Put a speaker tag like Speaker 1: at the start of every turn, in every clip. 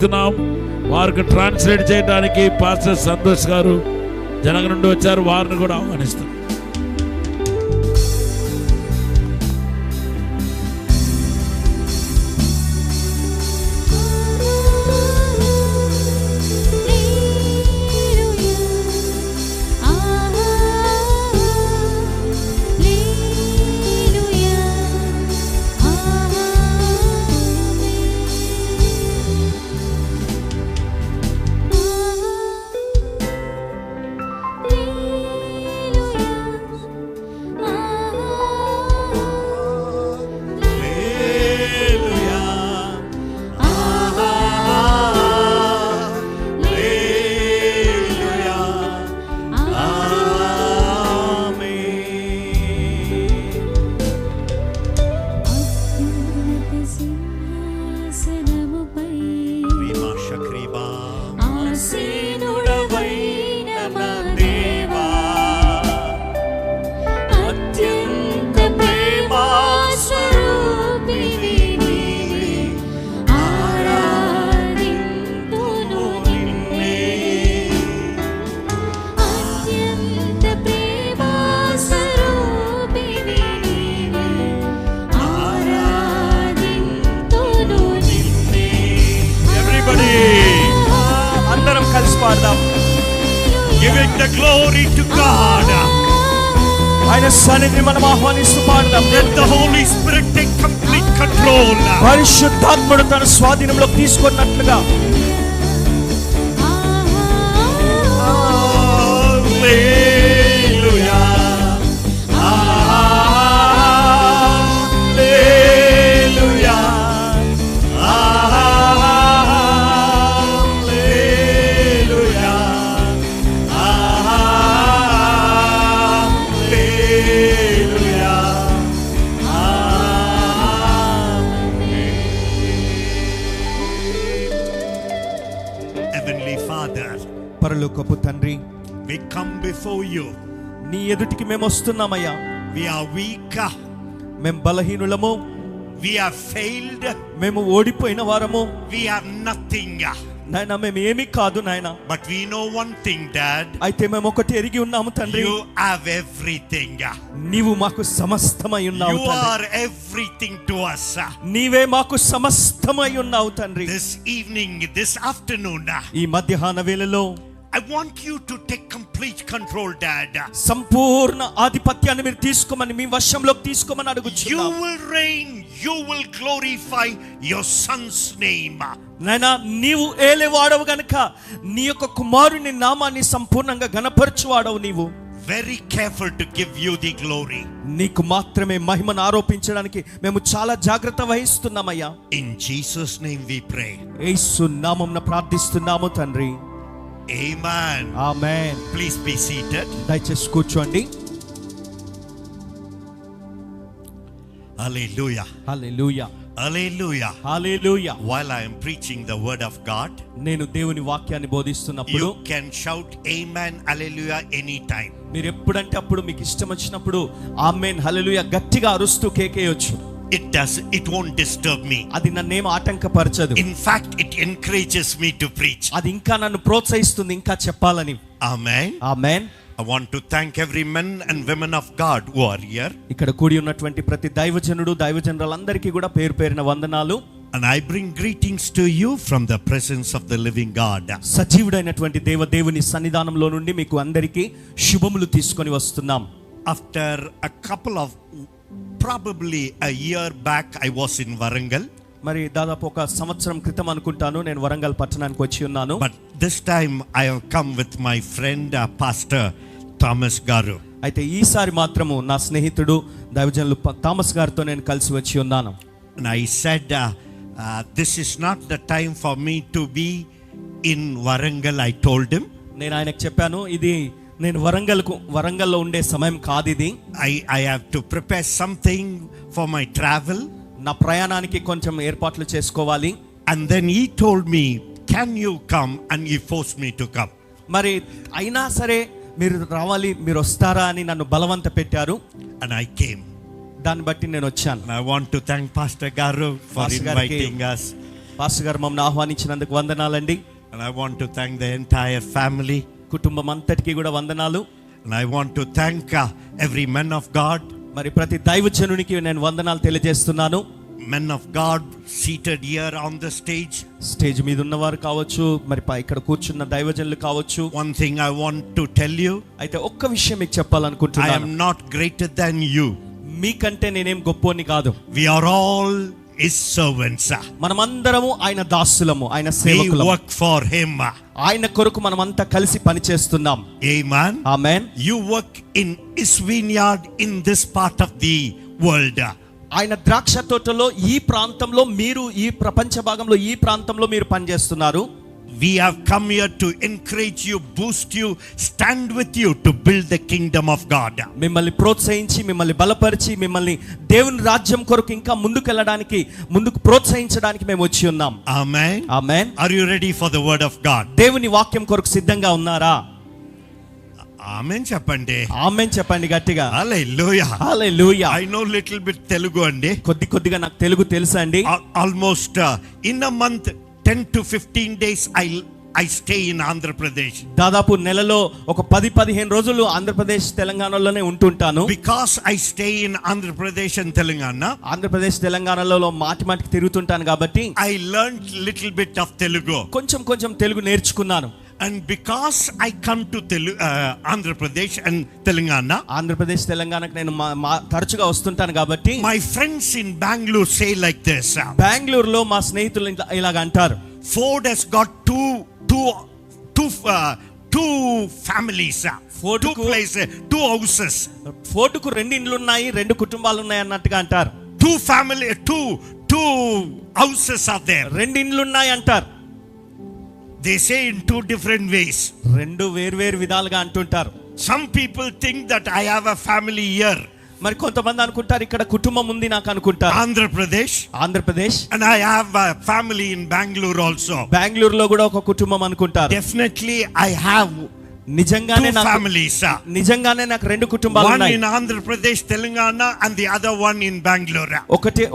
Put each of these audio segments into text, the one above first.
Speaker 1: వారికి ట్రాన్స్లేట్ చేయడానికి పాస్టర్ సంతోష్ గారు జనగ నుండి వచ్చారు. వారిని కూడా ఆహ్వానిస్తారు.
Speaker 2: Giving the glory to God. ఆయన సన్నిధిని మనం ఆహ్వానిస్తూ పాడదాం. Let the Holy Spirit take complete control. పరిశుద్ధాత్ముడు తన స్వాధీనంలోకి తీసుకున్నట్లుగా. పరలోకపు తండ్రి, we come before you. నీ ఎదుటికి మేము వస్తున్నామయ్యా. We are weak. మేము బలహీనులము. We have failed. మేము ఓడిపోయిన వారము. We have nothing. నాయనా మేము ఏమీ కాదు నాయనా. But we know one thing, Dad. అయితే మేము ఒకటి ఎరిగి ఉన్నాము తండ్రి. You have everything. నీవు మాకు సమస్తమై ఉన్నావు తండ్రి. You are everything to us. నీవే మాకు సమస్తమై ఉన్నావు తండ్రి. This evening, this afternoon, ఈ మధ్యాహ్న వేళలో I want you to take complete control, Dad. సంపూర్ణ ఆధిపత్యాన్ని మీరు తీసుకోమని, మీ వశంలోకి తీసుకోమని అడుగుచున్నాం. You will reign, you will glorify your son's name. నాయనా నీవు ఏలేవాడవు గనుక నీ యొక్క కుమారుని నామాన్ని సంపూర్ణంగా ఘనపరచువాడవు నీవు. Very careful to give you the glory. నీకు మాత్రమే మహిమను ఆరోపించడానికి మేము చాలా జాగ్రత్త వహిస్తున్నామయ్యా. In Jesus name we pray. యేసు నామమున ప్రార్థిస్తున్నాము తండ్రి. Amen. Amen. Please be seated. దయచేసి కూర్చోండి. Hallelujah. Hallelujah. Hallelujah. Hallelujah. While I am preaching the word of God, నేను దేవుని వాక్యాన్ని బోధిస్తున్నప్పుడు you can shout amen hallelujah anytime. మీరు ఎప్పుడంటే అప్పుడు మీకు ఇష్టం వచ్చినప్పుడు ఆమేన్ హల్లెలూయా గట్టిగా అరుస్తూ కేకేయొచ్చు. It won't disturb me. అది నన్నేం ఆటంకపరచదు. In fact, it encourages me to preach. అది ఇంకా నన్ను ప్రోత్సహిస్తుంది ఇంకా చెప్పాలని. Amen. Amen. I want to thank every men and women of God who are here. ఇక్కడ కూడి ఉన్నటువంటి ప్రతి దైవజనుడు దైవజనులందరికీ కూడా పేరు పేరున వందనాలు. And I bring greetings to you from the presence of the living God. సజీవుడైనటువంటి దేవుని సన్నిధానంలో నుండి మీకు అందరికీ శుభములు తీసుకొని వస్తున్నాం. After a couple of probably a year back I was in Warangal. మరి దాదాపు ఒక సంవత్సరం క్రితం అనుకుంటాను నేను వరంగల్ పట్టణానికి వచ్చి ఉన్నాను. But this time I have come with my friend Pastor Thomas Garu. అయితే ఈసారి మాత్రము నా స్నేహితుడు దైవజనులు థామస్ గారితో నేను కలిసి వచ్చి ఉన్నాను. And I said this is not the time for me to be in Warangal, I told him. నేను ఆయనకు చెప్పాను ఇది నేను వరంగల్లో ఉండే సమయం కాదు ఇది. I have to prepare something for my travel. నా ప్రయాణానికి కొంచెం ఏర్పాట్లు చేసుకోవాలి. And then he told me, can you come? And he forced me to come. మరి అయినా సరే మీరు రావాలి, మీరు వస్తారా అని నన్ను బలవంత పెట్టారు. And I came. దాన్ని బట్టి నేను వచ్చాను. I want to thank Pastor Garu for inviting us. Pastor గారు మమ్మల్ని ఆహ్వానించినందుకు వందనాలండి.
Speaker 3: And I want to thank the entire family.
Speaker 2: కుటుంబం అంతటికి కూడా వందనాలు.
Speaker 3: And I want to thank every man of God.
Speaker 2: మరి ప్రతి దైవజనునికి నేను వందనాలు తెలియజేస్తున్నాను.
Speaker 3: Men of God seated here on the stage.
Speaker 2: Stage మీద ఉన్నవారు కావచ్చు, మరి ఇక్కడ కూర్చున్న దైవజనులు కావచ్చు.
Speaker 3: One thing I want to tell you.
Speaker 2: అయితే ఒక్క విషయం మీకు చెప్పాలనుకుంటున్నాను.
Speaker 3: I am not greater than you.
Speaker 2: మీకంటే నేనేం గొప్పోని కాదు.
Speaker 3: We are all his servants.
Speaker 2: మనమందరము ఆయన దాసులము, ఆయన సేవకులము.
Speaker 3: We work for him.
Speaker 2: ఆయన కొరకు మనమంతా కలిసి పని చేస్తున్నాం.
Speaker 3: Amen.
Speaker 2: Amen.
Speaker 3: You work in his vineyard in this part of the world.
Speaker 2: ఆయన ద్రాక్ష తోటలో ఈ ప్రాంతంలో, మీరు ఈ ప్రపంచ భాగంలో ఈ ప్రాంతంలో మీరు పనిచేస్తున్నారు.
Speaker 3: We have come here to encourage you, boost you, stand with you to build the kingdom of God.
Speaker 2: మిమ్మల్ని ప్రోత్సహించి, మిమ్మల్ని బలపరిచి, మిమ్మల్ని దేవుని రాజ్యం కొరకు ఇంకా ముందుకు ప్రోత్సహించడానికి మేము వచ్చి ఉన్నాం.
Speaker 3: Amen.
Speaker 2: Amen.
Speaker 3: Are you ready for the word of God?
Speaker 2: దేవుని వాక్యం కొరకు సిద్ధంగా ఉన్నారా?
Speaker 3: ఆమేన్ చెప్పండి.
Speaker 2: ఆమేన్ చెప్పండి గట్టిగా.
Speaker 3: హల్లెలూయా.
Speaker 2: హల్లెలూయా.
Speaker 3: I know little bit Telugu అండి.
Speaker 2: కొద్దిగా నాకు తెలుగు తెలుసా అండి.
Speaker 3: Almost in a month 10 to 15 days I stay in Andhra Pradesh.
Speaker 2: దాదాపు నెలలో ఒక 10-15 రోజులు ఆంధ్రప్రదేశ్ తెలంగాణలోనే ఉంటుంటాను.
Speaker 3: Because I stay in Andhra Pradesh and Telangana.
Speaker 2: Andhra Pradesh తెలంగాణలో మాటిమాటికి తిరుగుతుంటాను కాబట్టి
Speaker 3: I learned little bit of Telugu.
Speaker 2: కొంచెం తెలుగు నేర్చుకున్నాను.
Speaker 3: And because I come to Andhra Pradesh and Telangana,
Speaker 2: Andhra Pradesh తెలంగాణకు నేను తరచుగా వస్తుంటాను కాబట్టి
Speaker 3: my friends in Bangalore say like this.
Speaker 2: బెంగళూరులో మా స్నేహితులు ఇలాగ అంటారు.
Speaker 3: Ford has got two families, two places, two houses.
Speaker 2: ఫోర్డుకు 2 ఇండ్లు ఉన్నాయి, 2 కుటుంబాలు ఉన్నాయి అన్నట్టుగా అంటారు.
Speaker 3: Two houses are there.
Speaker 2: 2 ఇండ్లు ఉన్నాయి అంటారు.
Speaker 3: They say in 2 different ways.
Speaker 2: 2 వేర్వేరు విధాలుగా అంటుంటారు.
Speaker 3: Some people think that I have a family here.
Speaker 2: మరి కొంతమంది అనుకుంటారు ఇక్కడ కుటుంబం ఉంది నాకు అనుకుంటారు.
Speaker 3: Andhra Pradesh. And I have a family in Bangalore also.
Speaker 2: బెంగళూరులో కూడా ఒక కుటుంబం అనుకుంటారు.
Speaker 3: Definitely I have
Speaker 2: నిజంగానే నాకు 2 కుటుంబాలు ఉన్నాయి.
Speaker 3: One in Andhra Pradesh, Telangana and the other one in Bangalore.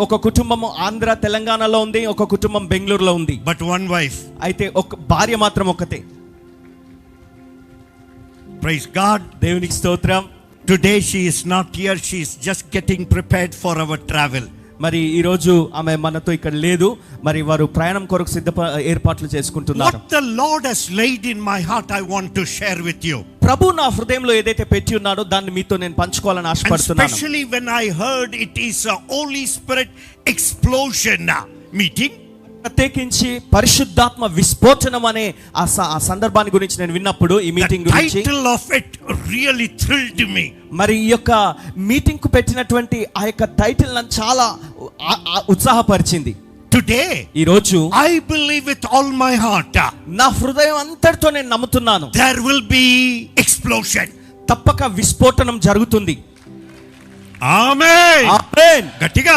Speaker 2: ఒక కుటుంబం ఆంధ్ర తెలంగాణలో ఉంది, ఒక కుటుంబం బెంగళూరులో ఉంది.
Speaker 3: But one wife.
Speaker 2: అయితే ఒక భార్య మాత్రం ఒకతే.
Speaker 3: Praise God.
Speaker 2: దేవునికి స్తోత్రం.
Speaker 3: Today she is not here. She is just getting prepared for our travel.
Speaker 2: మరి ఈ రోజు ఆమె మనతో ఇక్కడ లేదు. మరి వారు ప్రయాణం కొరకు ఏర్పాట్లు చేసుకుంటున్నారు.
Speaker 3: What the Lord has laid in my heart I want to share with you.
Speaker 2: ప్రభు నా హృదయంలో ఏదైతే పెట్టి ఉన్నాడో దాన్ని మీతో నేను పంచుకోవాలని ఆశపడుతున్నాను.
Speaker 3: Especially when I heard it is a Holy Spirit explosion meeting.
Speaker 2: ప్రత్యేకించి పరిశుద్ధాత్మ విస్ఫోటనం అనే ఆ సందర్భాన్ని గురించి నేను విన్నప్పుడు, ఈ మీటింగ్ గురించి,
Speaker 3: the title of it really thrilled me.
Speaker 2: మరి ఈ యొక్క మీటింగ్ కు పెట్టినటువంటి ఆ యొక్క టైటిల్ నన్ను చాలా ఉత్సాహపరిచింది.
Speaker 3: Today,
Speaker 2: ఈ రోజు
Speaker 3: I believe with all my heart,
Speaker 2: నా హృదయం అంతటితో నేను నమ్ముతున్నాను,
Speaker 3: there will be explosion.
Speaker 2: తప్పక విస్ఫోటనం జరుగుతుంది.
Speaker 3: ఆమేన్.
Speaker 2: ఆమేన్.
Speaker 3: గట్టిగా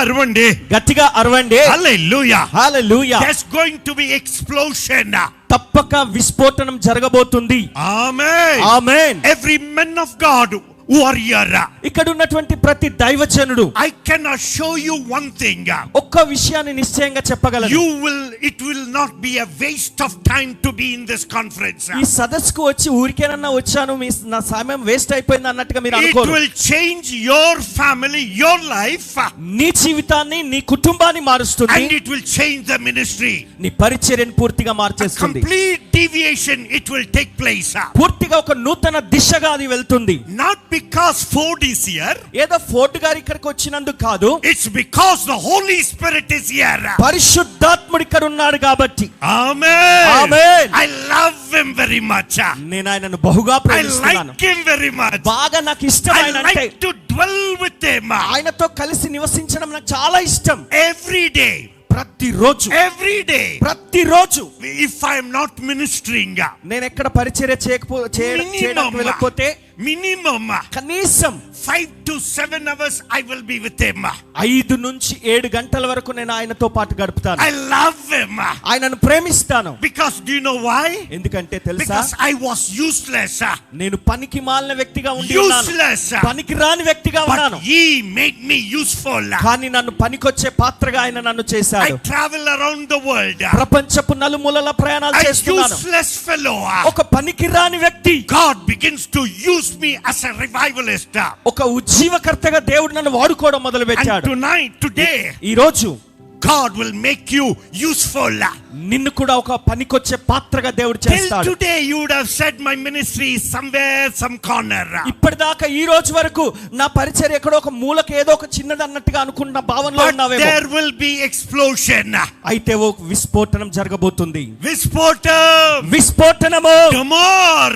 Speaker 3: అరవండి.
Speaker 2: హల్లెలూయా. హల్లెలూయా.
Speaker 3: There's going to be explosion.
Speaker 2: తప్పక విస్ఫోటనం జరగబోతుంది.
Speaker 3: ఆమేన్.
Speaker 2: ఆమేన్.
Speaker 3: Every man of God who are here,
Speaker 2: ఇక్కడ ఉన్నటువంటి ప్రతి దైవజనుడు,
Speaker 3: I can assure you one thing.
Speaker 2: ఒక్క విషయాన్ని నిశ్చయంగా చెప్పగలను.
Speaker 3: It will not be a waste of time to be in this conference.
Speaker 2: ఈ సదస్సుకు వచ్చి ఊరికేనన్నా వచ్చాను, నా సమయం వేస్ట్ అయిపోయింది అన్నట్టుగా మీరు అనుకోరు.
Speaker 3: It will change your family, your life.
Speaker 2: నీ జీవితాన్ని, నీ కుటుంబాన్ని మారుస్తుంది.
Speaker 3: And it will change the ministry.
Speaker 2: నీ పరిచర్యను పూర్తిగా మార్చేస్తుంది.
Speaker 3: Complete deviation it will take place.
Speaker 2: పూర్తిగా ఒక నూతన దిశగా అది వెళ్తుంది.
Speaker 3: Not because Ford is here.
Speaker 2: ఏదో ఫోర్డ్ గారు ఇక్కడికి వచ్చినందుకు కాదు.
Speaker 3: It's because the Holy Spirit is here.
Speaker 2: పరిశుద్ధాత్ముడు ఇక్కడ ఉన్నాడు కాబట్టి.
Speaker 3: Amen.
Speaker 2: Amen.
Speaker 3: I love him very much.
Speaker 2: నేను ఆయనను బహుగా ప్రేమిస్తున్నాను.
Speaker 3: I like him very much.
Speaker 2: బాగా నాకు ఇష్టం ఆయన అంటే.
Speaker 3: I like to dwell with him.
Speaker 2: ఆయనతో కలిసి నివసించడం నాకు చాలా ఇష్టం.
Speaker 3: Every day.
Speaker 2: ప్రతిరోజు.
Speaker 3: Every day.
Speaker 2: ప్రతిరోజు.
Speaker 3: If I am not ministering,
Speaker 2: నేను ఎక్కడ పరిచర్య చేయడానికి వెళ్ళకపోతే
Speaker 3: minimum
Speaker 2: కనీసం
Speaker 3: 5 to 7 hours I will be with him.
Speaker 2: 5 నుంచి 7 గంటల వరకు నేను ఆయనతో పాటు గడుపుతాను.
Speaker 3: I love him.
Speaker 2: ఆయనను ప్రేమిస్తాను.
Speaker 3: Because do you know why?
Speaker 2: ఎందుకంటే తెలుసా?
Speaker 3: Because I was useless.
Speaker 2: నేను పనికి మాలిన వ్యక్తిగా ఉండి ఉన్నాను.
Speaker 3: Useless.
Speaker 2: పనికి రాని వ్యక్తిగా ఉన్నాను.
Speaker 3: But he made me useful.
Speaker 2: కానీ నన్ను పనికొచ్చే పాత్రగా ఆయన నన్ను చేశాడు.
Speaker 3: I travel around the world.
Speaker 2: ప్రపంచపు నలుమూలల ప్రయాణాలు చేస్తున్నాను.
Speaker 3: Useless fellow.
Speaker 2: ఒక పనికి రాని వ్యక్తి
Speaker 3: God begins to use me as a revivalist.
Speaker 2: ఒక ఉజ్జీవకర్తగా దేవుడు నన్ను వాడుకోవడం మొదలుపెట్టాడు.
Speaker 3: And today,
Speaker 2: ఈ రోజు
Speaker 3: God will make you useful.
Speaker 2: నిన్ను కూడా ఒక పనికొచ్చే పాత్రగా దేవుడు చేస్తాడు.
Speaker 3: Till today you would have said my ministry is somewhere, some corner.
Speaker 2: ఇప్పటిదాకా ఈ రోజు వరకు నా పరిచర్య ఎక్కడో ఒక మూలకి ఏదో ఒక చిన్నది అన్నట్టుగా అనుకున్న భావనలో ఉన్నావేమో.
Speaker 3: There will be explosion.
Speaker 2: అయితే ఓ విస్ఫోటనం జరగబోతుంది.
Speaker 3: విస్ఫోటనము. Damar.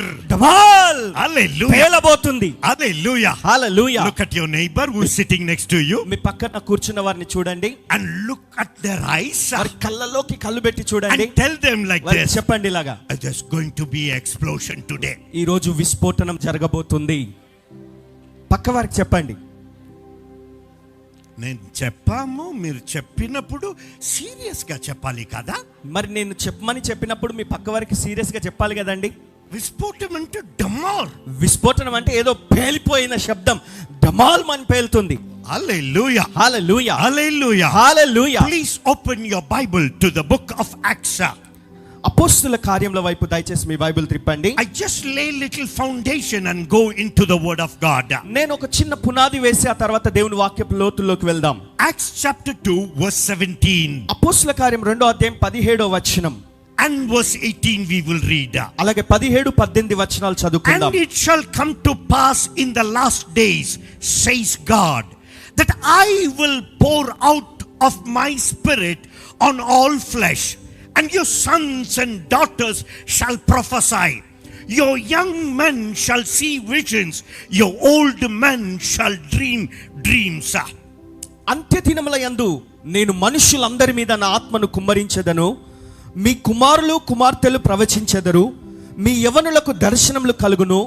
Speaker 3: Hallelujah.
Speaker 2: పేలబోతుంది.
Speaker 3: Hallelujah.
Speaker 2: Hallelujah.
Speaker 3: Look at your neighbor who is sitting next to you.
Speaker 2: మీ పక్కన కూర్చున్న వారిని చూడండి.
Speaker 3: And look at their eyes.
Speaker 2: వారి కళ్ళలోకి కళ్ళు పెట్టి చూడండి.
Speaker 3: And tell them like this.
Speaker 2: చెప్పండి ఇలాగా.
Speaker 3: There's going to be explosion today.
Speaker 2: ఈ రోజు విస్ఫోటనం జరగబోతుంది. పక్కవారికి చెప్పండి.
Speaker 3: నేను చెప్పాము, మీరు చెప్పినప్పుడు సీరియస్ గా చెప్పాలి కదా.
Speaker 2: మరి నేను చెప్పినప్పుడు మీ పక్కవారికి సీరియస్ గా చెప్పాలి కదండి.
Speaker 3: విస్ఫోటనం అంటే డమాల్.
Speaker 2: విస్ఫోటనం అంటే ఏదో పేలిపోయిన శబ్దం. డమాల్ మని పేలుతుంది.
Speaker 3: Hallelujah.
Speaker 2: Hallelujah.
Speaker 3: Hallelujah.
Speaker 2: Hallelujah.
Speaker 3: Please open your Bible to the book of Acts.
Speaker 2: అపోస్తుల కార్యముల వైపు దయచేసి మీ Bible త్రిప్పండి.
Speaker 3: I just lay little foundation and go into the word of God.
Speaker 2: నేను ఒక చిన్న పునాది వేసి ఆ తర్వాత దేవుని వాక్యపు లోతుల్లోకి వెళ్దాం.
Speaker 3: Acts chapter 2 verse 17.
Speaker 2: అపోస్తుల కార్యం 2వ అధ్యాయం 17వ వచనం.
Speaker 3: And verse 18 we will read.
Speaker 2: అలాగే 17, 18 వచనాలు చదువుకుందాం.
Speaker 3: And it shall come to pass in the last days, says God, that I will pour out of my spirit on all flesh, and your sons and daughters shall prophesy. Your young men shall see visions, your old men shall dream dreams.
Speaker 2: అంత్యదినముల యందు నేను మనుషులందరి మీద నా ఆత్మను కుమ్మరించెదను. మీ కుమారులు కుమార్తెలు ప్రవచించెదరు. మీ యవనులకు దర్శనములు కలుగును.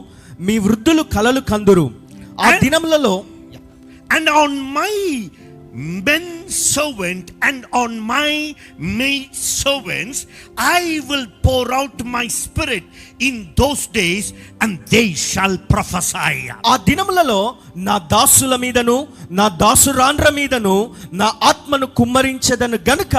Speaker 2: మీ వృద్ధులు కలలు కందురు. ఆ దినములలో
Speaker 3: and on my men servant and on my maid servants I will pour out my spirit in those days, and they shall prophesy.
Speaker 2: ఆ దినములలో నా దాసుల మీదను నా దాసురాండ్ర మీదను నా ఆత్మను కుమ్మరించెదను గనుక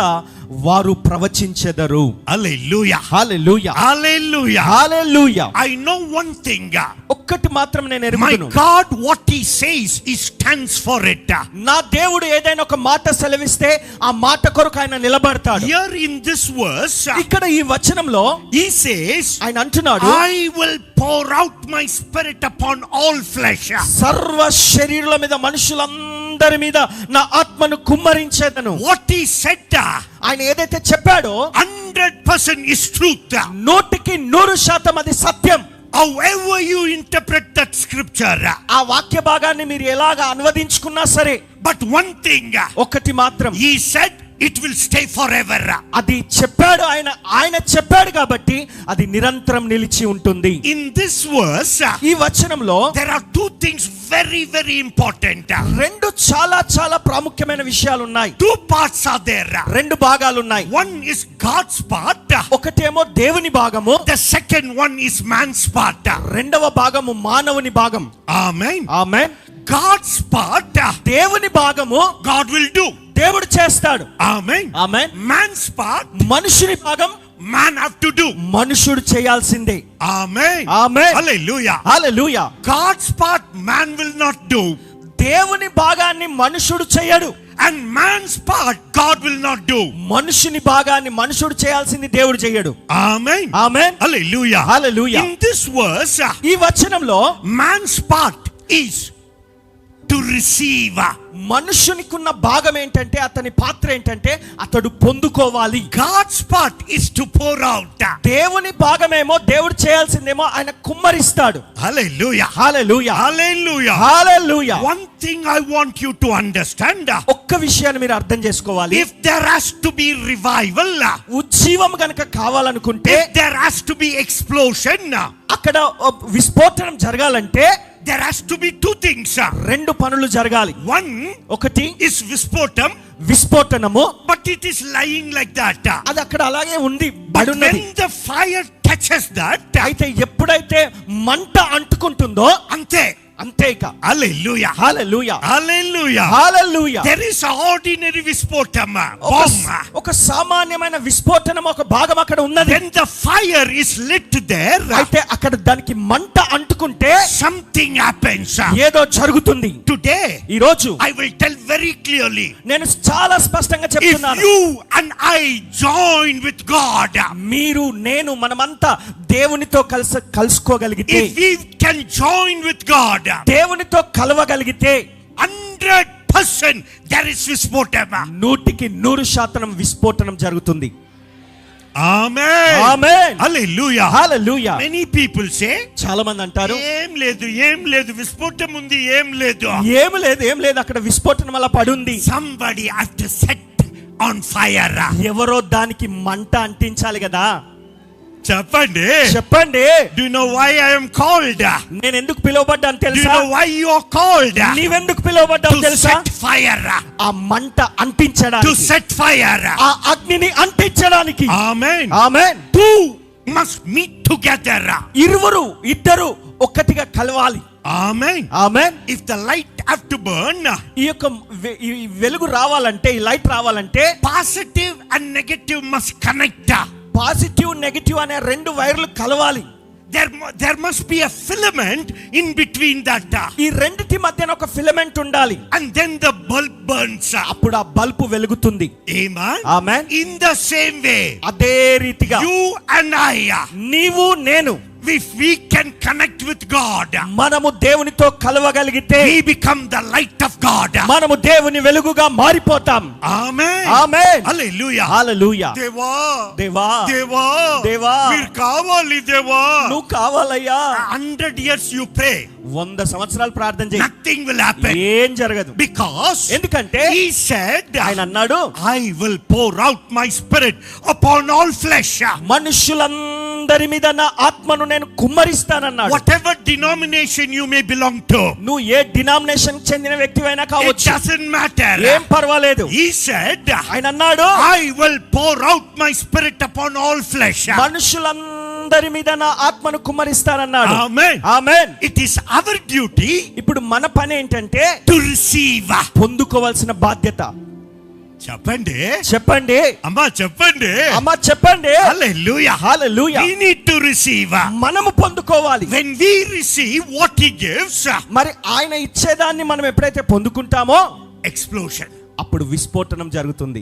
Speaker 2: వారు ప్రవచించెదరు.
Speaker 3: Hallelujah.
Speaker 2: Hallelujah.
Speaker 3: Hallelujah.
Speaker 2: Hallelujah.
Speaker 3: I know one thing.
Speaker 2: ఒక్కటి మాత్రం నేను ఎరుగుదును.
Speaker 3: My God, what he says, he stands for it.
Speaker 2: నా దేవుడు ఏదైనా ఒక మాట సెలవిస్తే ఆ మాట కొరకు ఆయన నిలబడతాడు.
Speaker 3: Here in this verse,
Speaker 2: ఇక్కడ ఈ వచనంలో
Speaker 3: he says,
Speaker 2: ఆయన అంటున్నాడు,
Speaker 3: I will pour out my spirit upon all flesh.
Speaker 2: సర్వ శరీరుల మీద మనుషులందరి మీద నా ఆత్మను కుమ్మరించేదను.
Speaker 3: What he said,
Speaker 2: ఆయన ఏదైతే చెప్పాడో
Speaker 3: 100% is truth.
Speaker 2: 100% అది సత్యం.
Speaker 3: However you interpret that scripture,
Speaker 2: ఆ వాక్య భాగాన్ని మీరు ఎలాగా అనువదించుకున్నా సరే,
Speaker 3: but one thing,
Speaker 2: ఒకటి మాత్రం,
Speaker 3: he said it will stay forever.
Speaker 2: అది చెప్పాడు ఆయన చెప్పాడు కాబట్టి అది నిరంతరం నిలిచి ఉంటుంది.
Speaker 3: In this verse,
Speaker 2: ఈ వచనంలో
Speaker 3: there are two things very very important.
Speaker 2: రెండు చాలా చాలా ప్రాముఖ్యమైన విషయాలు ఉన్నాయి.
Speaker 3: Two parts are there.
Speaker 2: రెండు భాగాలు ఉన్నాయి.
Speaker 3: One is God's part.
Speaker 2: ఒకటేమో దేవుని భాగము.
Speaker 3: The second one is man's part.
Speaker 2: రెండవ భాగము మానవుని భాగం.
Speaker 3: Amen.
Speaker 2: ఆమేన్.
Speaker 3: God's part,
Speaker 2: దేవుని భాగము
Speaker 3: God will do.
Speaker 2: దేవుడు చేస్తాడు.
Speaker 3: Amen.
Speaker 2: ఆమేన్.
Speaker 3: Man's part,
Speaker 2: మనుషుని భాగం
Speaker 3: man have to do.
Speaker 2: మనుషుడు చేయాల్సిందే.
Speaker 3: Amen.
Speaker 2: Amen.
Speaker 3: Hallelujah.
Speaker 2: Hallelujah.
Speaker 3: God's part man will not do.
Speaker 2: దేవుని భాగాన్ని మనుషుడు చేయడు.
Speaker 3: And man's part God will not do.
Speaker 2: మనుషుని భాగాన్ని మనుషుడు చేయాల్సింది దేవుడు చేయడు.
Speaker 3: Amen.
Speaker 2: Amen.
Speaker 3: Hallelujah.
Speaker 2: Hallelujah.
Speaker 3: In this verse,
Speaker 2: ఈ వచనంలో
Speaker 3: man's part is to receive.
Speaker 2: మనుషునికున్న భాగం ఏంటంటే, అతని పాత్ర ఏంటంటే అతడు పొందుకోవాలి.
Speaker 3: God's part is to pour out.
Speaker 2: దేవుని భాగమేమో దేవుడు చేయాల్సిందేమో ఆయన కుమ్మరిస్తాడు.
Speaker 3: Hallelujah.
Speaker 2: Hallelujah.
Speaker 3: Hallelujah.
Speaker 2: Hallelujah.
Speaker 3: One thing I want you to understand.
Speaker 2: ఒక్క విషయాన్ని మీరు అర్థం చేసుకోవాలి.
Speaker 3: If there has to be revival,
Speaker 2: ఉజ్జీవం గనుక కావాలనుకుంటే,
Speaker 3: if there has to be explosion,
Speaker 2: అక్కడ విస్ఫోటనం జరగాలంటే
Speaker 3: there has to be two things.
Speaker 2: రెండు పనులు జరగాలి.
Speaker 3: One
Speaker 2: ఒకటి
Speaker 3: is vispotam,
Speaker 2: విస్ఫోటనము,
Speaker 3: but it is lying like that.
Speaker 2: అది అక్కడ అలాగే ఉంది,
Speaker 3: But
Speaker 2: బడున్నది.
Speaker 3: when the fire touches that,
Speaker 2: అయితే ఎప్పుడైతే మంట అంటుకుంటుందో
Speaker 3: ante.
Speaker 2: అంతే ఇక.
Speaker 3: Hallelujah.
Speaker 2: Hallelujah.
Speaker 3: Hallelujah.
Speaker 2: Hallelujah.
Speaker 3: There is an ordinary vispotam, bomb.
Speaker 2: ఒక సామాన్యమైన విస్ఫోటనం ఒక భాగం అక్కడ ఉన్నది.
Speaker 3: When the fire is lit there,
Speaker 2: అయితే అక్కడ దానికి మంట అంటుకుంటే
Speaker 3: something happens.
Speaker 2: ఏదో జరుగుతుంది.
Speaker 3: Today,
Speaker 2: ఈ రోజు
Speaker 3: I will tell very clearly.
Speaker 2: నేను చాలా స్పష్టంగా
Speaker 3: If
Speaker 2: చెప్తున్నాను.
Speaker 3: you and I join with God,
Speaker 2: మీరు నేను మనమంతా దేవునితో కలుసుకోగలిగితే,
Speaker 3: if we can join with God,
Speaker 2: దేవునితో కలవగలిగితే
Speaker 3: 100% there is vispotam.
Speaker 2: 100% విస్ఫోటనం జరుగుతుంది.
Speaker 3: Amen.
Speaker 2: Amen.
Speaker 3: Hallelujah.
Speaker 2: హల్లెలూయా.
Speaker 3: Many people say,
Speaker 2: చాలా మంది అంటారు,
Speaker 3: ఏం లేదు విస్ఫోటం ఉంది, ఏం లేదు.
Speaker 2: ఏం లేదు అక్కడ విస్ఫోటనం అలా పడుంది.
Speaker 3: Somebody has to set on fire.
Speaker 2: ఎవరో దానికి మంట అంటించాలి కదా.
Speaker 3: చెప్పండి.
Speaker 2: చెప్పండి.
Speaker 3: Do you know why I am called?
Speaker 2: నేను ఎందుకు పిలువబడ్డాను
Speaker 3: Do you
Speaker 2: తెలుసా?
Speaker 3: know why you are called?
Speaker 2: నీవెందుకు పిలువబడ్డావు
Speaker 3: To
Speaker 2: తెలుసా?
Speaker 3: set fire.
Speaker 2: ఆ మంట అంటించడానికి,
Speaker 3: To set fire.
Speaker 2: ఆ అగ్నిని అంటించడానికి.
Speaker 3: Amen.
Speaker 2: ఆమేన్.
Speaker 3: Two must meet together.
Speaker 2: ఇద్దరు ఒక్కటిగా కలవాలి.
Speaker 3: Amen.
Speaker 2: Amen.
Speaker 3: If the light have to burn,
Speaker 2: ఈ యొక్క ఈ వెలుగు రావాలంటే, ఈ లైట్ రావాలంటే
Speaker 3: positive and negative must connect.
Speaker 2: Positive negative అనే రెండు వైర్లు కలవాలి.
Speaker 3: There must be a filament in between that.
Speaker 2: ఈ రెండిటి మధ్యన ఒక ఫిలమెంట్ ఉండాలి.
Speaker 3: And then the bulb burns.
Speaker 2: అప్పుడు ఆ బల్బు వెలుగుతుంది.
Speaker 3: Amen.
Speaker 2: Amen.
Speaker 3: In the same way,
Speaker 2: అదే రీతిగా
Speaker 3: you and I,
Speaker 2: నీవు నేను,
Speaker 3: if we can connect with God,
Speaker 2: మనము దేవునితో కలవగలిగితే
Speaker 3: we become the light of God.
Speaker 2: మనము దేవుని వెలుగుగా మారిపోతాం.
Speaker 3: Amen.
Speaker 2: ఆమేన్.
Speaker 3: Hallelujah.
Speaker 2: హల్లెలూయా.
Speaker 3: దేవా
Speaker 2: దేవా
Speaker 3: దేవా
Speaker 2: దేవా
Speaker 3: మీరు కావాలి దేవా.
Speaker 2: నువ్వు కావాలయ్యా.
Speaker 3: 100 years you pray,
Speaker 2: 100 సంవత్సరాలు ప్రార్థన చేయి,
Speaker 3: nothing will happen.
Speaker 2: ఏం జరగదు.
Speaker 3: Because
Speaker 2: ఎందుకంటే
Speaker 3: he said,
Speaker 2: ఆయన అన్నాడు,
Speaker 3: I will pour out my spirit upon all flesh.
Speaker 2: మనుషులందరి మీద నా ఆత్మను నేను కుమ్మరిస్తానన్నాడు.
Speaker 3: Whatever denomination you may belong to,
Speaker 2: నువ్వు ఏ డినామినేషన్ చెందిన వ్యక్తివైనా
Speaker 3: it
Speaker 2: కావచ్చు,
Speaker 3: doesn't matter.
Speaker 2: ఏం పర్వాలేదు.
Speaker 3: He said,
Speaker 2: ఆయన అన్నాడు,
Speaker 3: I will pour out my spirit upon all flesh.
Speaker 2: మనుషులందరి మీద నా ఆత్మను కుమ్మరిస్తానన్నాడు.
Speaker 3: Amen.
Speaker 2: Amen.
Speaker 3: It is our duty
Speaker 2: ఇప్పుడు మన పని ఏంటంటే
Speaker 3: to receive.
Speaker 2: పొందుకోవాల్సిన బాధ్యత.
Speaker 3: చెప్పండి.
Speaker 2: చెప్పండి
Speaker 3: అమ్మా చెప్పండి.
Speaker 2: అమ్మా చెప్పండి.
Speaker 3: Hallelujah.
Speaker 2: Hallelujah.
Speaker 3: We need to receive.
Speaker 2: మనము పొందుకోవాలి.
Speaker 3: When we receive what he gives,
Speaker 2: మరి ఆయన ఇచ్చేదాన్ని మనం ఎప్పుడైతే పొందుకుంటామో
Speaker 3: explosion.
Speaker 2: అప్పుడు విస్ఫోటనం జరుగుతుంది.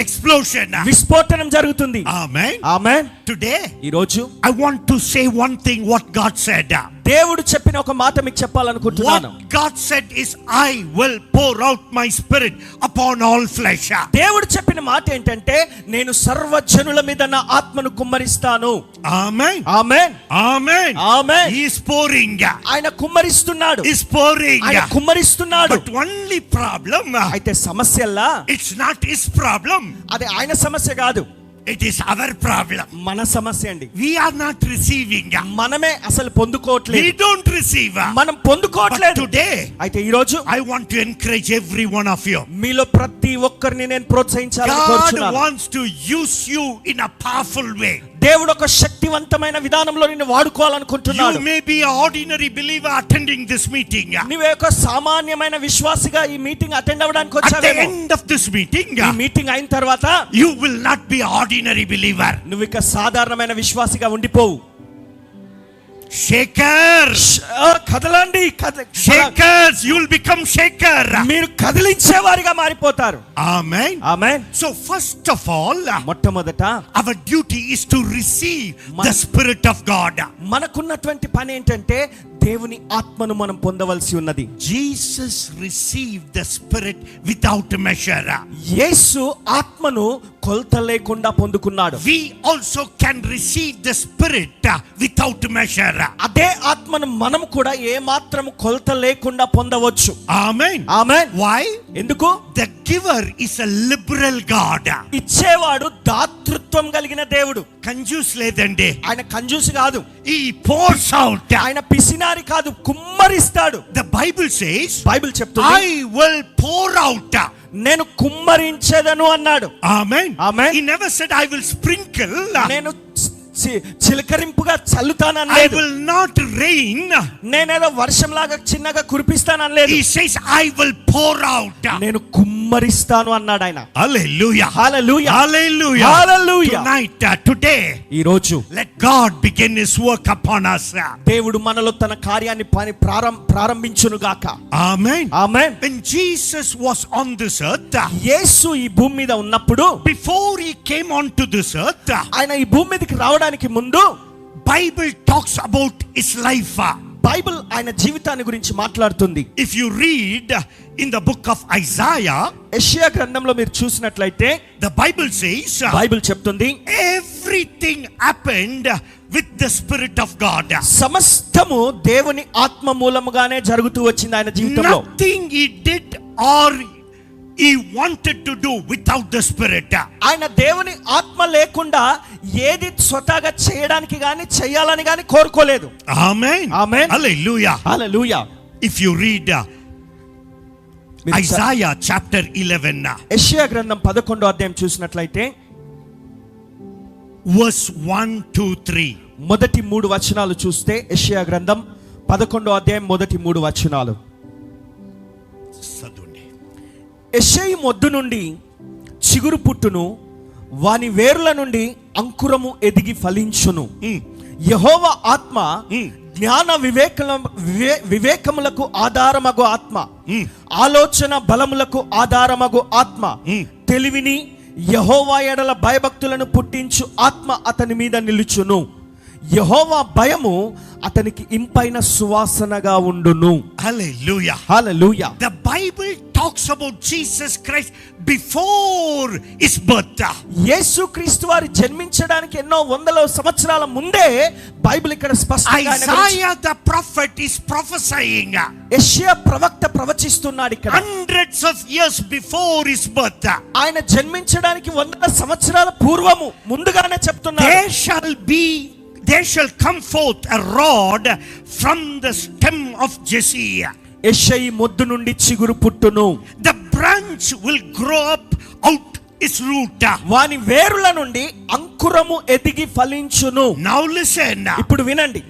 Speaker 3: Explosion.
Speaker 2: విస్ఫోటనం జరుగుతుంది.
Speaker 3: Amen.
Speaker 2: ఆమేన్.
Speaker 3: Today,
Speaker 2: ఈ రోజు
Speaker 3: I want to say one thing what God said.
Speaker 2: దేవుడు చెప్పిన ఒక మాట మీకు చెప్పాలనుకుంటున్నాను.
Speaker 3: What God said is, I will pour out my spirit upon all flesh.
Speaker 2: దేవుడు చెప్పిన మాట ఏంటంటే, నేను సర్వజనుల మీద నా ఆత్మను కుమ్మరిస్తాను.
Speaker 3: Amen.
Speaker 2: Amen.
Speaker 3: Amen.
Speaker 2: Amen.
Speaker 3: He is pouring.
Speaker 2: ఆయన కుమ్మరిస్తున్నాడు.
Speaker 3: He is pouring.
Speaker 2: ఆయన కుమ్మరిస్తున్నాడు.
Speaker 3: But only problem,
Speaker 2: అయితే సమస్యల్లా
Speaker 3: it's not his problem.
Speaker 2: అది ఆయన సమస్య కాదు,
Speaker 3: It is our problem.
Speaker 2: మన సమస్య అండి.
Speaker 3: We are not receiving.
Speaker 2: మనమే అసలు పొందుకోవట్లేదు.
Speaker 3: We don't receive.
Speaker 2: మనం పొందుకోవట్లేదు.
Speaker 3: But today,
Speaker 2: అయితే ఈ రోజు
Speaker 3: I want to encourage every one of you.
Speaker 2: మీలో ప్రతి ఒక్కరిని నేను ప్రోత్సహించాలని
Speaker 3: God
Speaker 2: కోరుచున్నాను.
Speaker 3: wants to use you in a powerful way.
Speaker 2: దేవుడు ఒక శక్తివంతమైన విధానంలో నిన్ను వాడుకోవాలనుకుంటున్నాడు.
Speaker 3: You may be an ordinary believer attending this meeting.
Speaker 2: నీవే ఒక సామాన్యమైన విశ్వాసిగా ఈ మీటింగ్ అటెండ్ అవ్వడానికి
Speaker 3: At the
Speaker 2: వచ్చావేమో.
Speaker 3: end of this meeting,
Speaker 2: ఈ మీటింగ్ అయిన తర్వాత
Speaker 3: you will not be an ordinary believer.
Speaker 2: నువ్వు ఇక సాధారణమైన విశ్వాసిగా ఉండిపోవు.
Speaker 3: Shakers.
Speaker 2: కదలండి.
Speaker 3: Shakers. You will become shaker.
Speaker 2: మీరు కదిలించేవారిగా మారిపోతారు.
Speaker 3: Amen.
Speaker 2: Amen.
Speaker 3: So first of all,
Speaker 2: మొట్టమొదట
Speaker 3: our duty is to receive the Spirit of God.
Speaker 2: మనకున్నటువంటి పని ఏంటంటే దేవుని ఆత్మను మనం పొందవలసి ఉన్నది.
Speaker 3: Jesus received the Spirit without measure.
Speaker 2: యేసు ఆత్మను కొలత లేకుండా పొందుకున్నాడు.
Speaker 3: We also can receive the Spirit without measure.
Speaker 2: అదే ఆత్మను మనం కూడా ఏ మాత్రం కొలత లేకుండా పొందవచ్చు.
Speaker 3: Amen.
Speaker 2: ఆమేన్.
Speaker 3: Why?
Speaker 2: ఎందుకు?
Speaker 3: The giver is a liberal God.
Speaker 2: ఇచ్చేవాడు దాతృత్వం కలిగిన దేవుడు.
Speaker 3: కంజూస్ లేదండి.
Speaker 2: ఆయన కంజూస్ కాదు.
Speaker 3: He pours out.
Speaker 2: ఆయన పిసినారి కాదు, కుమ్మరిస్తాడు.
Speaker 3: The Bible says,
Speaker 2: బైబిల్ చెప్తుంది,
Speaker 3: I will pour out.
Speaker 2: నేను కుమ్మరించేదను అన్నాడు.
Speaker 3: Amen.
Speaker 2: Amen.
Speaker 3: He never said I will sprinkle.
Speaker 2: నేను చిలకరింపుగా
Speaker 3: I
Speaker 2: చల్లుతానలేదు.
Speaker 3: will not rain.
Speaker 2: నేనేదో వర్షంలాగా చిన్నగా కురిపిస్తానలేదు.
Speaker 3: He says I will pour out.
Speaker 2: నేను కుమ్మరిస్తాను అన్నాడు ఆయన.
Speaker 3: Hallelujah.
Speaker 2: హల్లెలూయా.
Speaker 3: Hallelujah.
Speaker 2: హల్లెలూయా.
Speaker 3: Tonight, today,
Speaker 2: ఈ రోజు
Speaker 3: let God begin His work upon us.
Speaker 2: దేవుడు మనలో తన కార్యాన్ని ప్రారంభించును గాక.
Speaker 3: Amen.
Speaker 2: Amen.
Speaker 3: When Jesus was on this earth,
Speaker 2: యేసు ఈ భూమి మీద ఉన్నప్పుడు,
Speaker 3: before He came onto this earth,
Speaker 2: ఆయన ఈ భూమి మీదకి రావడానికి ముందు
Speaker 3: Bible talks about His life.
Speaker 2: Bible ఆయన జీవితాన్ని గురించి మాట్లాడుతుంది.
Speaker 3: If you read in the book of Isaiah,
Speaker 2: యెషయా గ్రంథంలో మీరు చూసినట్లయితే
Speaker 3: the Bible says,
Speaker 2: బైబిల్ చెప్తుంది,
Speaker 3: everything happened with the Spirit of God.
Speaker 2: సమస్తము దేవుని ఆత్మ మూలముగానే జరుగుతూ వచ్చింది ఆయన జీవితంలో.
Speaker 3: Nothing He did or He wanted to do without the Spirit.
Speaker 2: ఆయన దేవుని ఆత్మ లేకుండా ఏది స్వతహాగా చేయడానికి గాని చేయాలని గాని కోరుకోలేదు.
Speaker 3: Amen.
Speaker 2: Amen.
Speaker 3: Hallelujah.
Speaker 2: Hallelujah.
Speaker 3: If you read Isaiah chapter 11,
Speaker 2: యెషయా గ్రంథం 11వ అధ్యాయం చూసినట్లయితే
Speaker 3: verse 1, 2, 3.
Speaker 2: మొదటి 3 వచనాలు చూస్తే, యెషయా గ్రంథం 11వ అధ్యాయం మొదటి 3 వచనాలు. యెషయి మొద్దు నుండి చిగురు పుట్టును, వాని వేర్ల నుండి అంకురము ఎదిగి ఫలించును. యెహోవా ఆత్మ జ్ఞాన వివేకములకు ఆధారమగు ఆత్మ, ఆలోచన బలములకు ఆధారమగు ఆత్మ, తెలివిని యెహోవా ఎడల భయభక్తులను పుట్టించు ఆత్మ అతని మీద నిలుచును. యెహోవా భయము అతనికి ఇంపైన సువాసనగా ఉండును.
Speaker 3: Hallelujah.
Speaker 2: Hallelujah.
Speaker 3: The Bible talks about Jesus Christ before His birth.
Speaker 2: యేసుక్రీస్తు వారు జన్మించడానికి ఎన్నో వందల సంవత్సరాల ముందే బైబిల్ ఇక్కడ స్పష్టంగా
Speaker 3: Isaiah the prophet is prophesying.
Speaker 2: యెషయా ప్రవక్త ప్రవచిస్తున్నాడు ఇక్కడ.
Speaker 3: Hundreds of years before His birth.
Speaker 2: ఆయన జన్మించడానికి వందల సంవత్సరాల పూర్వము ముందుగానే చెప్తున్నాడు.
Speaker 3: There shall come forth a rod from the stem of Jesse.
Speaker 2: యెషయి మొద్దు నుండి చిగురు పుట్టును.
Speaker 3: The branch will grow up out its root.
Speaker 2: వాని వేరుల నుండి అంకురము ఎదిగి ఫలించును.
Speaker 3: Now listen.
Speaker 2: ఇప్పుడు వినండి.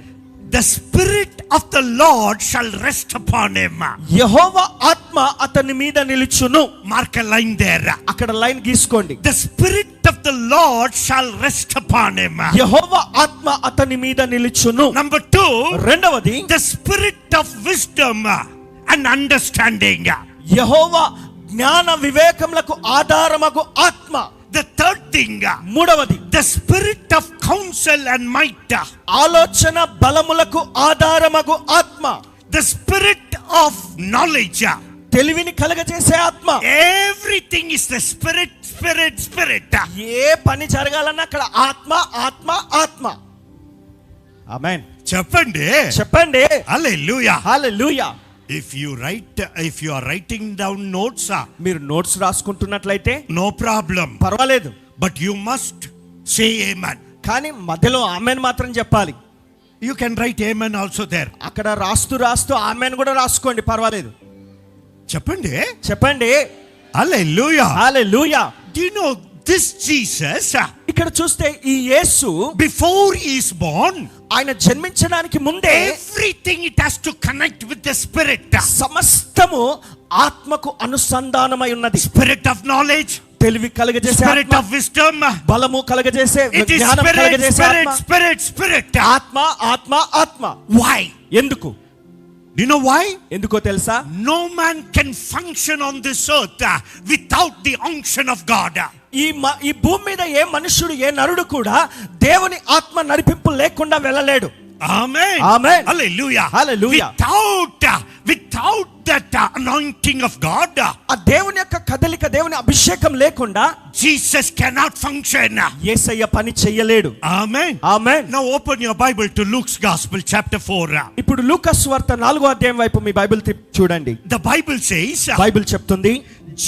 Speaker 3: The Spirit of the Lord shall rest upon him.
Speaker 2: యెహోవా ఆత్మ అతని మీద నిలుచును.
Speaker 3: Mark a line there.
Speaker 2: అక్కడ లైన్ గీసుకోండి.
Speaker 3: The Spirit of the Lord shall rest upon him.
Speaker 2: యెహోవా ఆత్మ అతని మీద నిలుచును.
Speaker 3: Number 2,
Speaker 2: రెండవది,
Speaker 3: the Spirit of wisdom and understanding.
Speaker 2: యెహోవా జ్ఞాన వివేకములకు ఆధారమగు ఆత్మ.
Speaker 3: The third thing,
Speaker 2: మూడవది,
Speaker 3: the Spirit of counsel and might.
Speaker 2: ఆలోచన బలములకు ఆధారమగు ఆత్మ.
Speaker 3: The Spirit of knowledge.
Speaker 2: తెలివిని కలగజేసే ఆత్మ.
Speaker 3: Everything is the Spirit.
Speaker 2: ఏ పని జరగాలన్నా అక్కడ ఆత్మ ఆత్మ ఆత్మ. ఆమేన్.
Speaker 3: చెప్పండి.
Speaker 2: హల్లెలూయా. హల్లెలూయా.
Speaker 3: If you are writing down notes,
Speaker 2: మీరు నోట్స్ రాసుకుంటున్నట్లయితే
Speaker 3: no problem,
Speaker 2: పర్వాలేదు.
Speaker 3: but you must say amen.
Speaker 2: కానీ మధ్యలో ఆమెన్ మాత్రం చెప్పాలి.
Speaker 3: You can write amen also there.
Speaker 2: అక్కడ రాస్తూ ఆమెన్ కూడా రాసుకోండి, పర్వాలేదు.
Speaker 3: చెప్పండి. Hallelujah. Do you know this Jesus?
Speaker 2: ఇక్కడ చూస్తే ఈ యేసు
Speaker 3: before he is born,
Speaker 2: ఆయన జన్మించడానికి ముందే
Speaker 3: everything it has to connect with the Spirit.
Speaker 2: సమస్తము ఆత్మకు అనుసంధానమై ఉన్నది.
Speaker 3: Spirit of knowledge,
Speaker 2: తెలివి కలగజేసే
Speaker 3: Spirit of wisdom,
Speaker 2: బలము కలగజేసే,
Speaker 3: జ్ఞానం కలగజేసే Spirit.
Speaker 2: ఆత్మ.
Speaker 3: Why?
Speaker 2: ఎందుకు?
Speaker 3: Do you know why?
Speaker 2: ఎందుకో తెలుసా?
Speaker 3: No man can function on this earth without the unction of God.
Speaker 2: ఈ భూమి మీద ఏ మనుషుడు, ఏ నరుడు కూడా దేవుని ఆత్మ నడిపింపు లేకుండా వెళ్ళలేడు.
Speaker 3: Amen.
Speaker 2: Amen.
Speaker 3: Hallelujah.
Speaker 2: Hallelujah.
Speaker 3: Without that anointing of God,
Speaker 2: ఆ దేవుని యొక్క కదలిక, దేవుని అభిషేకం లేకుండా
Speaker 3: Jesus cannot function.
Speaker 2: యేసయ్య పని చేయలేడు.
Speaker 3: Amen.
Speaker 2: Amen.
Speaker 3: Now open your Bible to Luke's Gospel chapter 4.
Speaker 2: ఇప్పుడు లూకా సువార్త 4వ అధ్యాయం వైపు మీ బైబిల్ చూడండి.
Speaker 3: The Bible says,
Speaker 2: బైబిల్ చెప్తుంది,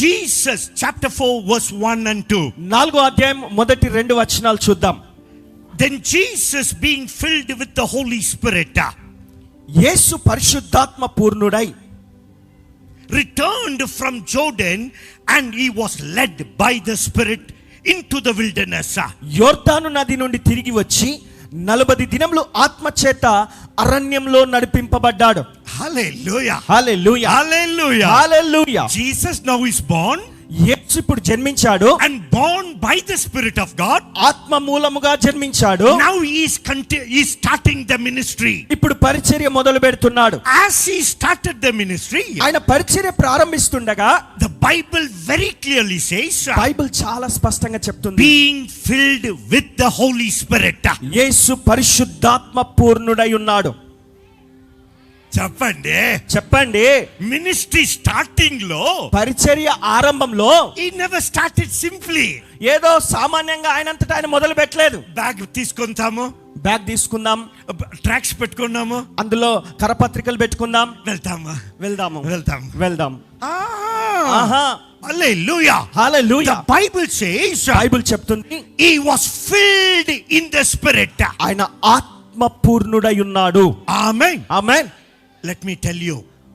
Speaker 3: Jesus chapter 4 verse 1 and 2.
Speaker 2: 4వ అధ్యాయం మొదటి 2 వచనాలు చూద్దాం.
Speaker 3: Then Jesus, being filled with the Holy Spirit,
Speaker 2: యేసు పరిశుద్ధాత్మ పూర్ణుడై
Speaker 3: returned from Jordan, and he was led by the Spirit into the wilderness.
Speaker 2: యోర్దాను నది నుండి తిరిగి వచ్చి 40 దినములు ఆత్మ చేత అరణ్యంలో నడిపింపబడ్డాడు.
Speaker 3: Hallelujah.
Speaker 2: Hallelujah.
Speaker 3: Hallelujah.
Speaker 2: Hallelujah.
Speaker 3: Jesus now is born,
Speaker 2: యేసు ఇప్పుడు జన్మించాడు,
Speaker 3: and born by the Spirit of God.
Speaker 2: ఆత్మ మూలముగా జన్మించాడు.
Speaker 3: Now he is starting the ministry.
Speaker 2: ఇప్పుడు పరిచర్య మొదలు పెడుతున్నాడు.
Speaker 3: As he started the ministry,
Speaker 2: ఆయన పరిచర్య ప్రారంభిస్తుండగా
Speaker 3: the Bible very clearly says,
Speaker 2: Bible చాలా స్పష్టంగా చెప్తుంది,
Speaker 3: being filled with the Holy Spirit.
Speaker 2: యేసు పరిశుద్ధాత్మ పూర్ణుడై ఉన్నాడు. చెప్పండి.
Speaker 3: మినిస్ట్రీ స్టార్టింగ్ లో,
Speaker 2: పరిచర్య ఆరంభంలో
Speaker 3: he never started simply.
Speaker 2: ఏదో సామాన్యంగా ఆయనంతటా ఆయన మొదలు పెట్టలేదు.
Speaker 3: బ్యాగ్
Speaker 2: బ్యాగ్ తీసుకుందాం,
Speaker 3: ట్రాక్స్ పెట్టుకున్నాము,
Speaker 2: అందులో కరపత్రికలు పెట్టుకుందాం, వెళ్దాం. ఆహా.
Speaker 3: Hallelujah.
Speaker 2: Hallelujah.
Speaker 3: The Bible says,
Speaker 2: Bible చెప్తుంది,
Speaker 3: he was filled in the Spirit.
Speaker 2: ఆయన ఆత్మ పూర్ణుడై ఉన్నాడు.
Speaker 3: Amen.
Speaker 2: Amen.
Speaker 3: Let me tell you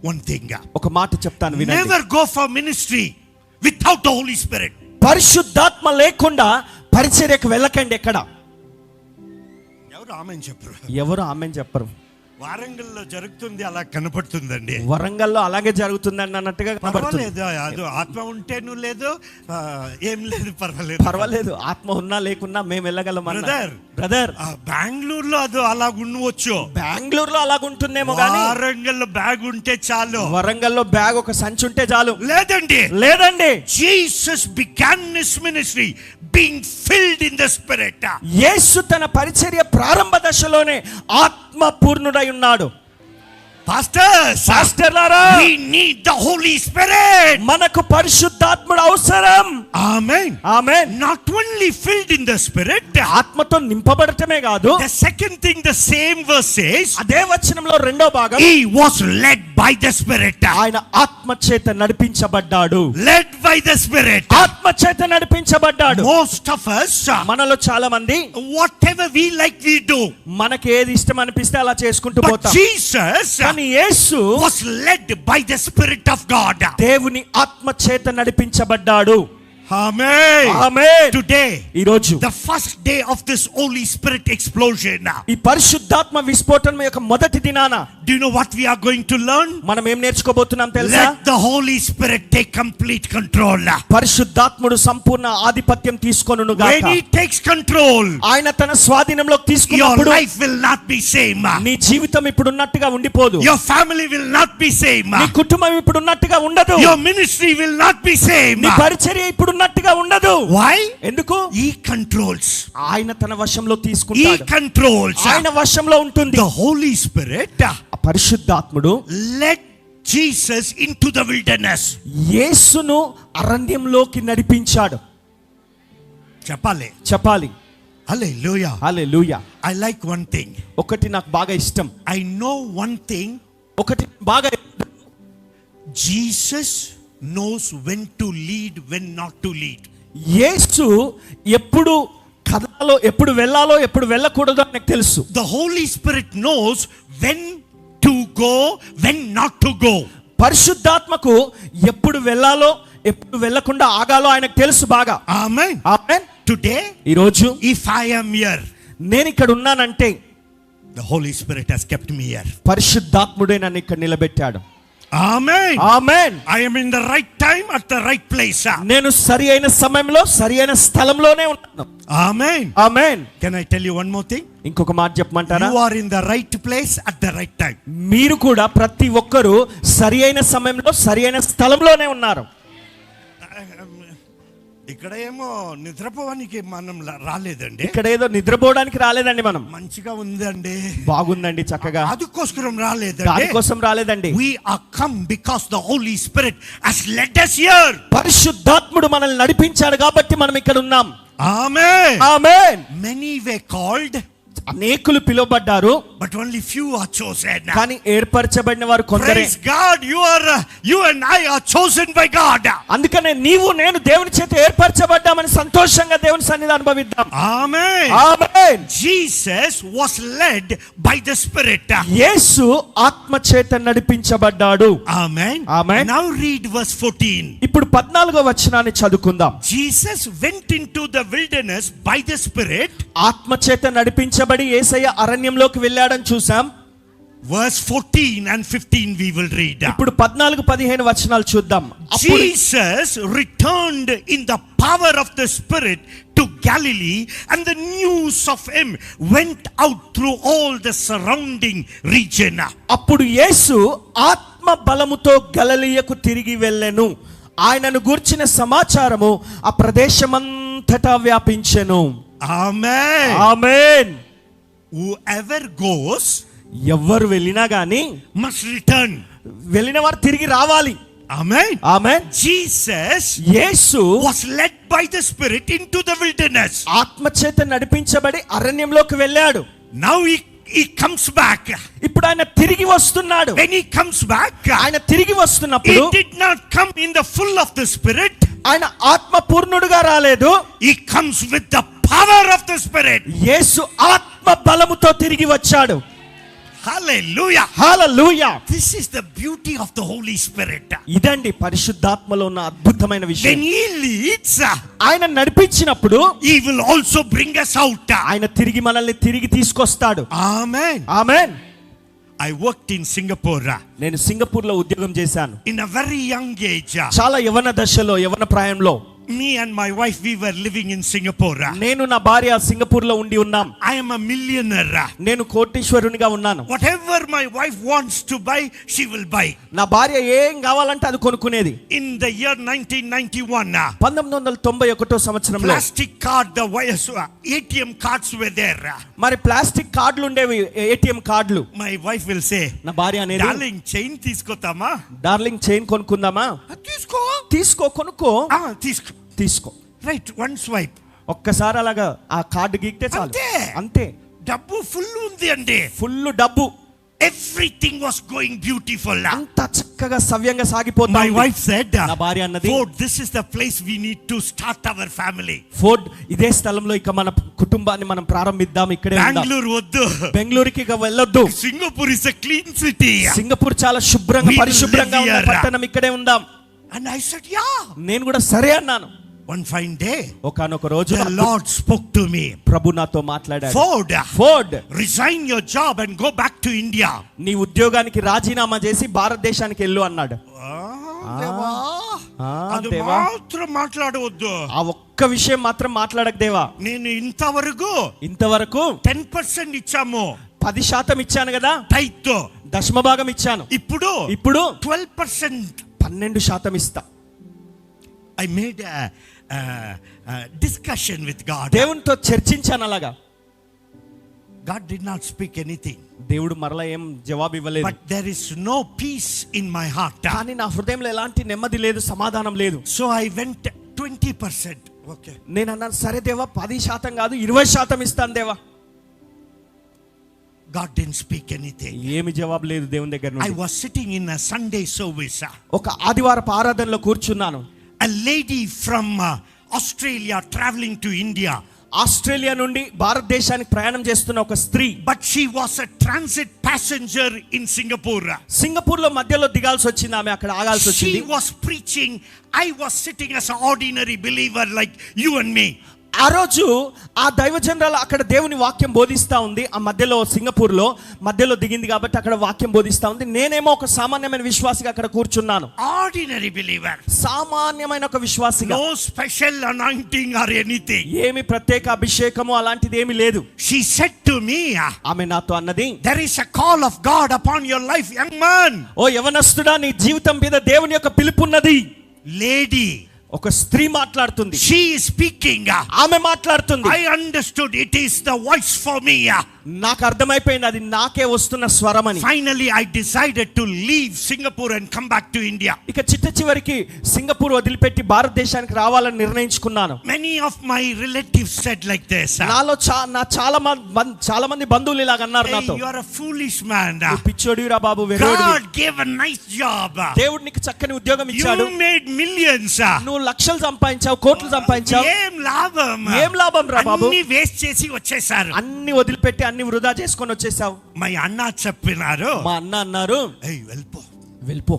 Speaker 3: one thing.
Speaker 2: ఒక మాట చెప్తాను వినండి.
Speaker 3: Never go for ministry without the Holy Spirit.
Speaker 2: పరిశుద్ధాత్మ లేకుండా పరిచర్యకు వెళ్ళకండి. ఎక్కడ ఎవరు ఆమేన్ చెప్పరు.
Speaker 3: వారంగల్లో జరుగుతుంది అలా కనపడుతుందండి.
Speaker 2: వరంగల్లో అలాగే జరుగుతుందండి అన్నట్టుగా కనపడుతుంది.
Speaker 3: అది ఆత్మ ఉంటేను లేదు, ఏం లేదు,
Speaker 2: పర్వాలేదు. ఆత్మ ఉన్నా లేకున్నా మేము వెళ్ళగలం. బ్రదర్,
Speaker 3: బెంగళూరులో అది అలా ఉండవచ్చు,
Speaker 2: బెంగళూరులో అలాగుంటుందేమో కానీ
Speaker 3: వరంగల్లో బ్యాగ్ ఉంటే చాలు.
Speaker 2: వరంగల్లో బ్యాగ్ ఒక సంచి ఉంటే చాలు.
Speaker 3: లేదండి. Jesus began his ministry being filled in the Spirit.
Speaker 2: యేసు తన పరిచర్య ప్రారంభ దశలోనే ఆత్మ పూర్ణుడై ఉన్నాడు. పాస్టర్లారా,
Speaker 3: we need the Holy Spirit.
Speaker 2: మనకు పరిశుద్ధాత్ముడు అవసరం.
Speaker 3: Amen.
Speaker 2: Amen.
Speaker 3: Not only filled in the Spirit,
Speaker 2: ఆత్మతో నింపబడటమే కాదు.
Speaker 3: The second thing, the same verse says,
Speaker 2: అదే వచనంలో రెండో భాగం,
Speaker 3: he was led by the Spirit.
Speaker 2: ఆయన ఆత్మ చేత నడిపించబడ్డాడు.
Speaker 3: Led by the Spirit.
Speaker 2: ఆత్మ చేత నడిపించబడ్డాడు.
Speaker 3: Most of us,
Speaker 2: మనలో చాలా మంది,
Speaker 3: whatever we like we do.
Speaker 2: మనకి ఏది ఇష్టం అనిపిస్తే అలా చేసుకుంటూ పోతాం.
Speaker 3: Jesus
Speaker 2: Yesu
Speaker 3: was led by the Spirit of God.
Speaker 2: దేవుని ఆత్మ చేత నడిపించబడ్డాడు.
Speaker 3: Amen.
Speaker 2: Amen.
Speaker 3: Today,
Speaker 2: ఈ రోజు,
Speaker 3: the first day of this Holy Spirit explosion,
Speaker 2: ఈ పరిశుద్ధాత్మ విస్ఫోటనం యొక్క మొదటి దినాన,
Speaker 3: do you know what we are going to learn?
Speaker 2: మనం ఏం నేర్చుకోబోతున్నాం తెలుసా?
Speaker 3: Let the Holy Spirit take complete control.
Speaker 2: పరిశుద్ధాత్ముడు సంపూర్ణ ఆధిపత్యం తీసుకొనును గాక.
Speaker 3: When he takes control,
Speaker 2: ఆయన తన స్వాధీనంలోకి తీసుకున్నప్పుడు
Speaker 3: your life will not be same.
Speaker 2: నీ జీవితం ఇప్పుడు ఉన్నట్టుగా ఉండిపోదు.
Speaker 3: Your family will not be same.
Speaker 2: నీ కుటుంబం ఇప్పుడు ఉన్నట్టుగా ఉండదు.
Speaker 3: Your ministry will not be same.
Speaker 2: నీ పరిచర్య ఇప్పుడు ఉన్నట్టుగా ఉండదు.
Speaker 3: Why?
Speaker 2: ఎందుకు?
Speaker 3: He controls.
Speaker 2: ఆయన తన వశంలో తీసుకుంటాడు.
Speaker 3: He controls.
Speaker 2: ఆయన వశంలో ఉంటుంది.
Speaker 3: The Holy Spirit,
Speaker 2: పరిశుద్ధాత్ముడు,
Speaker 3: led Jesus into the wilderness.
Speaker 2: యేసును అరణ్యంలోకి నడిపించాడు. చెప్పాలి.
Speaker 3: Hallelujah.
Speaker 2: Hallelujah.
Speaker 3: I like one thing.
Speaker 2: ఒకటి నాకు బాగా ఇష్టం.
Speaker 3: I know one thing.
Speaker 2: ఒకటి బాగా,
Speaker 3: Jesus knows when to lead, when not to lead.
Speaker 2: యేసు ఎప్పుడు కదలాలో, ఎప్పుడు వెళ్ళాలో, ఎప్పుడు వెళ్ళకూడదో నాకు తెలుసు.
Speaker 3: The Holy Spirit knows when to go, when not to go.
Speaker 2: పరిశుద్ధాత్మకు ఎప్పుడు వెళ్ళాలో, ఎప్పుడు వెళ్ళకుండా ఆగాలో ఆయనకు తెలుసు బాగా.
Speaker 3: Amen.
Speaker 2: Amen.
Speaker 3: Today,
Speaker 2: ఈ రోజు,
Speaker 3: if I am here,
Speaker 2: నేను ఇక్కడ ఉన్నానంటే
Speaker 3: the Holy Spirit has kept me here.
Speaker 2: పరిశుద్ధాత్ముడే నన్ను ఇక్కడ నిలబెట్టాడు.
Speaker 3: Amen.
Speaker 2: Amen.
Speaker 3: I am in the right time at the right place.
Speaker 2: నేను సరి అయిన సమయంలో సరి అయిన స్థలంలోనే ఉన్నాను.
Speaker 3: Amen.
Speaker 2: Amen.
Speaker 3: Can I tell you one more thing?
Speaker 2: ఇంకొక మాట చెప్పమంటారా?
Speaker 3: You are in the right place at the right time.
Speaker 2: మీరు కూడా ప్రతి ఒక్కరు సరి అయిన సమయంలో సరి అయిన స్థలంలోనే ఉన్నారు.
Speaker 3: ఇక్కడ ఏమో నిద్రపోవడానికి మనం రాలేదండి.
Speaker 2: ఇక్కడ ఏదో నిద్రపోవడానికి రాలేదండి, మనం
Speaker 3: మంచిగా ఉందండి,
Speaker 2: బాగుందండి, చక్కగా
Speaker 3: అందుకోసం రాలేదండి.
Speaker 2: దానికోసం రాలేదండి.
Speaker 3: We are come because the Holy Spirit has led us here.
Speaker 2: పరిశుద్ధాత్ముడు మనల్ని నడిపించాడు కాబట్టి మనం ఇక్కడ ఉన్నాం.
Speaker 3: Amen.
Speaker 2: Amen.
Speaker 3: Many were called,
Speaker 2: అనేకులు పిలువబడ్డారు,
Speaker 3: but only few are chosen.
Speaker 2: కానీ ఏర్పరచబడిన వారు కొందరే.
Speaker 3: Praise God, you and I are chosen by God.
Speaker 2: అందుకనే నీవు నేను దేవుని చేత ఏర్పరచబడ్డామని సంతోషంగా దేవుని సన్నిధిని అనుభవిద్దాం.
Speaker 3: Amen.
Speaker 2: Amen.
Speaker 3: Jesus was led by the Spirit.
Speaker 2: యేసు ఆత్మ చేత నడిపించబడ్డాడు.
Speaker 3: Amen.
Speaker 2: Amen.
Speaker 3: Now read verse 14.
Speaker 2: ఇప్పుడు 14వ వచనాన్ని చదువుకుందాం.
Speaker 3: Jesus went into the wilderness by the Spirit.
Speaker 2: ఆత్మ చేత నడిపించబడి యేసయ్య అరణ్యంలోకి వెళ్ళాడని చూసాం.
Speaker 3: Verse 14 and 15 we will read.
Speaker 2: ఇప్పుడు 14-15 వచనాలు చూద్దాం.
Speaker 3: Jesus returned in the power of the Spirit to Galilee, and the news of him went out through all the surrounding region.
Speaker 2: అప్పుడు యేసు ఆత్మ బలముతో గలిలయకు తిరిగి వెళ్ళెను. ఆయనను గూర్చిన సమాచారము ఆ ప్రదేశమంతటా వ్యాపించెను.
Speaker 3: Amen.
Speaker 2: ఆమేన్.
Speaker 3: Whoever goes,
Speaker 2: ఎవరు వెళ్ళినా గాని
Speaker 3: must return.
Speaker 2: వెళ్ళిన వారు తిరిగి రావాలి.
Speaker 3: Amen.
Speaker 2: Amen.
Speaker 3: Jesus
Speaker 2: Yesu
Speaker 3: was led by the Spirit into the wilderness.
Speaker 2: ఆత్మ చేత నడిపించబడి అరణ్యంలోకి వెళ్ళాడు.
Speaker 3: Now he comes back.
Speaker 2: ఇప్పుడు ఆయన తిరిగి వస్తున్నాడు.
Speaker 3: When he comes back,
Speaker 2: ఆయన తిరిగి వస్తున్నప్పుడు
Speaker 3: he did not come in the full of the Spirit.
Speaker 2: ఆయన ఆత్మ పూర్ణుడుగా రాలేదు.
Speaker 3: He comes with the power of the Spirit.
Speaker 2: యేసు ఆత్మ బలముతో తిరిగి వచ్చాడు.
Speaker 3: Hallelujah.
Speaker 2: Hallelujah.
Speaker 3: This is the beauty of the Holy Spirit.
Speaker 2: ఇదండి పరిశుద్ధాత్మలో ఉన్న అద్భుతమైన విషయం.
Speaker 3: When he leads,
Speaker 2: ఆయన నడిపించినప్పుడు
Speaker 3: he will also bring us out.
Speaker 2: ఆయన తిరిగి మనల్ని తిరిగి తీసుకొస్తాడు.
Speaker 3: Amen.
Speaker 2: Amen.
Speaker 3: I worked in Singapore.
Speaker 2: నేను సింగపూర్ లో ఉద్యోగం చేశాను.
Speaker 3: In a very young age.
Speaker 2: చాలా యవన దశలో, యవన ప్రాయంలో
Speaker 3: Me and my wife, we were living in Singapore.
Speaker 2: నేను నా భార్య సింగపూర్ లో ఉండి ఉన్నాం.
Speaker 3: I am a millionaire.
Speaker 2: నేను కోటీశ్వరునిగా ఉన్నాను.
Speaker 3: Whatever my wife wants to buy, she will buy.
Speaker 2: నా భార్య ఏం కావాలంటే అది కొనుక్కునేది.
Speaker 3: In the year 1991,
Speaker 2: 1991 సంవత్సరంలో
Speaker 3: plastic card, the ATM cards were there.
Speaker 2: మరి ప్లాస్టిక్ కార్డులు ఉండేవి, ఏటీఎం కార్డులు.
Speaker 3: My wife will say,
Speaker 2: నా భార్య అనేది,
Speaker 3: darling, chain తీసుకోతామా?
Speaker 2: డార్లింగ్ చైన్ కొనుక్కుందామా?
Speaker 3: తీసుకో.
Speaker 2: తీసుకో, కొనుక్కో.
Speaker 3: తీసుకో.
Speaker 2: తీసుకో.
Speaker 3: Right, one swipe.
Speaker 2: ఒక్కసారి అలాగా ఆ కార్డు గీక్తే చాలు. అంతే.
Speaker 3: డబ్బు ఫుల్ ఉంది అండి.
Speaker 2: ఫుల్ డబ్బు.
Speaker 3: Everything was going beautiful.
Speaker 2: అంత చక్కగా సవ్యంగా సాగిపోతుంది.
Speaker 3: My wife said,
Speaker 2: నా భార్య అన్నది,
Speaker 3: Ford, this is the place we need to start our family.
Speaker 2: Ford, ఇదే స్థలంలో ఇక మన కుటుంబాన్ని మనం ప్రారంభిద్దాం, ఇక్కడే ఉందాం.
Speaker 3: బెంగళూరు వద్దు.
Speaker 2: బెంగళూరుకి ఇక వెళ్ళొద్దు.
Speaker 3: Singapore is a clean city.
Speaker 2: Singapore చాలా శుభ్రంగా, పరిశుభ్రంగా ఉన్న పట్టణం, ఇక్కడే ఉందాం.
Speaker 3: And I said, yeah.
Speaker 2: నేను కూడా సరే అన్నాను.
Speaker 3: One fine day,
Speaker 2: ఒకానొక రోజు
Speaker 3: the Lord spoke to me.
Speaker 2: ప్రభు నాతో మాట్లాడాడు.
Speaker 3: Ford, resign your job and go back to India.
Speaker 2: నీ ఉద్యోగానికి రాజీనామా చేసి భారతదేశానికి వెళ్ళు అన్నాడు.
Speaker 3: అది మాత్రం మాట్లాడవద్దు.
Speaker 2: ఆ ఒక్క విషయం మాత్రం మాట్లాడక దేవా.
Speaker 3: నేను ఇంతవరకు 10% ఇచ్చాము.
Speaker 2: 10% ఇచ్చాను కదా,
Speaker 3: టైత్,
Speaker 2: దశమ భాగం ఇచ్చాను. ఇప్పుడు
Speaker 3: 12%,
Speaker 2: 12% ఇస్తా.
Speaker 3: I made a discussion with God.
Speaker 2: దేవునితో చర్చించాను అలాగా.
Speaker 3: God did not speak anything.
Speaker 2: దేవుడు మరలా ఏం జవాబు ఇవ్వలేదు.
Speaker 3: But there is no peace in my heart.
Speaker 2: కానీ నా హృదయంలో ఎలాంటి నెమ్మది లేదు, సమాధానం లేదు.
Speaker 3: So I went 20%. Okay.
Speaker 2: నేను అన్నాను, సరే దేవా, 10% కాదు 20% ఇస్తాను దేవా.
Speaker 3: God didn't speak anything.
Speaker 2: ఏమి జవాబు లేదు దేవుని దగ్గర నుండి.
Speaker 3: I was sitting in a Sunday service.
Speaker 2: ఒక ఆదివారపు ఆరాధనలో కూర్చున్నాను.
Speaker 3: A lady from Australia traveling to India.
Speaker 2: Australia నుండి భారతదేశానికి ప్రయాణం చేస్తున్న ఒక స్త్రీ.
Speaker 3: But she was a transit passenger in Singapore.
Speaker 2: Singapore లో మధ్యలో దిగాల్సి వచ్చింది, ఆమె అక్కడ ఆగాల్సి వచ్చింది.
Speaker 3: She was preaching. I was sitting as an ordinary believer like you and me.
Speaker 2: ఆ రోజు ఆ దైవజనరాలు అక్కడ దేవుని వాక్యం బోధిస్తా ఉంది. ఆ మధ్యలో సింగపూర్ లో మధ్యలో దిగింది కాబట్టి అక్కడ వాక్యం బోధిస్తా ఉంది. నేనేమో ఒక సామాన్యమైన విశ్వాసిగా అక్కడ కూర్చున్నాను.
Speaker 3: Ordinary believer.
Speaker 2: సామాన్యమైన ఒక విశ్వాసిగా.
Speaker 3: No special anointing or anything.
Speaker 2: ఏమి ప్రత్యేక అభిషేకము అలాంటిది ఏమీ లేదు.
Speaker 3: She said to me,
Speaker 2: ఆమె నాతో అన్నది,
Speaker 3: there is a call of God upon your life, young man.
Speaker 2: ఓ యవనస్తుడా, నీ జీవితం మీద దేవుని యొక్క పిలుపు ఉన్నది.
Speaker 3: Lady,
Speaker 2: ఒక స్త్రీ మాట్లాడుతుంది.
Speaker 3: She is speaking.
Speaker 2: ఆమె మాట్లాడుతుంది.
Speaker 3: I understood it is the voice for me.
Speaker 2: నాకు అర్థమైపోయింది అది నాకే వస్తున్న స్వరమని.
Speaker 3: Finally I decided to leave Singapore and come back to India.
Speaker 2: ఇక చివరికి సింగపూర్ వదిలిపెట్టి భారతదేశానికి రావాలని నిర్ణయించుకున్నాను.
Speaker 3: Many of my relatives said like this.
Speaker 2: నాలో చాలా మంది బంధువులు ఇలాగ అన్నారు నాతో.
Speaker 3: You are a foolish man.
Speaker 2: పిచ్చోడిరా Babu, వెర్రోడివి.
Speaker 3: God gave a nice job.
Speaker 2: దేవుడు నీకు చక్కని ఉద్యోగం ఇచ్చాడు.
Speaker 3: You made millions.
Speaker 2: నువ్వు లక్షలు సంపాదించావు, కోట్లు సంపాదించావు. ఏం లాభం రా బాబు?
Speaker 3: అన్ని వేస్ట్ చేసి వచ్చేసారు.
Speaker 2: అన్ని వదిలిపెట్టి అన్ని వృధా చేసుకొని వచ్చేసావు.
Speaker 3: మా అన్న చెప్పినారు.
Speaker 2: మా అన్న అన్నారు, వెళ్ళిపో.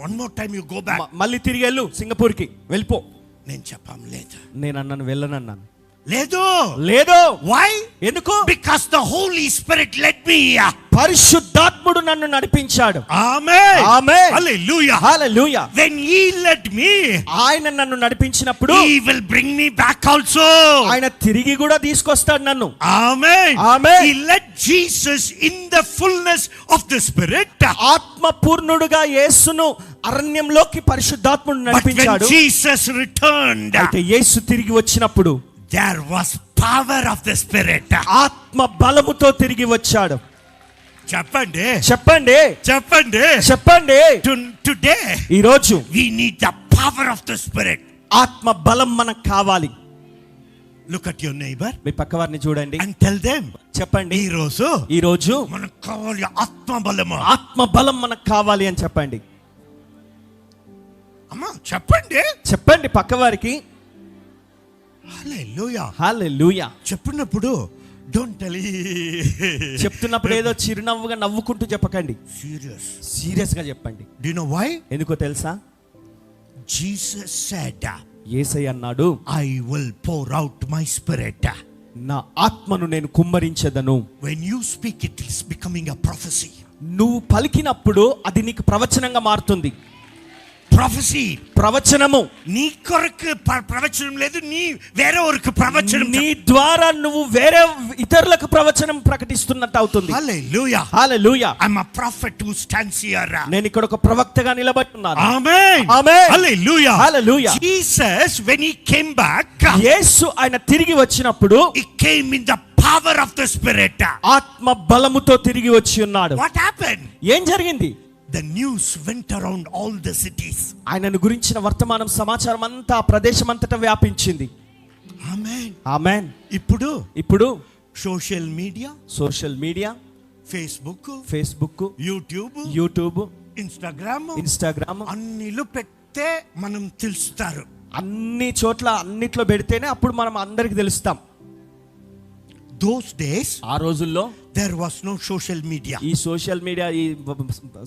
Speaker 3: One more time you go back.
Speaker 2: మళ్ళీ తిరిగి వెళ్ళు సింగపూర్ కి, వెళ్ళిపో.
Speaker 3: నేను చెప్పాం లేదు.
Speaker 2: నేను అన్నాను వెళ్ళనన్నాను.
Speaker 3: లేదు.
Speaker 2: Why? ఎందుకు?
Speaker 3: Because the Holy Spirit led me.
Speaker 2: పరిశుద్ధాత్ముడు నన్ను నడిపించాడు.
Speaker 3: Amen.
Speaker 2: Amen.
Speaker 3: Hallelujah.
Speaker 2: Hallelujah.
Speaker 3: When he led me,
Speaker 2: ఆయన నన్ను నడిపించినప్పుడు
Speaker 3: he will bring me back also.
Speaker 2: ఆయన తిరిగి కూడా తీసుకొస్తాడు నన్ను.
Speaker 3: Amen.
Speaker 2: Amen.
Speaker 3: He led Jesus in the fullness of the Spirit.
Speaker 2: ఆత్మ పూర్ణుడుగా యేసును అరణ్యంలోకి పరిశుద్ధాత్ముడు నడిపించాడు.
Speaker 3: But when Jesus returned,
Speaker 2: అయితే యేసు తిరిగి వచ్చినప్పుడు
Speaker 3: there was power of the Spirit.
Speaker 2: ఆత్మ బలముతో తిరిగి వచ్చాడు.
Speaker 3: చెప్పండి. Today
Speaker 2: ఈ రోజు
Speaker 3: we need the power of the Spirit.
Speaker 2: ఆత్మ బలం మనకు కావాలి.
Speaker 3: Look at your neighbor.
Speaker 2: మీ పక్కవారిని చూడండి
Speaker 3: and tell them,
Speaker 2: చెప్పండి, ఈ రోజు
Speaker 3: మనకు కావాలి ఆత్మ బలము.
Speaker 2: ఆత్మ బలం మనకు కావాలి అని చెప్పండి.
Speaker 3: అమ్మా చెప్పండి
Speaker 2: పక్కవారికి. హల్లెలూయా.
Speaker 3: చెప్పినప్పుడు డోంట్ టెల్.
Speaker 2: చెప్తున్నప్పుడు ఏదో చిరునవ్వుగా నవ్వుకుంటూ చెప్పకండి, సీరియస్ గా చెప్పండి.
Speaker 3: Do you know why?
Speaker 2: ఎందుకో తెలుసా?
Speaker 3: Jesus said,
Speaker 2: యేసయ్య అన్నాడు,
Speaker 3: I will pour out my spirit.
Speaker 2: నా ఆత్మను నేను కుమ్మరించెదను.
Speaker 3: When you speak, it is becoming a prophecy.
Speaker 2: నువ్వు పలికినప్పుడు అది నీకు ప్రవచనంగా మారుతుంది.
Speaker 3: Prophecy,
Speaker 2: ప్రవచనము.
Speaker 3: నీ కొరకు ప్రవచనం లేదు, నీ వేరొకరికి ప్రవచనం.
Speaker 2: నీ ద్వారా నువ్వు వేరే ఇతరులకు ప్రవచనం ప్రకటిస్తున్నట్టు అవుతుంది.
Speaker 3: హల్లెలూయా.
Speaker 2: హల్లెలూయా.
Speaker 3: I'm a prophet who stands here.
Speaker 2: నేను ఇక్కడ ఒక ప్రవక్తగా నిలబడుతున్నాను.
Speaker 3: ఆమేన్.
Speaker 2: ఆమేన్.
Speaker 3: హల్లెలూయా.
Speaker 2: హల్లెలూయా.
Speaker 3: Jesus, when he came back,
Speaker 2: యేసు ఆయన తిరిగి వచ్చినప్పుడు
Speaker 3: he came in the power of the Spirit.
Speaker 2: ఆత్మ బలముతో తిరిగి వచ్చి ఉన్నాడు.
Speaker 3: What happened?
Speaker 2: ఏం జరిగింది?
Speaker 3: The news went around all the cities.
Speaker 2: ఆయనను గురించిన వర్తమానం సమాచారం అంతా ప్రదేశం అంతటా వ్యాపించింది.
Speaker 3: ఆమేన్.
Speaker 2: ఆమేన్.
Speaker 3: ఇప్పుడు social media, Facebook, YouTube, Instagram అన్నిలో పెడితే మనం తెలుస్తారు.
Speaker 2: అన్ని చోట్ల అన్నిట్లో పెడితేనే అప్పుడు మనం అందరికి తెలుస్తాం.
Speaker 3: Those days,
Speaker 2: ఆ రోజుల్లో
Speaker 3: there was no social media.
Speaker 2: ఈ సోషల్ మీడియా, ఈ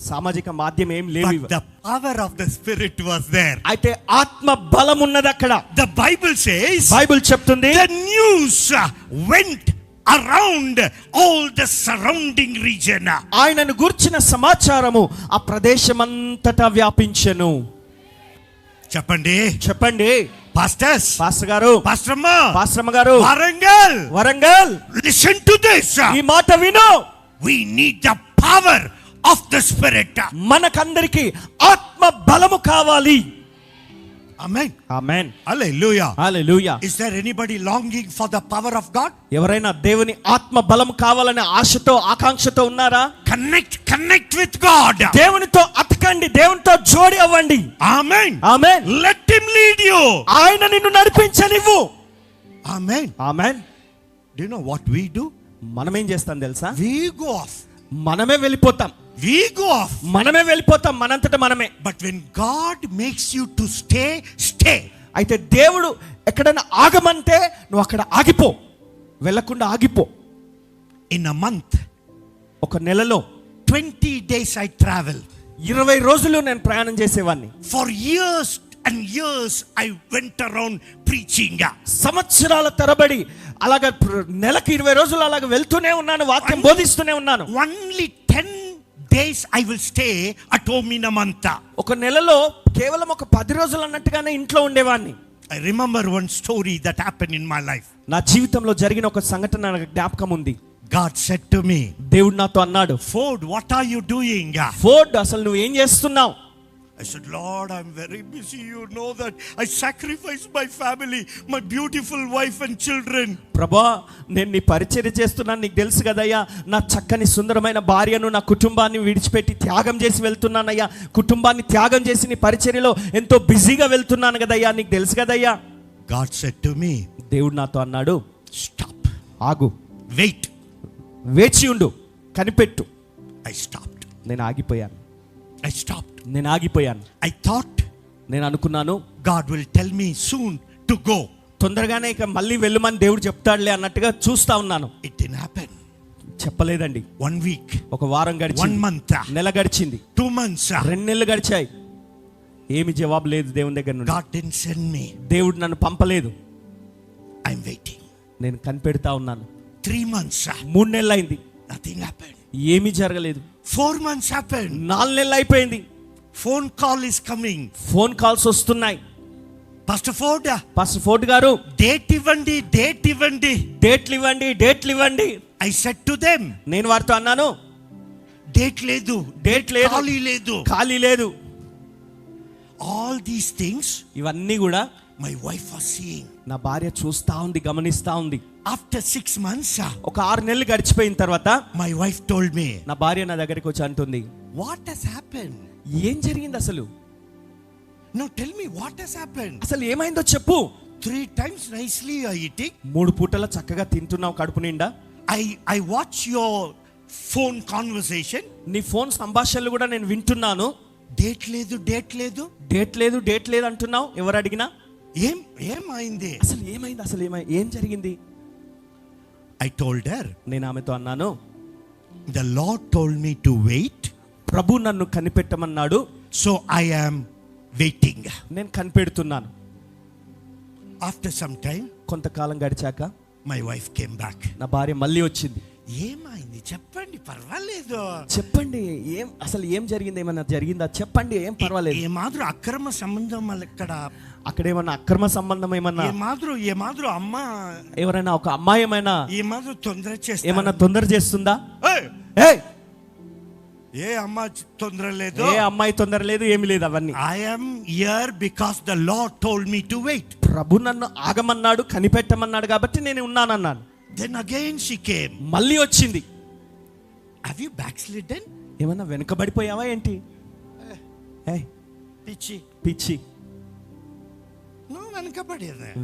Speaker 2: సామాజిక మాధ్యమం ఏం లేవు.
Speaker 3: But the power of the Spirit was there.
Speaker 2: అయితే ఆత్మ బలం ఉన్నది అక్కడ.
Speaker 3: The Bible says,
Speaker 2: బైబిల్ చెప్తుంది,
Speaker 3: the news went around all the surrounding region.
Speaker 2: ఆయనను గుర్చిన సమాచారము ఆ ప్రదేశమంతటా వ్యాపించెను. చెప్పండి పాస్టర్ గారు, పాస్టర్ గారు, వరంగల్,
Speaker 3: listen to this.
Speaker 2: ఈ మాట విను.
Speaker 3: We need the power of the Spirit.
Speaker 2: మనకందరికి ఆత్మ బలము కావాలి.
Speaker 3: Amen.
Speaker 2: Amen.
Speaker 3: Hallelujah.
Speaker 2: Hallelujah.
Speaker 3: Is there anybody longing for the power of God?
Speaker 2: ఎవరైనా దేవుని ఆత్మ బలం కావాలనే ఆశతో ఆకాంక్షతో ఉన్నారా?
Speaker 3: Connect with God.
Speaker 2: దేవునితో అతకండి, దేవునితో జోడి అవ్వండి.
Speaker 3: Amen.
Speaker 2: Amen.
Speaker 3: Let him lead you.
Speaker 2: ఆయన నిన్ను నడిపించనివ్వు.
Speaker 3: Amen.
Speaker 2: Amen.
Speaker 3: Do you know what we do?
Speaker 2: మనం ఏం చేస్తాం తెలుసా?
Speaker 3: We go off.
Speaker 2: మనమే వెళ్ళిపోతాం. మనమే వెళ్ళిపోతాం మనంతట మనమే.
Speaker 3: But when God makes you to stay.
Speaker 2: అయితే దేవుడు ఎక్కడైనా ఆగమంటే నువ్వు అక్కడ ఆగిపో, వెళ్ళకుండా ఆగిపో.
Speaker 3: In a month,
Speaker 2: ఒక నెలలో
Speaker 3: 20 days I travel.
Speaker 2: 20 రోజులు నేను ప్రయాణం చేసేవాడిని.
Speaker 3: For years and years I went around preaching.
Speaker 2: సంవత్సరాల తరబడి అలాగా నెలకు 20 రోజులు అలాగా వెళ్తూనే ఉన్నాను, వాక్యం బోధిస్తూనే ఉన్నాను.
Speaker 3: Only 10 days I will stay at home in a month.
Speaker 2: ఒక నెలలో కేవలం ఒక 10 రోజులు అన్నట్టుగానే ఇంట్లో ఉండేవాడిని.
Speaker 3: I remember one story that happened in my life.
Speaker 2: నా జీవితంలో జరిగిన ఒక సంఘటన నాకు జ్ఞాపకం ఉంది.
Speaker 3: God said to me,
Speaker 2: దేవుడు నాతో అన్నాడు,
Speaker 3: Ford, what are you doing?
Speaker 2: Ford, అసలు నువ్వు ఏం చేస్తున్నావు?
Speaker 3: I said, Lord, I'm very busy. You know that I sacrificed my family, my beautiful wife and children.
Speaker 2: ప్రభా, నేను నీ పరిచర్య చేస్తున్నాను, నీకు తెలుసు కదయ్యా. నా చక్కని సుందరమైన భార్యను, నా కుటుంబాన్ని విడిచిపెట్టి త్యాగం చేసి వెళ్తున్నానయ్యా. కుటుంబాన్ని త్యాగం చేసి నీ పరిచర్యలో ఎంతో బిజీగా వెళ్తున్నాను కదయ్యా, నీకు తెలుసు కదయ్యా.
Speaker 3: God said to me,
Speaker 2: దేవుడు నాతో అన్నాడు,
Speaker 3: stop.
Speaker 2: ఆగు,
Speaker 3: Wait.
Speaker 2: వేచి ఉండు, కనిపెట్టు.
Speaker 3: I stopped.
Speaker 2: నేను ఆగిపోయాను.
Speaker 3: I stopped.
Speaker 2: నేను ఆగిపోయాను.
Speaker 3: I thought
Speaker 2: నేను అనుకున్నాను,
Speaker 3: God will tell me soon to go.
Speaker 2: తొందరగానే ఇక మళ్ళీ వెళ్ళమని దేవుడు చెప్తాడులే అన్నట్టుగా చూస్తా ఉన్నాను.
Speaker 3: It didn't happen.
Speaker 2: చెప్పలేదండి.
Speaker 3: 1 week.
Speaker 2: ఒక వారం
Speaker 3: 1
Speaker 2: గడిచింది.
Speaker 3: month.
Speaker 2: నెల గడిచింది.
Speaker 3: 2 months.
Speaker 2: 2 నెలలు గడిచాయి. ఏమి జవాబు లేదు దేవుని దగ్గర నుండి.
Speaker 3: God didn't send me.
Speaker 2: దేవుడు నన్ను పంపలేదు.
Speaker 3: I'm waiting.
Speaker 2: నేను కనిపెడతా ఉన్నాను.
Speaker 3: 3 months.
Speaker 2: 3 నెలలు అయింది.
Speaker 3: Nothing happened.
Speaker 2: ఏమీ జరగలేదు.
Speaker 3: 4 months happened.
Speaker 2: 4 నెలలు అయిపోయింది.
Speaker 3: Phone call is coming.
Speaker 2: Phone calls వస్తున్నాయి.
Speaker 3: Pastor Ford,
Speaker 2: పాస్టర్ ఫోర్డ్ గారు,
Speaker 3: date ఇవ్వండి, date ఇవ్వండి.
Speaker 2: డేట్లు ఇవ్వండి, డేట్లు ఇవ్వండి.
Speaker 3: I said to them,
Speaker 2: నేను వారితో అన్నాను,
Speaker 3: date లేదు,
Speaker 2: డేట్ లేదు,
Speaker 3: ఖాళీ లేదు.
Speaker 2: ఖాళీ లేదు.
Speaker 3: All these things
Speaker 2: ఇవన్నీ కూడా
Speaker 3: my wife was seeing.
Speaker 2: నా భార్య చూస్తా ఉంది, గమనిస్తా ఉంది.
Speaker 3: After 6 months,
Speaker 2: ఒక 6 నెలలు గడిచిపోయిన తర్వాత
Speaker 3: my wife told me,
Speaker 2: నా భార్య నా దగ్గరికి వచ్చి అంటుంది,
Speaker 3: what has happened?
Speaker 2: ఏం జరిగింది అసలు?
Speaker 3: No, tell me what has happened.
Speaker 2: అసలు ఏమైందో చెప్పు.
Speaker 3: 3 times nicely you are eating.
Speaker 2: 3 పూటల చక్కగా తింటున్నావు కడుపు నిండా.
Speaker 3: I watch your phone conversation.
Speaker 2: నీ ఫోన్ సంభాషణలు కూడా నేను వింటున్నాను.
Speaker 3: Date లేదు, date లేదు.
Speaker 2: డేట్ లేదు, డేట్ లేదు అంటున్నావు. ఎవరు అడిగినా
Speaker 3: ఏమైంది?
Speaker 2: అసలు ఏమైంది, అసలు ఏం జరిగింది?
Speaker 3: I told her,
Speaker 2: నేను ఆమెతో అన్నాను,
Speaker 3: the Lord told me to wait.
Speaker 2: ప్రభు నన్ను కనిపెట్టమన్నాడు.
Speaker 3: So I am waiting.
Speaker 2: నేను కనిపెడుతున్నాను.
Speaker 3: After some time,
Speaker 2: కొంతకాలం గడిచాక
Speaker 3: my wife came back.
Speaker 2: నా భార్య మళ్ళీ వచ్చింది.
Speaker 3: ఏమైంది చెప్పండి, పర్వాలేదు.
Speaker 2: చెప్పండి, అసలు ఏం జరిగింది? ఏమన్నా జరిగిందా? చెప్పండి, ఏం పర్వాలేదు.
Speaker 3: ఏమాద్ರೂ అక్రమ సంబంధం
Speaker 2: అక్కడ ఏమన్నా అక్రమ సంబంధం ఏమన్నా,
Speaker 3: ఏమాద్ರೂ అమ్మ
Speaker 2: ఎవరైనా ఒక అమ్మాయి
Speaker 3: ఏమాద్ರೂ తొందర చేస్తా,
Speaker 2: ఏమన్నా తొందర చేస్తుందా?
Speaker 3: ఏ అమ్మ తొందర లేదు,
Speaker 2: ఏ అమ్మాయి తొందర లేదు, ఏమి లేదు. అవన్నీ
Speaker 3: I am here because the Lord told me to wait.
Speaker 2: ప్రభు నన్ను ఆగమన్నాడు, కనిపెట్టమన్నాడు కాబట్టి నేను ఉన్నానన్నాను.
Speaker 3: Then again she came.
Speaker 2: మళ్ళీ వచ్చింది.
Speaker 3: Have you backslidden?
Speaker 2: ఏమన్నా వెనకబడిపోయావా ఏంటి? పిచ్చి.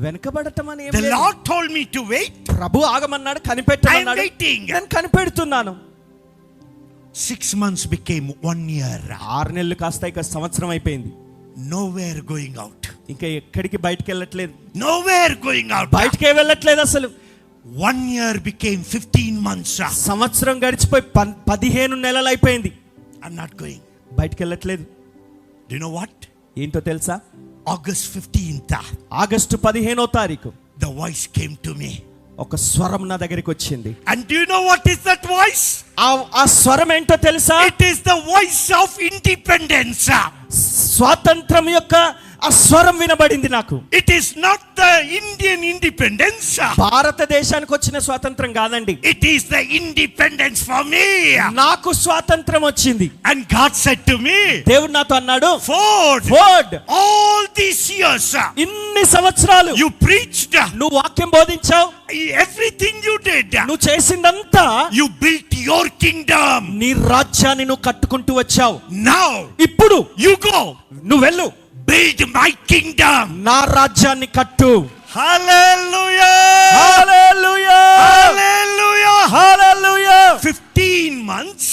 Speaker 2: వెనకబడటం అని
Speaker 3: The Lord told me to wait.
Speaker 2: Prabhu ఆగమన్నాడు, కనిపెట్టమన్నాడు.
Speaker 3: I am waiting.
Speaker 2: నేను కనిపెడుతున్నాను.
Speaker 3: 6 months became 1 year.
Speaker 2: 6 నెలలు కాస్త ఇక సంవత్సరం అయిపోయింది.
Speaker 3: Nowhere going out.
Speaker 2: ఇంకా ఎక్కడికి బయటికి వెళ్ళట్లేదు.
Speaker 3: Nowhere going out.
Speaker 2: బయటికే వెళ్ళట్లేదు అసలు.
Speaker 3: 1 year became 15 months.
Speaker 2: సంవత్సరం గడిచిపోయి 15 నెలలు అయిపోయింది.
Speaker 3: I'm not going.
Speaker 2: బయటికి వెళ్ళట్లేదు.
Speaker 3: Do you know what?
Speaker 2: ఏంటో తెలుసా?
Speaker 3: August 15th.
Speaker 2: ఆగస్టు 15వ తారీఖు
Speaker 3: The voice came to me.
Speaker 2: ఒక స్వరం నా దగ్గరికి వచ్చింది.
Speaker 3: And do you know what is that voice?
Speaker 2: ఆ స్వరం ఏంటో తెలుసా?
Speaker 3: It is the voice of independence.
Speaker 2: స్వాతంత్రం యొక్క ఆ స్వరం వినబడింది నాకు.
Speaker 3: It is not the Indian independence.
Speaker 2: భారతదేశానికి వచ్చిన స్వాతంత్రం కాదండి.
Speaker 3: It is the independence for me.
Speaker 2: నాకు స్వాతంత్రం వచ్చింది.
Speaker 3: And God said to me,
Speaker 2: దేవుడు నాతో అన్నాడు,
Speaker 3: Ford, all these years,
Speaker 2: ఇన్ని సంవత్సరాలు
Speaker 3: you preached,
Speaker 2: నువ్వు వాక్యం బోధించావు,
Speaker 3: everything you did,
Speaker 2: నువ్వు చేసిందంతా,
Speaker 3: you built your kingdom.
Speaker 2: నీ రాజ్యాన్ని నువ్వు కట్టుకుంటూ వచ్చావు.
Speaker 3: Now
Speaker 2: ఇప్పుడు
Speaker 3: you go,
Speaker 2: నువ్వు వెళ్ళు,
Speaker 3: build my kingdom.
Speaker 2: నా రాజ్యాన్ని కట్టు.
Speaker 3: Hallelujah,
Speaker 2: హల్లెలూయా,
Speaker 3: hallelujah,
Speaker 2: హల్లెలూయా.
Speaker 3: 15 months,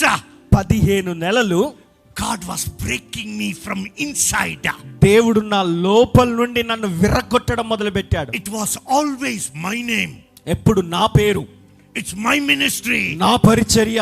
Speaker 2: 15 నెలలు
Speaker 3: God was breaking me from inside.
Speaker 2: దేవుడు నా లోపల నుండి నన్ను విరగొట్టడం మొదలు పెట్టాడు.
Speaker 3: It was always my name.
Speaker 2: ఎప్పుడు నా పేరు,
Speaker 3: It's my ministry.
Speaker 2: నా పరిచర్య,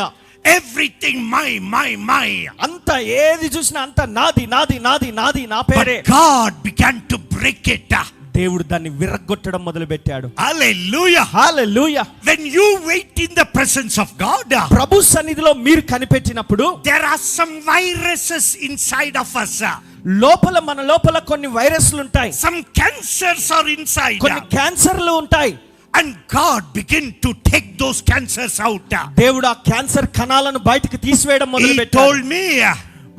Speaker 3: Everything my.
Speaker 2: అంత ఏది చూసినా అంత నాది నాది నాది నాది, నా పేరే.
Speaker 3: But God began to break it.
Speaker 2: దేవుడు దాన్ని విరగొట్టడం మొదలు పెట్టాడు.
Speaker 3: Hallelujah,
Speaker 2: hallelujah.
Speaker 3: When you wait in the presence of God,
Speaker 2: ప్రభు సన్నిధిలో మీరు కనిపెట్టినప్పుడు
Speaker 3: there are some viruses inside of us.
Speaker 2: మన లోపల కొన్ని వైరస్లు ఉంటాయి.
Speaker 3: Some cancers are inside.
Speaker 2: కొన్ని క్యాన్సర్లు ఉంటాయి.
Speaker 3: And God began to take those cancers out.
Speaker 2: దేవుడు ఆ క్యాన్సర్ కణాలను బయటికి తీసివేయడం మొదలు
Speaker 3: He
Speaker 2: పెట్టాడు.
Speaker 3: told me,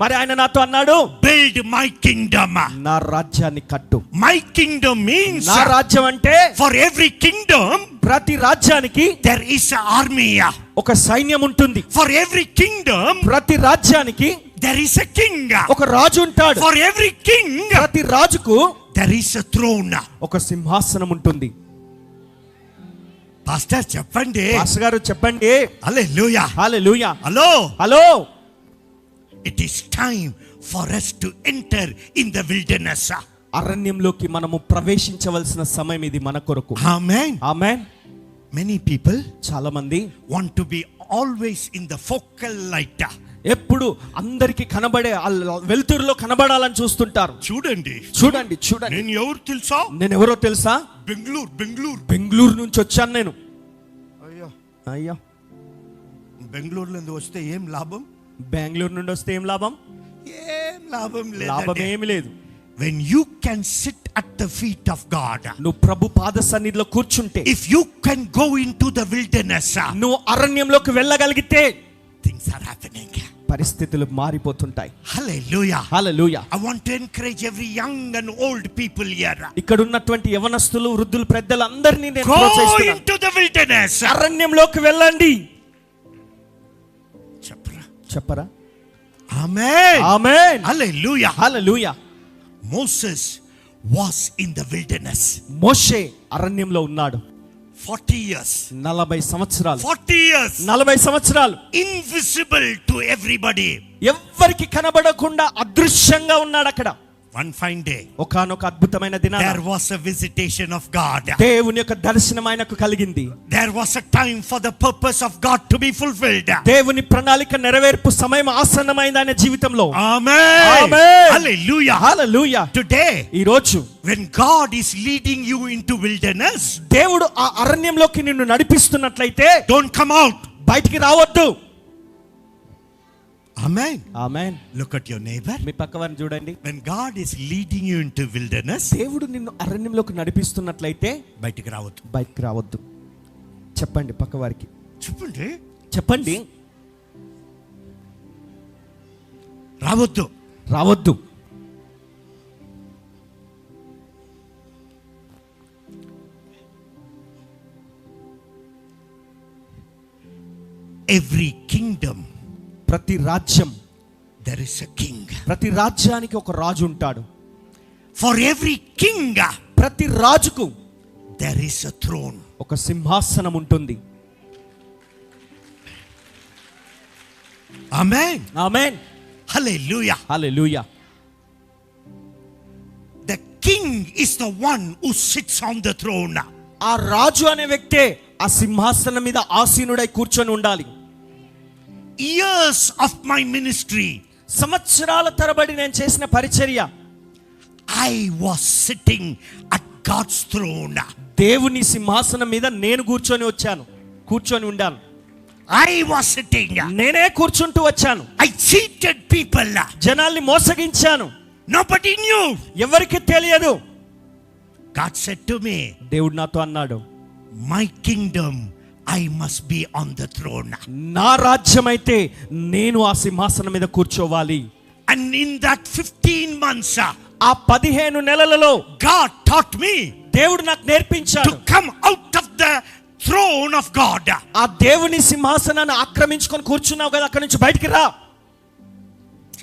Speaker 2: మరి ఆయన నాతో అన్నాడు,
Speaker 3: build my kingdom.
Speaker 2: నా రాజ్యాన్ని కట్టు.
Speaker 3: My kingdom means,
Speaker 2: నా రాజ్యం అంటే,
Speaker 3: for every kingdom
Speaker 2: ప్రతి రాజ్యానికి
Speaker 3: there is an army.
Speaker 2: ఒక సైన్యం ఉంటుంది.
Speaker 3: For every kingdom
Speaker 2: ప్రతి రాజ్యానికి
Speaker 3: there is a king.
Speaker 2: ఒక రాజు ఉంటాడు.
Speaker 3: For every king
Speaker 2: ప్రతి రాజుకు
Speaker 3: there is a throne.
Speaker 2: ఒక సింహాసనం ఉంటుంది.
Speaker 3: పాస్టర్ చెప్పండి.
Speaker 2: పాస్టర్ గారు చెప్పండి.
Speaker 3: హల్లెలూయా.
Speaker 2: హల్లెలూయా.
Speaker 3: Hello.
Speaker 2: Hello.
Speaker 3: It is time for us to enter in the wilderness.
Speaker 2: అరణ్యంలోకి మనము ప్రవేశించవలసిన సమయం ఇది మన కొరకు.
Speaker 3: Amen.
Speaker 2: ఆమేన్.
Speaker 3: Many people
Speaker 2: చాలా మంది
Speaker 3: want to be always in the focal light.
Speaker 2: ఎప్పుడు అందరికి కనబడే వెలుతురులో కనబడాలని చూస్తుంటారు.
Speaker 3: చూడండి
Speaker 2: చూడండి చూడండి.
Speaker 3: నేను ఎవరు తెలుసా?
Speaker 2: నేను ఎవరో తెలుసా? బెంగళూరు నుంచి వచ్చాను నేను. అయ్యో
Speaker 3: బెంగళూరు నుండి వస్తే ఏం లాభం?
Speaker 2: బెంగళూరు నుండి వస్తే ఏం లాభం?
Speaker 3: ఏం లాభం లేదు.
Speaker 2: లాభం ఏమి లేదు.
Speaker 3: When you can sit at the feet of God,
Speaker 2: నువ్వు ప్రభు పాద సన్నిధిలో కూర్చుంటే,
Speaker 3: if you can go into the wilderness,
Speaker 2: నువ్వు అరణ్యంలోకి వెళ్ళగలిగితే
Speaker 3: things are happening.
Speaker 2: పరిస్థితులు మారిపోతుంటాయి.
Speaker 3: Hallelujah.
Speaker 2: Hallelujah.
Speaker 3: I want to encourage every young and old people here.
Speaker 2: ఇక్కడ ఉన్నటువంటి యవనస్తులు, వృద్ధులు, పెద్దలు అందరినీ నేను
Speaker 3: Go
Speaker 2: ప్రోత్సహిస్తున్నాను.
Speaker 3: into the wilderness.
Speaker 2: అరణ్యంలోకి వెళ్ళండి. చెప్పరా?
Speaker 3: Amen.
Speaker 2: Amen.
Speaker 3: Hallelujah.
Speaker 2: Hallelujah.
Speaker 3: Moses was in the wilderness.
Speaker 2: మోషే అరణ్యంలో ఉన్నాడు.
Speaker 3: 40 years.
Speaker 2: 40 సంవత్సరాలు.
Speaker 3: 40 years.
Speaker 2: 40 సంవత్సరాలు.
Speaker 3: Invisible to everybody.
Speaker 2: ఎవ్వరికి కనబడకుండా అదృశ్యంగా ఉన్నాడు అక్కడ.
Speaker 3: One fine day,
Speaker 2: ఒకానొక అద్భుతమైన దినాన
Speaker 3: there was a visitation of God.
Speaker 2: దేవుని యొక్క దర్శనం ఆయనకు కలిగింది.
Speaker 3: There was a time for the purpose of God to be fulfilled.
Speaker 2: దేవుని ప్రణాళిక నెరవేర్పు సమయం ఆసన్నమైంది ఆయన జీవితంలో.
Speaker 3: Amen.
Speaker 2: Amen.
Speaker 3: Hallelujah.
Speaker 2: Hallelujah.
Speaker 3: Today,
Speaker 2: ఈ రోజు
Speaker 3: when God is leading you into wilderness,
Speaker 2: దేవుడు ఆ అరణ్యంలోకి నిన్ను నడిపిస్తున్నట్లయితే,
Speaker 3: don't come out.
Speaker 2: బయటికి రావద్దు.
Speaker 3: Amen.
Speaker 2: Amen.
Speaker 3: Look at your neighbor.
Speaker 2: మీ పక్కవారిని చూడండి.
Speaker 3: When God is leading you into wilderness,
Speaker 2: దేవుడు నిన్ను అరణ్యంలోకి నడిపిస్తున్నట్లయితే
Speaker 3: బయటికి రావద్దు.
Speaker 2: బయటికి రావద్దు. చెప్పండి పక్కవారికి.
Speaker 3: చెప్పండి. రావద్దు.
Speaker 2: రావద్దు.
Speaker 3: Every kingdom,
Speaker 2: ప్రతి రాజ్యం,
Speaker 3: there is a king.
Speaker 2: ప్రతి రాజ్యానికి ఒక రాజు ఉంటాడు.
Speaker 3: For every king,
Speaker 2: ప్రతి రాజుకు
Speaker 3: there is a throne.
Speaker 2: ఒక సింహాసనం ఉంటుంది.
Speaker 3: Amen.
Speaker 2: Amen.
Speaker 3: Hallelujah.
Speaker 2: Hallelujah.
Speaker 3: The king is the one who sits on the throne.
Speaker 2: ఆ రాజు అనే వ్యక్తే ఆ సింహాసనం మీద ఆసీనుడై కూర్చొని ఉండాలి.
Speaker 3: Years of my ministry,
Speaker 2: సంవత్సరాల తరబడి నేను చేసిన పరిచర్య,
Speaker 3: I was sitting at God's throne.
Speaker 2: దేవుని సింహాసనం మీద నేను కూర్చొని ఉండాను.
Speaker 3: I was sitting.
Speaker 2: నేనే కూర్చుంటూ వచ్చాను.
Speaker 3: I cheated people.
Speaker 2: జనాల్ని మోసగించాను.
Speaker 3: Nobody knew.
Speaker 2: ఎవరికి తెలియదు.
Speaker 3: God said to me,
Speaker 2: దేవుడు నాతో అన్నాడు,
Speaker 3: my kingdom, I must be on the throne.
Speaker 2: నా రాజ్యం అయితే నేను ఆ సింహాసనం మీద కూర్చోవాలి.
Speaker 3: And in that 15 months,
Speaker 2: ఆ 15 నెలలలో
Speaker 3: God taught me
Speaker 2: దేవుడు నాకు నేర్పించాడు
Speaker 3: to come out of the throne of God.
Speaker 2: ఆ దేవుని సింహాసనాన్ని ఆక్రమించుకొని కూర్చున్నావు కదా, అక్కడి నుంచి బయటికి రా.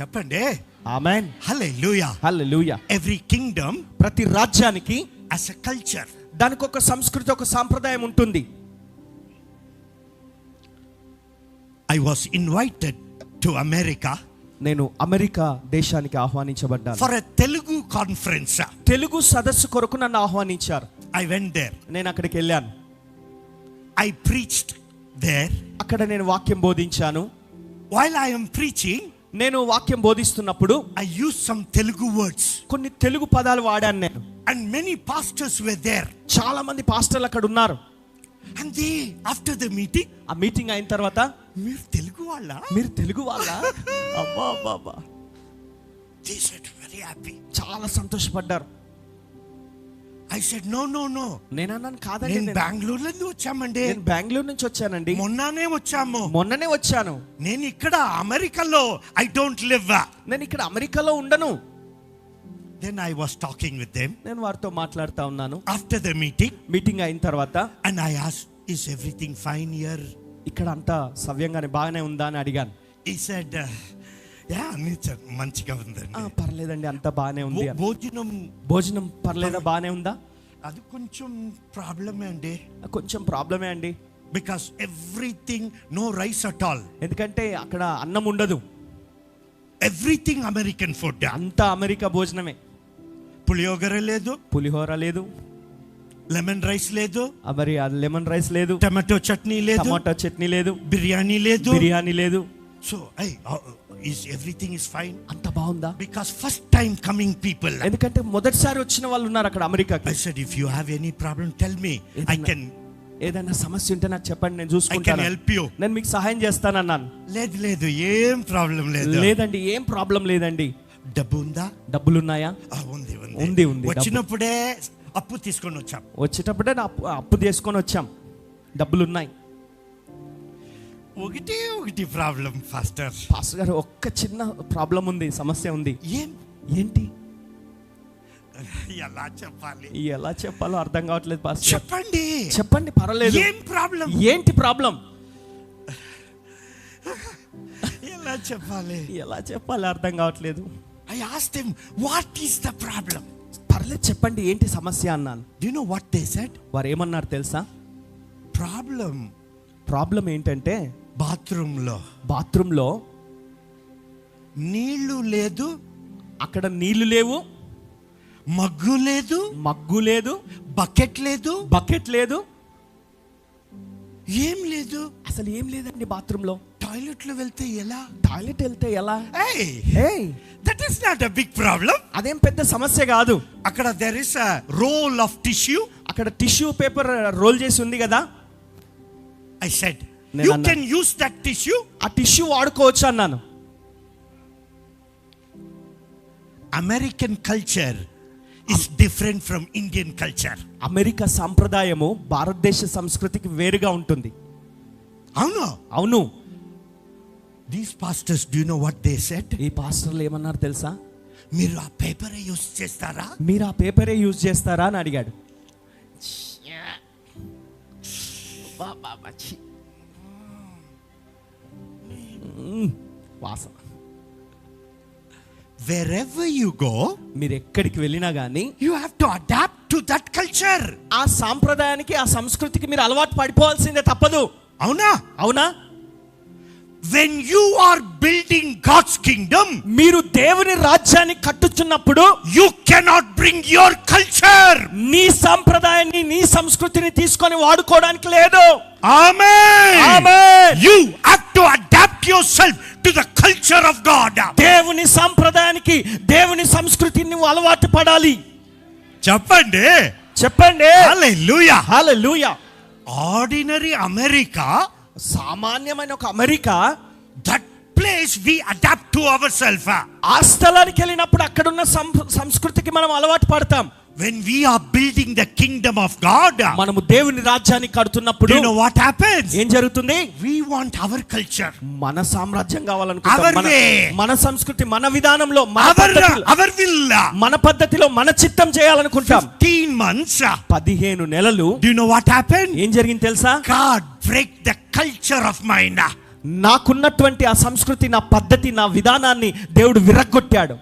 Speaker 3: చెప్పండి.
Speaker 2: ఆమేన్.
Speaker 3: హల్లెలూయా.
Speaker 2: హల్లెలూయా.
Speaker 3: Every kingdom,
Speaker 2: ప్రతి రాజ్యానికి
Speaker 3: as a culture,
Speaker 2: దానికి ఒక సంస్కృతి, ఒక సాంప్రదాయం ఉంటుంది.
Speaker 3: I was invited to America.
Speaker 2: నేను అమెరికా దేశానికి ఆహ్వానించబడ్డాను.
Speaker 3: For a Telugu conference.
Speaker 2: Telugu సదస్సు కొరకు నన్ను ఆహ్వానించారు.
Speaker 3: I went there.
Speaker 2: నేను అక్కడికి వెళ్ళాను.
Speaker 3: I preached there.
Speaker 2: అక్కడ నేను వాక్యం బోధించాను.
Speaker 3: While I am preaching,
Speaker 2: నేను వాక్యం బోధిస్తున్నప్పుడు
Speaker 3: I used some Telugu words.
Speaker 2: కొన్ని తెలుగు పదాలు వాడాను నేను.
Speaker 3: And many pastors were there.
Speaker 2: చాలా మంది పాస్టర్లు అక్కడ ఉన్నారు.
Speaker 3: And they, after the meeting,
Speaker 2: ఆ మీటింగ్ అయిన తర్వాత,
Speaker 3: మీరు తెలుగు వాళ్ళ?
Speaker 2: మీరు తెలుగు వాళ్ళ? అబ్బా అబ్బా అబ్బా.
Speaker 3: They said very happy.
Speaker 2: చాలా సంతోషపడ్డారు.
Speaker 3: I said, no.
Speaker 2: నేను అన్నాను కాదండి,
Speaker 3: నేను బెంగళూరు నుంచి వచ్చామండి.
Speaker 2: నేను బెంగళూరు నుంచి వచ్చానండి.
Speaker 3: మొన్ననే వచ్చాను. నేను ఇక్కడ అమెరికాలో I don't live.
Speaker 2: నేను ఇక్కడ అమెరికాలో ఉండను.
Speaker 3: Then I was talking with them.
Speaker 2: నేను వారితో మాట్లాడుతా ఉన్నాను.
Speaker 3: After the meeting
Speaker 2: అయిన తర్వాత
Speaker 3: and I asked, is everything fine here?
Speaker 2: ఇక్కడ అంతా సవ్యంగానే బాగానే ఉందా అని అడిగాను.
Speaker 3: He said, yeah, మంచిగా ఉందండి.
Speaker 2: పర్లేదండి, అంతా బాగానే ఉంది.
Speaker 3: భోజనం
Speaker 2: పర్లేదా, బాగానే ఉందా?
Speaker 3: అది కొంచెం ప్రాబ్లమే అండి.
Speaker 2: కొంచెం ప్రాబ్లమే అండి.
Speaker 3: Because everything no rice at all.
Speaker 2: ఎందుకంటే అక్కడ అన్నం ఉండదు.
Speaker 3: Everything American food.
Speaker 2: అంతా అమెరికా భోజనమే. పులిహోర లేదు,
Speaker 3: లెమన్ రైస్ లేదు,
Speaker 2: మరి లెమన్ రైస్ లేదు,
Speaker 3: టమాటో చట్నీ లేదు, బిర్యానీ లేదు. So is everything is fine?
Speaker 2: అంత బాగుందా?
Speaker 3: Because first time coming people.
Speaker 2: ఎందుకంటే మొదటిసారి వచ్చిన వాళ్ళు ఉన్నారు అక్కడ అమెరికాకి.
Speaker 3: I said, if you have any problem tell me. I can,
Speaker 2: ఏదైనా సమస్య ఉంటే నాకు చెప్పండి, నేను చూసుకుంటాను.
Speaker 3: I can help you.
Speaker 2: నేను మీకు సహాయం చేస్తాను అన్నాను.
Speaker 3: లేదు ఏం ప్రాబ్లం లేదు.
Speaker 2: లేదండి, ఏం ప్రాబ్లం లేదండి.
Speaker 3: డబ్బు ఉందా?
Speaker 2: డబ్బులు ఉన్నాయా? ఉంది.
Speaker 3: వచ్చినప్పుడే అప్పు తీసుకొని వచ్చాం.
Speaker 2: వచ్చేటప్పుడే అప్పు తీసుకొని వచ్చాం. డబ్బులు ఉన్నాయి.
Speaker 3: ఒకటి ప్రాబ్లం పాస్టర్
Speaker 2: గారు, ఒక్క చిన్న ప్రాబ్లం ఉంది, సమస్య ఉంది. ఏంటి? ఎలా చెప్పాలో అర్థం కావట్లేదు పాస్టర్. చెప్పండి పర్వాలేదు. ఏంటి ప్రాబ్లం? ఎలా చెప్పాలి అర్థం కావట్లేదు.
Speaker 3: I asked him, what is the problem?
Speaker 2: పర్లేదు చెప్పండి, ఏంటి సమస్య అన్నాను.
Speaker 3: Do you know what they said?
Speaker 2: వారు ఏమన్నారు తెలుసా? ప్రాబ్లం ఏంటంటే బాత్రూంలో
Speaker 3: నీళ్లు లేదు,
Speaker 2: అక్కడ నీళ్లు లేవు,
Speaker 3: మగ్గు లేదు, బకెట్ లేదు, ఏం లేదు,
Speaker 2: అసలు ఏం లేదండి బాత్రూంలో.
Speaker 3: టాయిలెట్ వెళ్తే ఎలా? That is not a big problem.
Speaker 2: అదేం పెద్ద సమస్య కాదు.
Speaker 3: అక్కడ there is a roll of tissue.
Speaker 2: అక్కడ టిష్యూ పేపర్ రోల్ చేసి ఉంది కదా.
Speaker 3: I said, you can use that tissue.
Speaker 2: ఆ టిష్యూ వాడుకోవచ్చు అన్నాను.
Speaker 3: American culture is different from Indian culture.
Speaker 2: America సంప్రదాయము భారతదేశ సంస్కృతికి వేరుగా ఉంటుంది. అవును.
Speaker 3: These pastors, do you know what they said?
Speaker 2: ఈ పాస్టర్లు ఏమన్నారు తెలుసా?
Speaker 3: మీరు ఆ పేపరే యూజ్ చేస్తారా
Speaker 2: అని అడిగాడు. వాసన.
Speaker 3: Wherever you go,
Speaker 2: మీరు ఎక్కడికి వెళ్ళినా గానీ
Speaker 3: you have to adapt to that culture.
Speaker 2: ఆ సాంప్రదాయానికి, ఆ సంస్కృతికి మీరు అలవాటు పడిపోవాల్సిందే, తప్పదు. అవునా?
Speaker 3: When you are building God's kingdom,
Speaker 2: మీరు దేవుని రాజ్యాన్ని కట్టుచున్నప్పుడు
Speaker 3: you cannot bring your culture.
Speaker 2: నీ సంప్రదాయాన్ని, నీ సంస్కృతిని తీసుకొని వాడుకోవడానికి లేదు.
Speaker 3: Amen. You have to adapt yourself to the culture of God.
Speaker 2: దేవుని సంప్రదాయానికి, దేవుని సంస్కృతిని నువ్వు అలవాటు పడాలి.
Speaker 3: చెప్పండి.
Speaker 2: హల్లెలూయా.
Speaker 3: Ordinary America,
Speaker 2: సామాన్యమైన ఒక America,
Speaker 3: that place we adapt to ourselves.
Speaker 2: ఆ స్థలానికి వెళ్ళినప్పుడు అక్కడున్న సంస్కృతికి మనం అలవాటు పడతాం.
Speaker 3: When we are building the kingdom of God,
Speaker 2: మనము దేవుని రాజ్యాన్ని కడుతున్నప్పుడు
Speaker 3: you know what happens?
Speaker 2: ఏం జరుగుతుంది?
Speaker 3: We want our culture.
Speaker 2: మన సామ్రాజ్యం కావాలనుకుంటాం. మన సంస్కృతి, మన విధానంలో, మన పద్ధతిలో, మన చిత్తం చేయాలనుకుంటాం.
Speaker 3: 15 months,
Speaker 2: 15 నెలలు.
Speaker 3: Do you know what happened?
Speaker 2: ఏం జరిగింది తెలుసా?
Speaker 3: God break the culture of mine.
Speaker 2: నాకున్నటువంటి ఆ సంస్కృతి, నా పద్ధతి, నా విధానాన్ని దేవుడు విరగ్గొట్టాడు.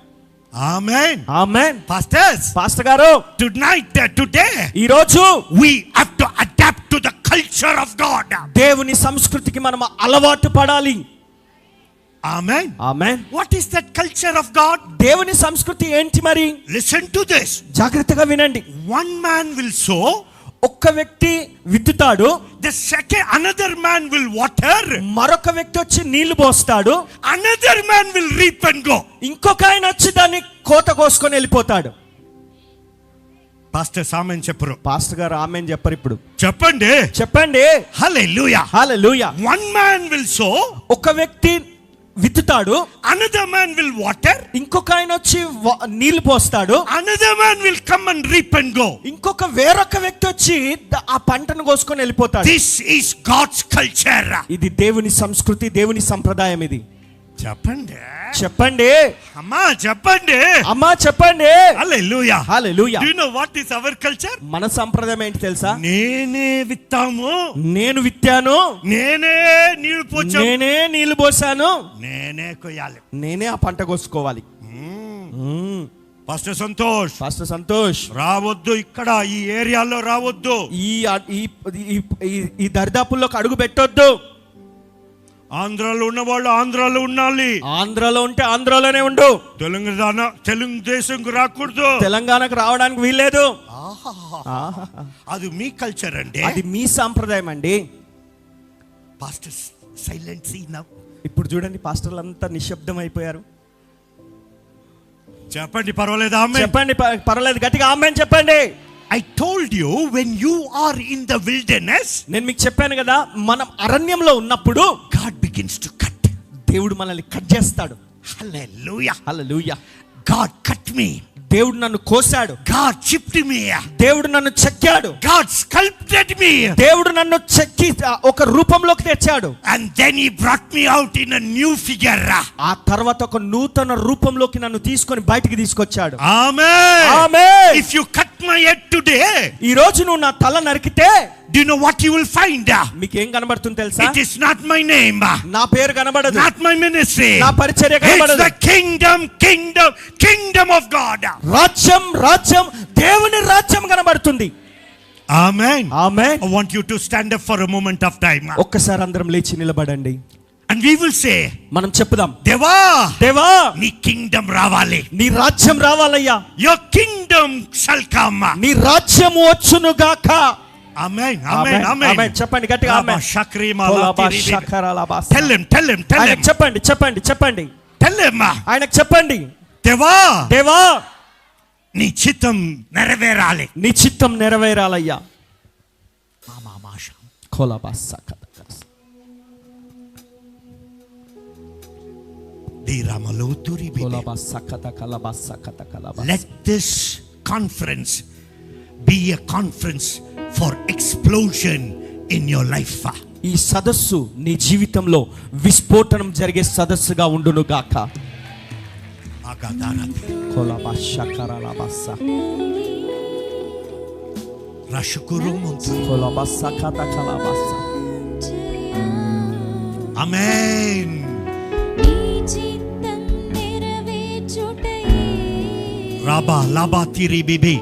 Speaker 3: Amen.
Speaker 2: Pastor గారు,
Speaker 3: today
Speaker 2: ఈ రోజు
Speaker 3: we have to adapt to the culture of God.
Speaker 2: దేవుని సంస్కృతికి మనం అలవాటు పడాలి.
Speaker 3: Amen. What is that culture of God?
Speaker 2: దేవుని సంస్కృతి ఏంటి మరి?
Speaker 3: Listen to this.
Speaker 2: జాగ్రత్తగా వినండి.
Speaker 3: One man will sow,
Speaker 2: ఒక్క వ్యక్తి విత్తుతాడు.
Speaker 3: Another man will water,
Speaker 2: మరొక వ్యక్తి వచ్చి నీళ్లు పోస్తాడు.
Speaker 3: Another man will reap and go.
Speaker 2: ఇంకొక ఆయన వచ్చి దాన్ని కోత కోసుకొని వెళ్ళిపోతాడు. పాస్టర్ గారు ఆమెన్ చెప్పరు. ఇప్పుడు చెప్పండి.
Speaker 3: Hallelujah.
Speaker 2: Hallelujah.
Speaker 3: One man will sow,
Speaker 2: ఒక వ్యక్తి విత్తుతాడు,
Speaker 3: another man will water,
Speaker 2: ఇంకొక ఆయన వచ్చి నీళ్లు పోస్తాడు,
Speaker 3: another man will come and reap and go,
Speaker 2: వేరొక వ్యక్తి వచ్చి ఆ పంటను కోసుకొని వెళ్ళిపోతాడు.
Speaker 3: This is God's culture.
Speaker 2: ఇది దేవుని సంస్కృతి, దేవుని సంప్రదాయం. ఇది
Speaker 3: చెప్పండి
Speaker 2: చెప్పండి
Speaker 3: అమ్మా, చెప్పండి
Speaker 2: అమ్మా, చెప్పండి.
Speaker 3: హల్లెలూయా,
Speaker 2: హల్లెలూయా.
Speaker 3: Do you know what is our culture?
Speaker 2: మన సంప్రదాయం ఏంటి తెలుసా?
Speaker 3: నేనే విత్తాము,
Speaker 2: నేను విత్తాను,
Speaker 3: నేనే నీళ్లు పోసాను,
Speaker 2: నేనే నీళ్లు పోసాను,
Speaker 3: నేనే కొయ్యాలి,
Speaker 2: నేనే ఆ పంట కోసుకోవాలి.
Speaker 3: పాస్టర్ సంతోష్ రావద్దు, ఇక్కడ ఈ ఏరియాలో రావద్దు,
Speaker 2: ఈ దరిదాపుల్లోకి అడుగు పెట్టొద్దు.
Speaker 3: ఆంధ్రాలో ఉన్న వాళ్ళు ఆంధ్రాలో ఉండాలి,
Speaker 2: ఆంధ్రాలో ఉంటే ఆంధ్రాలోనే ఉండు,
Speaker 3: తెలుగు దేశంకు రాకూడదు,
Speaker 2: తెలంగాణకు రావడానికి వీల్లేదు.
Speaker 3: అది మీ కల్చర్ అండి,
Speaker 2: అది మీ సాంప్రదాయం అండి.
Speaker 3: Pastor silent.
Speaker 2: ఇప్పుడు చూడండి, పాస్టర్లు అంతా నిశ్శబ్దం అయిపోయారు.
Speaker 3: చెప్పండి, పర్వాలేదు ఆమేన్
Speaker 2: చెప్పండి, పర్వాలేదు, గట్టిగా ఆమేన్ చెప్పండి.
Speaker 3: I told you when you are in the wilderness,
Speaker 2: నేను మీకు చెప్పాను కదా, మనం అరణ్యంలో ఉన్నప్పుడు
Speaker 3: God begins to cut.
Speaker 2: దేవుడు మనల్ని కట్ చేస్తాడు.
Speaker 3: Hallelujah,
Speaker 2: హల్లెలూయా.
Speaker 3: God cut me,
Speaker 2: దేవుడు నన్ను కోసాడు.
Speaker 3: God chipped me,
Speaker 2: దేవుడు నన్ను చెక్కాడు.
Speaker 3: God sculpted me,
Speaker 2: దేవుడు నన్ను చెక్కి ఒక రూపంలోకి తెచ్చాడు.
Speaker 3: and then he brought me out in a new figure.
Speaker 2: ఆ తర్వాత ఒక నూతన రూపంలోకి నన్ను తీసుకొని బయటికి తీసుకొచ్చాడు.
Speaker 3: Amen,
Speaker 2: Amen.
Speaker 3: If you cut my head today,
Speaker 2: ఈ రోజు నువ్వు నా తల నరికితే,
Speaker 3: do you know what you will find?
Speaker 2: మీకు ఏం కనబడుతుంది తెలుసా?
Speaker 3: It is not my name,
Speaker 2: నా పేరు కనబడదు,
Speaker 3: not my ministry,
Speaker 2: నా పరిచర్య
Speaker 3: it's
Speaker 2: కనబడదు.
Speaker 3: the kingdom of God.
Speaker 2: రాజ్యం దేవుని రాజ్యం కనబడుతుంది.
Speaker 3: Amen.
Speaker 2: Amen.
Speaker 3: I want you to stand up for a moment of time.
Speaker 2: ఒక్కసారి అందరం లేచి నిలబడండి.
Speaker 3: And we will say,
Speaker 2: మనం చెప్పుదాం,
Speaker 3: దేవా నీ కింగ్డమ్ రావాలి,
Speaker 2: నీ రాజ్యం రావాలయ్యా,
Speaker 3: your kingdom shall come,
Speaker 2: నీ రాజ్యం వచ్చును గాక.
Speaker 3: Amen, amen, amen.
Speaker 2: చెప్పండి గట్టిగా ఆమేన్.
Speaker 3: Tell him.
Speaker 2: చెప్పండి.
Speaker 3: Tell him.
Speaker 2: ఆయనకు చెప్పండి,
Speaker 3: దేవా నీ చిత్తం నెరవేరాలి,
Speaker 2: నీ చిత్తం నెరవేరాలయ్యా.
Speaker 3: Let this conference be a conference for explosion in your life.
Speaker 2: ఈ సదస్సు నీ జీవితంలో విస్ఫోటనం జరిగే సదస్సుగా ఉండును గాక.
Speaker 3: Amen. Rabba laba tiri bibi.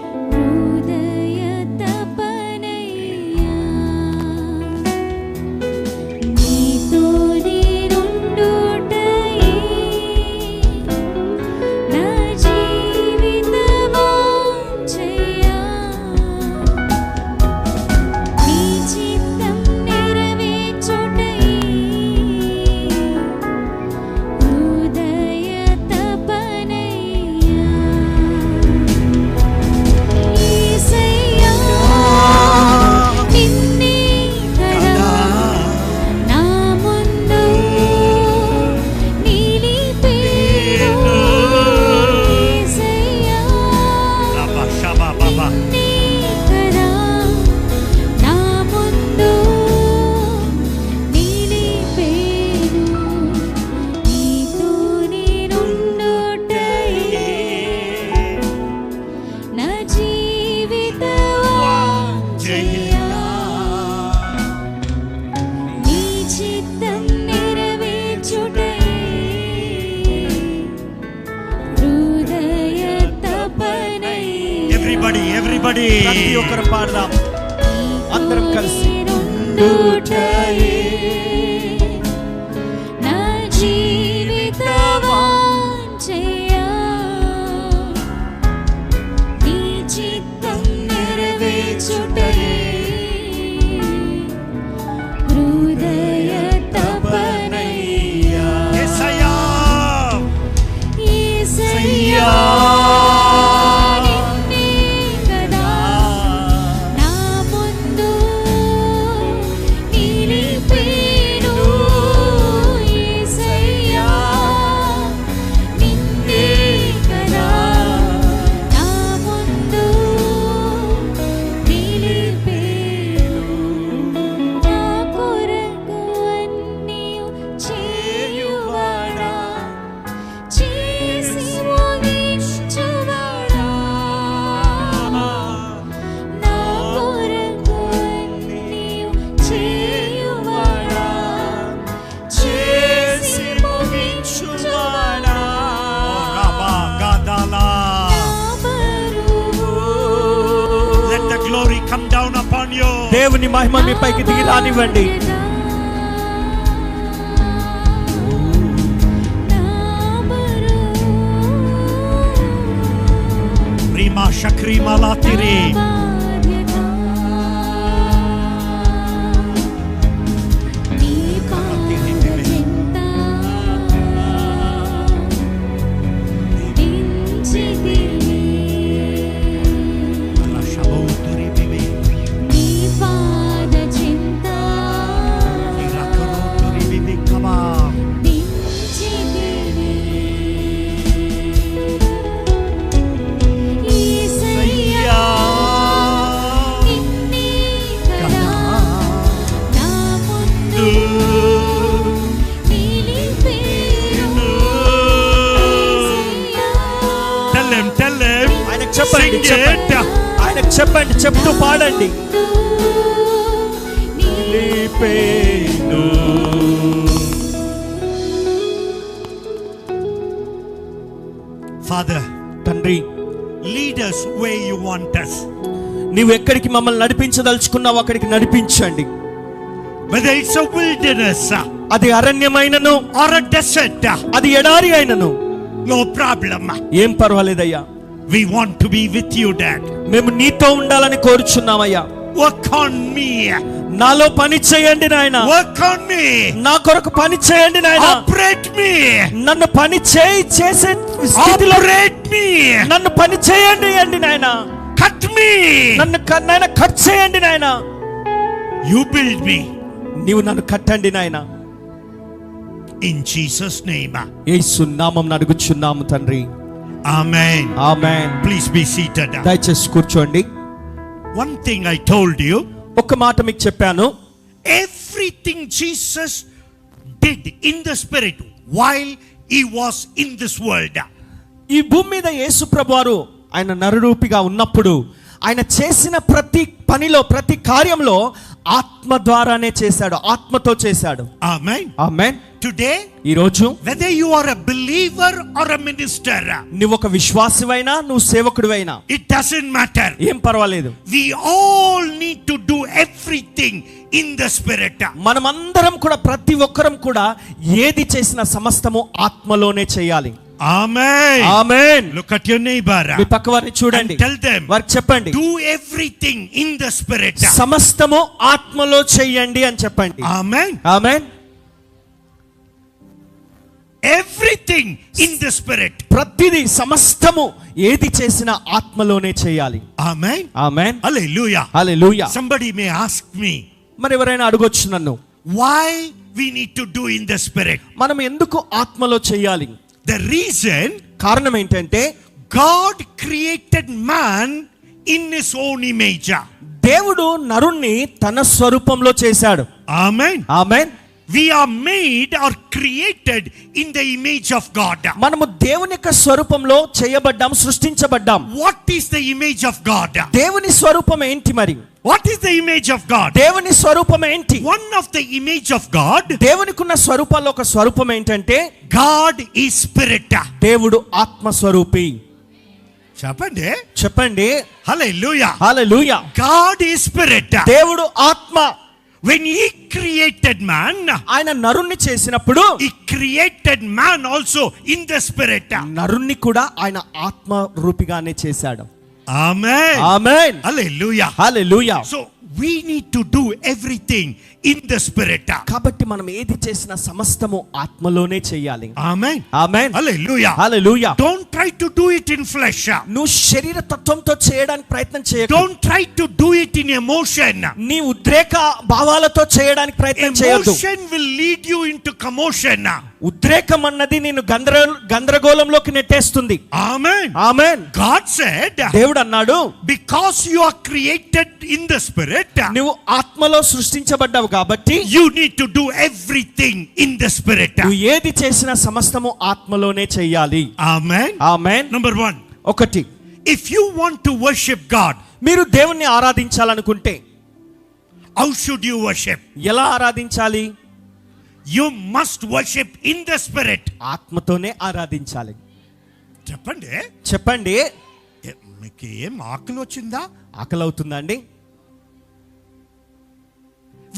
Speaker 3: Everybody.
Speaker 2: ప్రతి ఒక్కరు పాడదాం, అందరం కలిసి. దేవుని మహిమ మీ పైకి దిగి రానివ్వండి.
Speaker 3: Rima shakrima latire.
Speaker 2: ఆయనకు చెప్పండి, చెప్తూ పాడండి.
Speaker 3: Father,
Speaker 2: తండ్రి,
Speaker 3: lead us where you want us.
Speaker 2: నీవు ఎక్కడికి మమ్మల్ని నడిపించదలుచుకున్నావు అక్కడికి నడిపించండి.
Speaker 3: Whether it's a wilderness,
Speaker 2: అది అరణ్యమైనను,
Speaker 3: or a desert,
Speaker 2: అది ఎడారి అయినను,
Speaker 3: no problem.
Speaker 2: ఏం పర్వాలేదయ్యా.
Speaker 3: We want to be with you, Dad.
Speaker 2: మేము నీతో ఉండాలని కోరుచున్నామయ్యా.
Speaker 3: Work on me.
Speaker 2: నాలో పని చేయండి నాయనా.
Speaker 3: Work on me.
Speaker 2: నా కొరకు పని చేయండి నాయనా.
Speaker 3: Operate me.
Speaker 2: నన్ను పని చేసే స్థితిలో
Speaker 3: operate me.
Speaker 2: నన్ను పని చేయండి నాయనా.
Speaker 3: Cut me.
Speaker 2: నన్ను నాయనా కట్ చేయండి నాయనా.
Speaker 3: You build me.
Speaker 2: నీవు నన్ను కట్టండి నాయనా.
Speaker 3: In Jesus' name.
Speaker 2: యేసు నామమున అడుగుచున్నాము తండ్రి.
Speaker 3: Amen.
Speaker 2: Amen.
Speaker 3: Please be seated.
Speaker 2: దయచేసి కూర్చోండి.
Speaker 3: One thing I told you.
Speaker 2: ఒక మాట మీకు చెప్పాను.
Speaker 3: Everything Jesus did in the spirit while he was in this world.
Speaker 2: ఈ భూమి మీద యేసు ప్రభువారు ఆయన నరరూపిగా ఉన్నప్పుడు ఆయన చేసిన ప్రతి పనిలో, ప్రతి కార్యంలో ఆత్మ ద్వారానే చేశాడు, ఆత్మతో చేశాడు.
Speaker 3: Amen.
Speaker 2: Amen.
Speaker 3: Today,
Speaker 2: ఈ రోజు
Speaker 3: whether you are a believer or a minister,
Speaker 2: నువ్వు ఒక విశ్వాసివైనా, నువ్వు సేవకుడివైనా,
Speaker 3: it doesn't matter.
Speaker 2: ఏం పర్వాలేదు.
Speaker 3: We all need to do everything in the spirit.
Speaker 2: మనమందరం కూడా, ప్రతి ఒక్కరం కూడా ఏది చేసిన సమస్తము ఆత్మలోనే చేయాలి.
Speaker 3: Amen.
Speaker 2: Amen.
Speaker 3: Look at your neighbor.
Speaker 2: మీ పక్కవారిని చూడండి.
Speaker 3: Tell them.
Speaker 2: వారికి చెప్పండి.
Speaker 3: Do everything in the spirit.
Speaker 2: సమస్తము ఆత్మలో చేయండి అని చెప్పండి.
Speaker 3: Amen.
Speaker 2: Amen.
Speaker 3: Everything in the spirit.
Speaker 2: ప్రతిదీ, సమస్తము ఏది చేసినా ఆత్మలోనే చేయాలి.
Speaker 3: Amen.
Speaker 2: Amen.
Speaker 3: Hallelujah.
Speaker 2: Hallelujah.
Speaker 3: Somebody may ask me,
Speaker 2: మరి ఎవరైనా అడగొచ్చు నన్ను,
Speaker 3: why we need to do in the spirit?
Speaker 2: మనం ఎందుకు ఆత్మలో చేయాలి?
Speaker 3: The reason,
Speaker 2: కారణం ఏంటంటే
Speaker 3: God created man in his own image.
Speaker 2: దేవుడు నరుణ్ణి తన స్వరూపంలో చేశాడు.
Speaker 3: Amen.
Speaker 2: Amen.
Speaker 3: We are made or created in the image of God.
Speaker 2: మనము దేవుని యొక్క స్వరూపంలో చేయబడ్డాం, సృష్టించబడ్డాం.
Speaker 3: What is the image of God?
Speaker 2: దేవుని స్వరూపం ఏంటి మరి?
Speaker 3: What is the image of God?
Speaker 2: దేవుని స్వరూపం ఏంటి?
Speaker 3: One of the image of God,
Speaker 2: దేవునికున్న స్వరూపాల్లో ఒక స్వరూపం ఏంటంటే
Speaker 3: God is spirit.
Speaker 2: దేవుడు ఆత్మ స్వరూపి.
Speaker 3: చెప్పండి.
Speaker 2: చెప్పండి.
Speaker 3: Hallelujah.
Speaker 2: Hallelujah.
Speaker 3: God is spirit.
Speaker 2: దేవుడు ఆత్మ.
Speaker 3: When he created man,
Speaker 2: ఆయన నరుణ్ణి చేసినప్పుడు
Speaker 3: he created man also in the spirit.
Speaker 2: నరుణ్ణి కూడా ఆయన ఆత్మ రూపిగానే చేశాడు.
Speaker 3: Amen.
Speaker 2: Amen.
Speaker 3: Hallelujah.
Speaker 2: Hallelujah.
Speaker 3: So we need to do everything in the spirit.
Speaker 2: కాబట్టి మనం ఏది చేసినా సమస్తము ఆత్మలోనే చేయాలి.
Speaker 3: Amen.
Speaker 2: Amen.
Speaker 3: Hallelujah.
Speaker 2: Hallelujah.
Speaker 3: Don't try to do it in flesh.
Speaker 2: నువ్వు శరీర తత్వంతో చేయడానికి ప్రయత్నం చేయకు.
Speaker 3: Don't try to do it in emotion.
Speaker 2: నీ ఉద్రేక భావాలతో చేయడానికి ప్రయత్నం చేయొద్దు.
Speaker 3: Emotion will lead you into commotion.
Speaker 2: ఉద్రేకం అన్నది నేను గందరగోళంలోకి నెట్టేస్తుంది.
Speaker 3: Amen.
Speaker 2: ఆమేన్.
Speaker 3: God said,
Speaker 2: దేవుడు అన్నాడు,
Speaker 3: because you are created in the spirit,
Speaker 2: నువ్వు ఆత్మలో సృష్టించబడ్డావు కాబట్టి
Speaker 3: you need to do everything in the spirit.
Speaker 2: నువ్వు ఏది చేసినా సమస్తము ఆత్మలోనే చేయాలి.
Speaker 3: Amen.
Speaker 2: ఆమేన్.
Speaker 3: Number 1.
Speaker 2: ఒకటి,
Speaker 3: if you want to worship God,
Speaker 2: మీరు దేవుణ్ణి ఆరాధించాలనుకుంటే
Speaker 3: how should you worship?
Speaker 2: ఎలా ఆరాధించాలి?
Speaker 3: You must worship in the spirit.
Speaker 2: ఆత్మతోనే ఆరాధించాలి.
Speaker 3: చెప్పండి.
Speaker 2: చెప్పండి.
Speaker 3: మీకు ఏం ఆకలి వచ్చిందా?
Speaker 2: ఆకలి అవుతుందా అండి?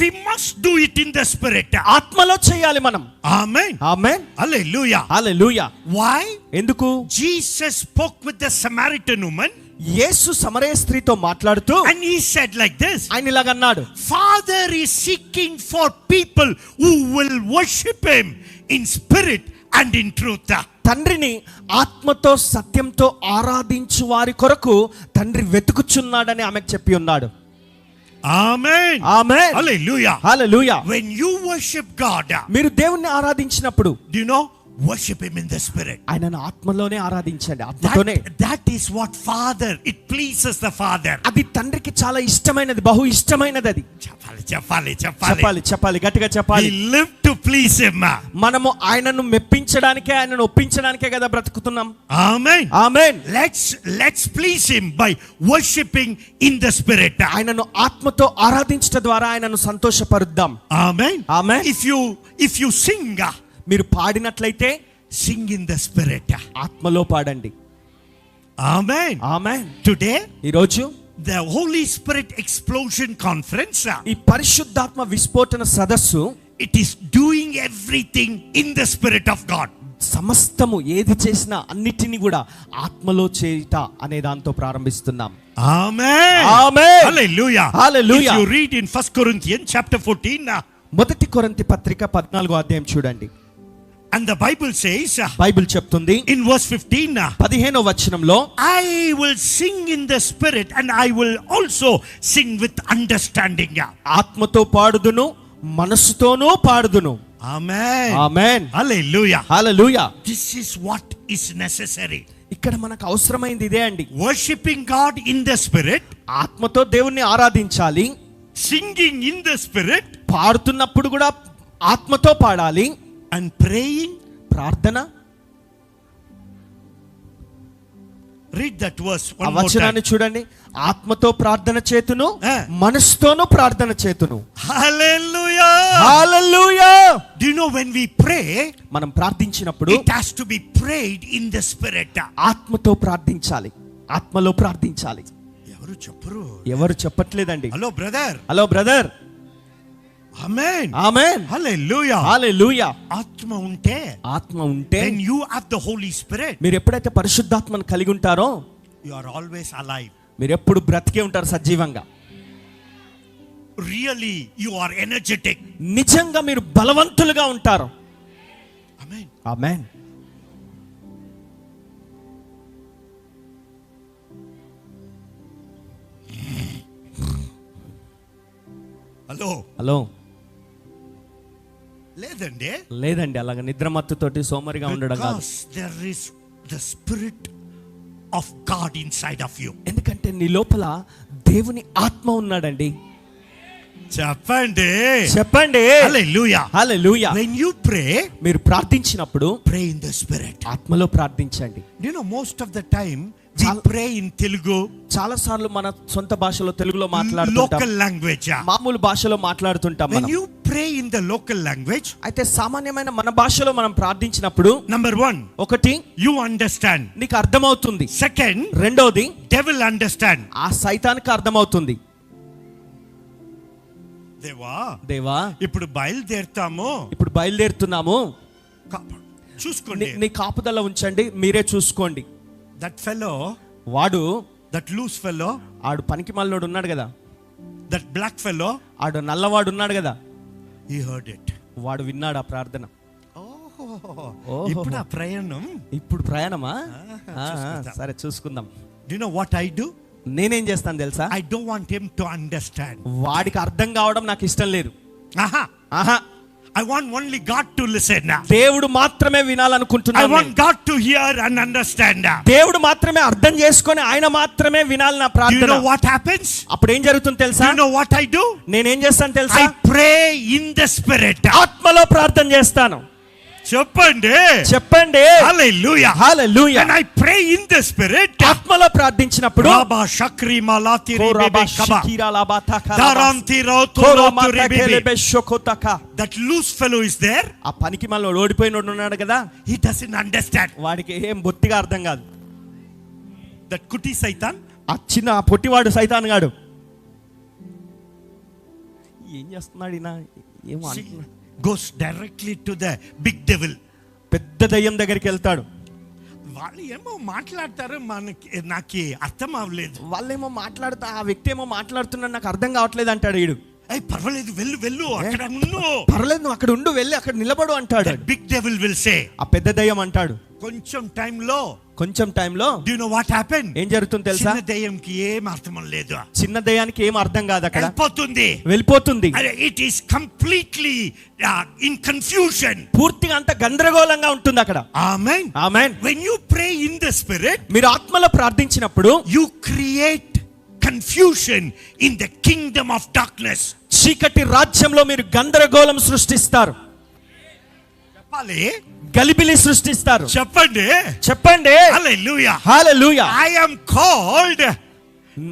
Speaker 3: we must do it in the spirit.
Speaker 2: ఆత్మలో చేయాలి మనం.
Speaker 3: Amen.
Speaker 2: Amen.
Speaker 3: Hallelujah.
Speaker 2: Hallelujah.
Speaker 3: Why?
Speaker 2: ఎందుకు?
Speaker 3: Jesus spoke with the Samaritan woman.
Speaker 2: యేసు సమరయ స్త్రీతో మాట్లాడుతూ
Speaker 3: And he said like this.
Speaker 2: ఆయన ఇలాగ అన్నాడు.
Speaker 3: Father is seeking for people who will worship him in spirit and in truth.
Speaker 2: తండ్రిని ఆత్మతో సత్యంతో ఆరాధించు వారి కొరకు తండ్రి వెతుకుచున్నాడని ఆమెకు చెప్పి ఉన్నాడు.
Speaker 3: Amen.
Speaker 2: Amen.
Speaker 3: Hallelujah.
Speaker 2: Hallelujah.
Speaker 3: When you worship God,
Speaker 2: మీరు దేవుణ్ణి ఆరాధించినప్పుడు
Speaker 3: do you know? Worship him in the spirit.
Speaker 2: ఆయనను ఆత్మలోనే ఆరాధించండి. ఆత్మతోనే.
Speaker 3: That is what Father, it pleases the Father.
Speaker 2: అది తండ్రికి చాలా ఇష్టమైనది, బహు ఇష్టమైనది. అది చెప్పాలి గట్టిగా చెప్పాలి.
Speaker 3: We live to please him.
Speaker 2: మనము ఆయనను మెప్పించడానికే, ఆయనను ఒప్పించడానికే కదా బ్రతుకుతున్నాం.
Speaker 3: Amen.
Speaker 2: Amen.
Speaker 3: Let's please him by worshiping in the spirit.
Speaker 2: ఆయనను ఆత్మతో ఆరాధించడం ద్వారా ఆయనను సంతోషపరుద్దాం.
Speaker 3: Amen.
Speaker 2: Amen.
Speaker 3: If you sing,
Speaker 2: మీరు పాడినట్లయితే
Speaker 3: sing in the spirit.
Speaker 2: ఆత్మలో పాడండి.
Speaker 3: Amen.
Speaker 2: ఆమేన్.
Speaker 3: Today,
Speaker 2: ఈరోజు
Speaker 3: the Holy Spirit Explosion Conference,
Speaker 2: ఈ పరిశుద్ధాత్మ విస్ఫోటన సదస్సు,
Speaker 3: it is doing everything in the spirit of God.
Speaker 2: సమస్తము ఏది చేసినా అన్నిటిని కూడా ఆత్మలో చేయుట అనే దాంతో ప్రారంభిస్తున్నాం.
Speaker 3: Amen.
Speaker 2: Amen.
Speaker 3: Hallelujah.
Speaker 2: Hallelujah.
Speaker 3: If you read in 1 Corinthians chapter 14,
Speaker 2: మొదటి కొరింథీ పత్రిక 14వ అధ్యాయం చూడండి.
Speaker 3: and the Bible says,
Speaker 2: Bible చెప్తుంది
Speaker 3: in verse 15,
Speaker 2: 15వ వచనంలో,
Speaker 3: I will sing in the spirit and I will also sing with understanding.
Speaker 2: ఆత్మతో పాడుదును మనస్సుతోనూ పాడుదును.
Speaker 3: Amen.
Speaker 2: Amen.
Speaker 3: Hallelujah.
Speaker 2: Hallelujah.
Speaker 3: This is what is necessary.
Speaker 2: ఇక్కడ మనకు అవసరమైంది ఇదే అండి.
Speaker 3: Worshiping God in the spirit,
Speaker 2: ఆత్మతో దేవుణ్ణి ఆరాధించాలి.
Speaker 3: singing in the spirit,
Speaker 2: పాడుతున్నప్పుడు కూడా ఆత్మతో పాడాలి.
Speaker 3: and praying.
Speaker 2: ప్రార్థన.
Speaker 3: Read that verse
Speaker 2: ఆ
Speaker 3: one more time.
Speaker 2: వచనాన్ని చూడండి. ఆత్మతో ప్రార్థన చేతును, మనసుతోనూ ప్రార్థన చేతును.
Speaker 3: Hallelujah.
Speaker 2: Hallelujah.
Speaker 3: Do you know when we pray,
Speaker 2: మనం ప్రార్థించినప్పుడు
Speaker 3: it has to be prayed in the spirit.
Speaker 2: ఆత్మతో ప్రార్థించాలి, ఆత్మలో ప్రార్థించాలి. ఎవరు చెప్పట్లేదండి.
Speaker 3: Hello
Speaker 2: brother.
Speaker 3: ఆమేన్.
Speaker 2: ఆమేన్.
Speaker 3: హల్లెలూయా.
Speaker 2: హల్లెలూయా.
Speaker 3: ఆత్మ ఉంటే when you have the Holy Spirit,
Speaker 2: మీరు ఎప్పుడైతే పరిశుద్ధాత్మను కలిగి ఉంటారో,
Speaker 3: you are always alive.
Speaker 2: మీరు ఎప్పుడు బ్రతికే ఉంటారు సజీవంగా.
Speaker 3: Really you are energetic.
Speaker 2: నిజంగా మీరు బలవంతులుగా ఉంటారు.
Speaker 3: ఆమేన్.
Speaker 2: ఆమేన్. హలో. లేదండి అలాగ నిద్రమత్తుతోటి సోమరిగా ఉండడం కాదు.
Speaker 3: There is the spirit of God inside of you.
Speaker 2: ఎందుకంటే నీ లోపల దేవుని ఆత్మ ఉన్నాడండి.
Speaker 3: చెప్పండి.
Speaker 2: హల్లెలూయా. హల్లెలూయా.
Speaker 3: When you pray,
Speaker 2: మీరు ప్రార్థించినప్పుడు
Speaker 3: pray in the spirit.
Speaker 2: ఆత్మలో ప్రార్థించండి.
Speaker 3: You know, most of the time we pray in Telugu.
Speaker 2: చాలా సార్లు మన సొంత భాషలో తెలుగులో మాట్లాడుతుంటాం.
Speaker 3: Local language.
Speaker 2: మామూలు భాషలో మాట్లాడుతుంటాం మనం.
Speaker 3: When you pray in the local language,
Speaker 2: అయితే సామాన్యమైన మన భాషలో మనం ప్రార్థించినప్పుడు,
Speaker 3: number 1,
Speaker 2: ఒకటి
Speaker 3: you understand.
Speaker 2: నీకు అర్థమవుతుంది.
Speaker 3: Second,
Speaker 2: రెండోది
Speaker 3: devil understand.
Speaker 2: ఆ సైతానికి అర్థమవుతుంది.
Speaker 3: దేవా ఇప్పుడు
Speaker 2: బయలుదేరుతున్నాము,
Speaker 3: చూసుకోండి,
Speaker 2: నీ కాపుదల ఉంచండి, మీరే చూసుకోండి.
Speaker 3: దట్ ఫెలో,
Speaker 2: వాడు,
Speaker 3: దట్ లూస్ ఫెలో,
Speaker 2: ఆడు పనికి మాలినోడు ఉన్నాడు కదా,
Speaker 3: దట్ బ్లాక్ ఫెలో,
Speaker 2: ఆడు నల్లవాడు ఉన్నాడు కదా,
Speaker 3: he heard it.
Speaker 2: వాడు విన్నాడు ఆ ప్రార్థన. ఇప్పుడు ప్రయాణమా? సరే చూసుకుందాం.
Speaker 3: Do you know what I do?
Speaker 2: నేనేం చేస్తాను తెలుసా?
Speaker 3: I don't want him to understand.
Speaker 2: వాడికి అర్థం కావడం నాకు ఇష్టం లేదు.
Speaker 3: I want only God to listen.
Speaker 2: దేవుడు మాత్రమే వినాలనుకుంటున్నాను.
Speaker 3: I want God to hear and understand.
Speaker 2: దేవుడు మాత్రమే అర్థం చేసుకొని ఆయన మాత్రమే వినాలి నా ప్రార్థన.
Speaker 3: You know what happens?
Speaker 2: అప్పుడు ఏం జరుగుతుంది తెలుసా?
Speaker 3: You know what I do?
Speaker 2: నేనేం చేస్తాను తెలుసా?
Speaker 3: I pray in the spirit.
Speaker 2: ఆత్మలో ప్రార్థన చేస్తాను.
Speaker 3: చెప్పండి.
Speaker 2: హల్లెలూయా. హల్లెలూయా.
Speaker 3: And I pray in the spirit.
Speaker 2: ఆత్మలో ప్రార్థించినప్పుడు
Speaker 3: రాబా షక్రి మాలాతి రిబెబె కబా దారంతి రోతు రిబెబె
Speaker 2: షోకోతక.
Speaker 3: That loose fellow is there.
Speaker 2: ఆ పనికి మళ్ళీ ఓడిపోయినోడు ఉన్నాడు కదా,
Speaker 3: he doesn't understand.
Speaker 2: వాడికి ఏం బొత్తిగా అర్థం కాదు.
Speaker 3: That కుటి సైతాన్,
Speaker 2: ఆ చిన్న పొట్టివాడు సైతాన్ గాడు ఏం చేస్తున్నాడు ఈయన, ఏమో అంటున్నాడు.
Speaker 3: goes directly to the big devil.
Speaker 2: పెద్ద దయ్యం దగ్గరికి వెళ్తాడు.
Speaker 3: వాళ్ళు ఏమో మాట్లాడతారు, నాకు అర్థం అవ్వలేదు.
Speaker 2: వాళ్ళేమో మాట్లాడుతా, ఆ వ్యక్తి ఏమో మాట్లాడుతున్నాడు, నాకు అర్థం కావట్లేదు అంటాడు. ఈడు
Speaker 3: పర్వాలేదు, వెళ్ళు అక్కడ ఉండు,
Speaker 2: పర్వాలేదు నువ్వు అక్కడ ఉండు, వెళ్ళి అక్కడ నిలబడు అంటాడు.
Speaker 3: బిగ్ డెవిల్ విల్ సే,
Speaker 2: ఆ పెద్ద దయ్యం అంటాడు, కొంచెం టైంలో
Speaker 3: do you know what happened?
Speaker 2: ఏం జరుగుతుంది తెలుసా?
Speaker 3: చిన్న దయ్యంకి ఏం అర్థం లేదు,
Speaker 2: చిన్న దయ్యానికి ఏం అర్థం కాదు, అక్కడ
Speaker 3: వెళ్ళిపోతుంది. it is completely in confusion,
Speaker 2: పూర్తిగా అంత గందరగోళంగా ఉంటుంది అక్కడ.
Speaker 3: amen
Speaker 2: amen.
Speaker 3: when you pray in the spirit,
Speaker 2: మీరు ఆత్మలో ప్రార్థించినప్పుడు
Speaker 3: you create confusion in the kingdom of darkness.
Speaker 2: చీకటి రాజ్యంలో మీరు గందరగోళం సృష్టిస్తారు,
Speaker 3: చెప్పాలి,
Speaker 2: గలిబిలి సృష్టిస్తారు.
Speaker 3: చెప్పండి hallelujah,
Speaker 2: hallelujah.
Speaker 3: I am called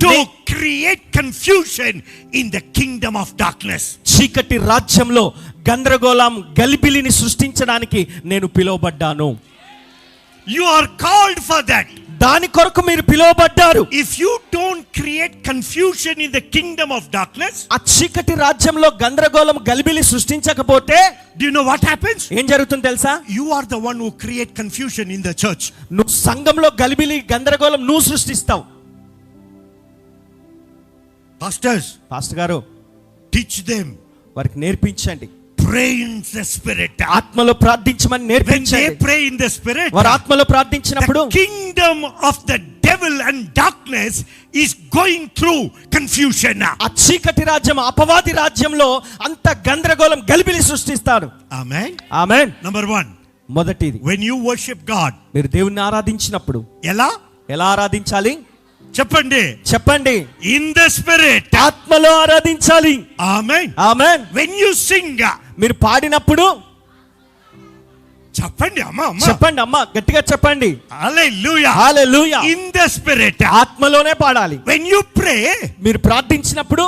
Speaker 3: to create confusion in the kingdom of darkness.
Speaker 2: చీకటి రాజ్యంలో గందరగోళం గలిబిలిని సృష్టించడానికి నేను పిలువబడ్డాను.
Speaker 3: You are called for that.
Speaker 2: దాని కొరకు మీరు పిలువబడ్డారు.
Speaker 3: If you don't create confusion in the kingdom of darkness,
Speaker 2: ఆ చీకటి రాజ్యంలో గందరగోళం గలిబిలి సృష్టించకపోతే,
Speaker 3: do you know what happens?
Speaker 2: ఏం జరుగుతుంది తెలుసా?
Speaker 3: You are the one who create confusion in the church.
Speaker 2: నువ్వు సంఘంలో గలిబిలి గందరగోళం నువ్వు సృష్టిస్తావు. పాస్టర్ గారు,
Speaker 3: teach them,
Speaker 2: వారికి నేర్పించండి.
Speaker 3: pray in the spirit.
Speaker 2: ఆత్మలో ప్రార్థించమని నేర్పించండి.
Speaker 3: When they pray in the spirit,
Speaker 2: వారు ఆత్మలో ప్రార్థించినప్పుడు
Speaker 3: the kingdom of the devil and darkness is going through confusion.
Speaker 2: ఆ చీకటి రాజ్యం, అపవాది రాజ్యంలో అంత గందరగోళం గలిబిలి సృష్టిస్తాడు.
Speaker 3: amen
Speaker 2: amen.
Speaker 3: number 1,
Speaker 2: మొదటిది,
Speaker 3: when you worship God,
Speaker 2: మీరు దేవుణ్ణి ఆరాధించినప్పుడు ఎలా ఆరాధించాలి?
Speaker 3: చెప్పండి in the spirit,
Speaker 2: ఆత్మలో ఆరాధించాలి.
Speaker 3: amen
Speaker 2: amen.
Speaker 3: when you sing,
Speaker 2: మీరు పాడినప్పుడు
Speaker 3: చెప్పండి
Speaker 2: అమ్మా గట్టిగా చెప్పండి,
Speaker 3: hallelujah,
Speaker 2: hallelujah.
Speaker 3: in the spirit,
Speaker 2: ఆత్మలోనే పాడాలి.
Speaker 3: when you pray,
Speaker 2: మీరు ప్రార్థించినప్పుడు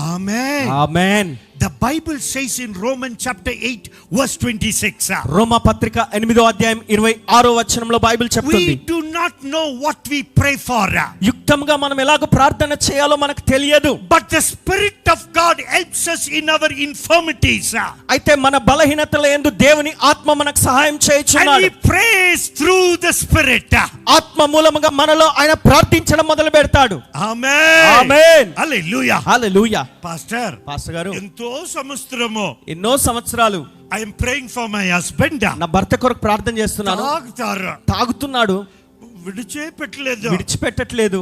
Speaker 3: amen
Speaker 2: amen.
Speaker 3: The Bible says in Romans chapter 8 verse 26,
Speaker 2: రోమా పత్రిక 8వ అధ్యాయం 26వ వచనంలో బైబిల్ చెప్తుంది,
Speaker 3: we do not know what we pray for,
Speaker 2: యుక్తంగా మనం ఎలాగో ప్రార్థన చేయాలో మనకు తెలియదు,
Speaker 3: but the spirit of God helps us in our infirmities.
Speaker 2: అయితే మన బలహీనతల యందు దేవుని ఆత్మ మనకు సహాయం చేయుచున్నాడు.
Speaker 3: And he prays through the spirit.
Speaker 2: ఆత్మ మూలముగా మనలో ఆయన ప్రార్థించడం మొదలు పెడతాడు.
Speaker 3: amen
Speaker 2: amen.
Speaker 3: hallelujah,
Speaker 2: hallelujah.
Speaker 3: Pastor గారు,
Speaker 2: ఎన్నో సంవత్సరాలు
Speaker 3: I am praying for my husband.
Speaker 2: నా భర్త కొరకు ప్రార్థన చేస్తున్నాను. తాగుతున్నాడు, విడిచిపెట్టట్లేదు.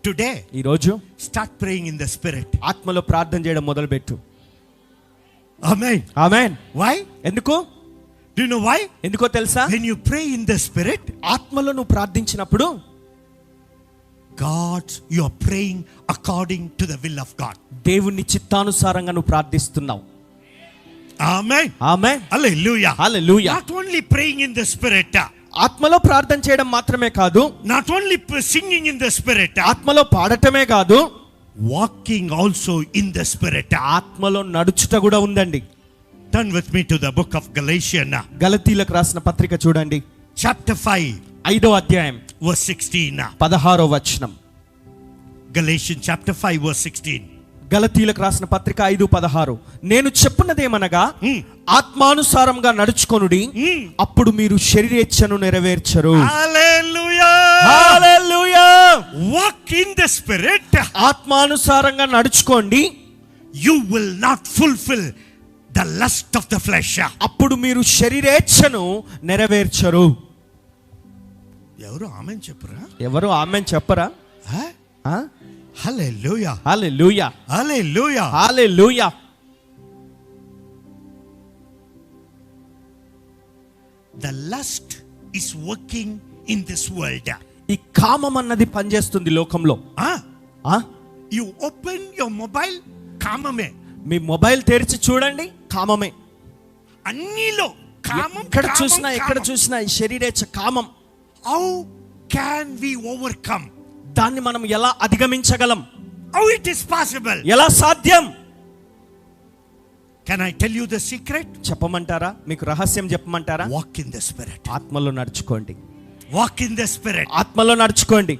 Speaker 3: Today,
Speaker 2: ఈ రోజు
Speaker 3: start praying in the spirit.
Speaker 2: ఆత్మలో ప్రార్థన చేయడం మొదలుపెట్టు.
Speaker 3: amen
Speaker 2: amen.
Speaker 3: why?
Speaker 2: ఎందుకు?
Speaker 3: do you know why?
Speaker 2: ఎందుకో తెలుసా?
Speaker 3: when you pray in the spirit,
Speaker 2: ఆత్మలో నువ్వు ప్రార్థించినప్పుడు
Speaker 3: you are praying according to the will of God.
Speaker 2: దేవుని చిత్తానుసారంగా నువ్వు ప్రార్థిస్తున్నావు.
Speaker 3: amen
Speaker 2: amen.
Speaker 3: hallelujah,
Speaker 2: hallelujah.
Speaker 3: not only praying in the spirit,
Speaker 2: ఆత్మలో ప్రార్థన చేయడం మాత్రమే కాదు,
Speaker 3: not only singing in the spirit,
Speaker 2: ఆత్మలో పాడటమే కాదు,
Speaker 3: walking also in the spirit.
Speaker 2: ఆత్మలో నడుచుట కూడా ఉందండి.
Speaker 3: turn with me to the book of Galatians,
Speaker 2: గలతీలకు రాసిన పత్రిక చూడండి,
Speaker 3: chapter 5
Speaker 2: 5వ అధ్యాయం
Speaker 3: verse 16.
Speaker 2: 16వ వచనం.
Speaker 3: Galatians chapter 5 verse 16.
Speaker 2: గలతీలకు రాసిన పత్రిక 5:16. నేను చెప్పున్నదేమనగా, ఆత్మానుసారంగా నడుచుకొనుడి, అప్పుడు మీరు శరీరేచ్ఛను నెరవేర్చరు.
Speaker 3: hallelujah,
Speaker 2: hallelujah.
Speaker 3: walk in the spirit,
Speaker 2: ఆత్మానుసారంగా నడుచుకోండి,
Speaker 3: you will not fulfill the lust of the flesh.
Speaker 2: అప్పుడు మీరు శరీరేచ్ఛను నెరవేర్చరు.
Speaker 3: ఎవరు ఆమేన్ చెప్పరా?
Speaker 2: ఎవరు ఆమేన్ చెప్పరా?
Speaker 3: hallelujah,
Speaker 2: hallelujah,
Speaker 3: hallelujah,
Speaker 2: hallelujah.
Speaker 3: the lust is working in this world.
Speaker 2: ఈ కామం అన్నది పనిచేస్తుంది లోకంలో.
Speaker 3: you open your mobile, కామమే.
Speaker 2: మీ మొబైల్ తెరిచి చూడండి, కామమే.
Speaker 3: అన్నిలో కామం,
Speaker 2: ఎక్కడ చూసినా ఈ శరీరేచ్ఛ కామం.
Speaker 3: how can we overcome?
Speaker 2: దాన్ని మనం ఎలా అధిగమించగలం?
Speaker 3: how it is possible?
Speaker 2: ఎలా సాధ్యం?
Speaker 3: can I tell you the secret?
Speaker 2: చెప్పమంటారా? మీకు రహస్యం చెప్పమంటారా?
Speaker 3: walk in the spirit.
Speaker 2: ఆత్మలో నడుచుకోండి.
Speaker 3: walk in the spirit.
Speaker 2: ఆత్మలో నడుచుకోండి.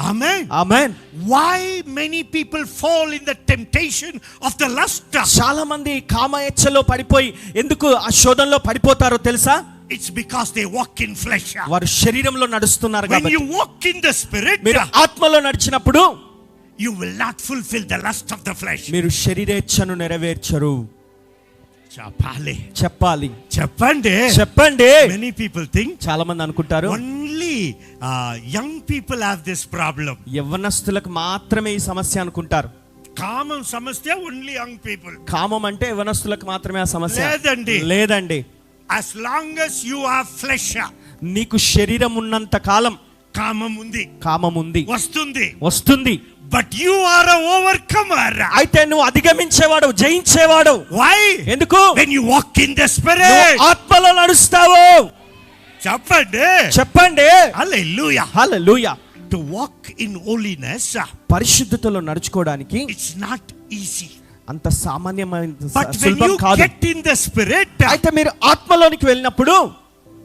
Speaker 3: Amen.
Speaker 2: Amen.
Speaker 3: Why many people fall in the temptation of the lust?
Speaker 2: చాలా మంది కామ ఇచ్చలో పడిపోయి ఎందుకు ఆ శోధనలో పడిపోతారో తెలుసా?
Speaker 3: It's because they walk in flesh.
Speaker 2: వారు శరీరంలో నడుస్తున్నారు
Speaker 3: When
Speaker 2: కాబట్టి.
Speaker 3: you walk in the spirit,
Speaker 2: మీరు ఆత్మలో నడిచినప్పుడు
Speaker 3: you will not fulfill the lust of the flesh.
Speaker 2: మీరు శరీరేచ్ఛను నెరవేర్చరు. చెప్పాలి. చెప్పండి.
Speaker 3: Many people think
Speaker 2: చాలా మంది అనుకుంటారు
Speaker 3: only young people have this problem.
Speaker 2: యవ్వనస్తులకు మాత్రమే ఈ సమస్య అనుకుంటారు.
Speaker 3: కామం సమస్య only young people.
Speaker 2: కామం అంటే యవ్వనస్తులకు మాత్రమే ఆ సమస్య.
Speaker 3: లేదండి. As long as you have flesh,
Speaker 2: నీకు శరీరం ఉన్నంత కాలం
Speaker 3: కామం ఉంది
Speaker 2: వస్తుంది.
Speaker 3: But you are an overcomer.
Speaker 2: అయితే నువ్వు అధిగమించేవాడు, జయించేవాడు.
Speaker 3: Why?
Speaker 2: ఎందుకు?
Speaker 3: When you walk in the spirit.
Speaker 2: ఆత్మలో నడుస్తావు. చెప్పండి.
Speaker 3: Hallelujah.
Speaker 2: Hallelujah.
Speaker 3: To walk in holiness,
Speaker 2: పరిశుద్ధతలో నడుచుకోవడానికి
Speaker 3: it's not easy.
Speaker 2: అంత సామాన్యమైన
Speaker 3: But when you get in the spirit,
Speaker 2: అయితే మీరు ఆత్మలోనికి వెళ్ళినప్పుడు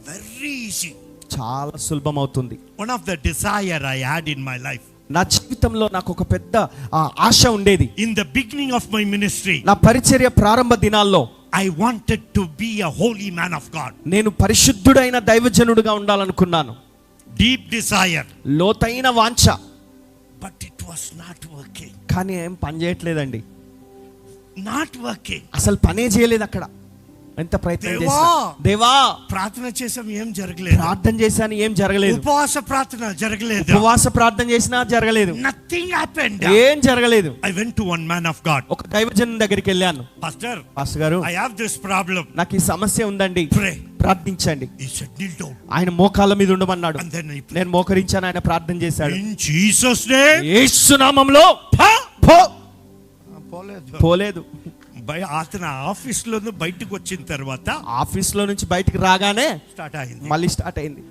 Speaker 3: very easy.
Speaker 2: చాలా సులభం అవుతుంది.
Speaker 3: One of the desire I had in my life.
Speaker 2: నా జీవితంలో నాకు ఒక పెద్ద ఆశ ఉండేది.
Speaker 3: In the beginning of my ministry,
Speaker 2: నా పరిచర్య ప్రారంభ దినాల్లో
Speaker 3: I wanted to be a holy man of God.
Speaker 2: నేను పరిశుద్ధుడైన దైవజనుడిగా ఉండాలనుకున్నాను.
Speaker 3: Deep desire.
Speaker 2: లోతైన వాంఛ.
Speaker 3: But it was not working.
Speaker 2: కానీ ఏం పని చేయట్లేదండి.
Speaker 3: Not working.
Speaker 2: అసలు పనే చేయలేదు అక్కడ. ఎంత ప్రయత్నం చేశా. దేవా
Speaker 3: ప్రార్థన చేసాం, ఏం జరగలేదు.
Speaker 2: ప్రార్థన చేశాను, ఏం జరగలేదు.
Speaker 3: ఉపవాస ప్రార్థన జరగలేదు.
Speaker 2: ఉపవాస ప్రార్థన చేసినా జరగలేదు.
Speaker 3: Nothing happened.
Speaker 2: ఏం జరగలేదు.
Speaker 3: I went to one man of God.
Speaker 2: ఒక దైవజనుడి దగ్గరికి వెళ్ళాను.
Speaker 3: పాస్టర్
Speaker 2: గారు,
Speaker 3: I have this problem.
Speaker 2: నాకు ఈ సమస్య ఉందండి.
Speaker 3: Pray.
Speaker 2: ప్రార్థించండి.
Speaker 3: He said, kneel down.
Speaker 2: ఆయన మోకాళ్ళ మీద ఉండమన్నాడు.
Speaker 3: And then
Speaker 2: నేను మోకరించాను, ఆయన ప్రార్థన చేశాడు.
Speaker 3: In Jesus name.
Speaker 2: యేసు నామములో పోలేదు.
Speaker 3: అతను ఆఫీస్ లో బయటకు వచ్చిన తర్వాత,
Speaker 2: ఆఫీస్ లో నుంచి బయటికి రాగానే మళ్ళీ స్టార్ట్ అయింది.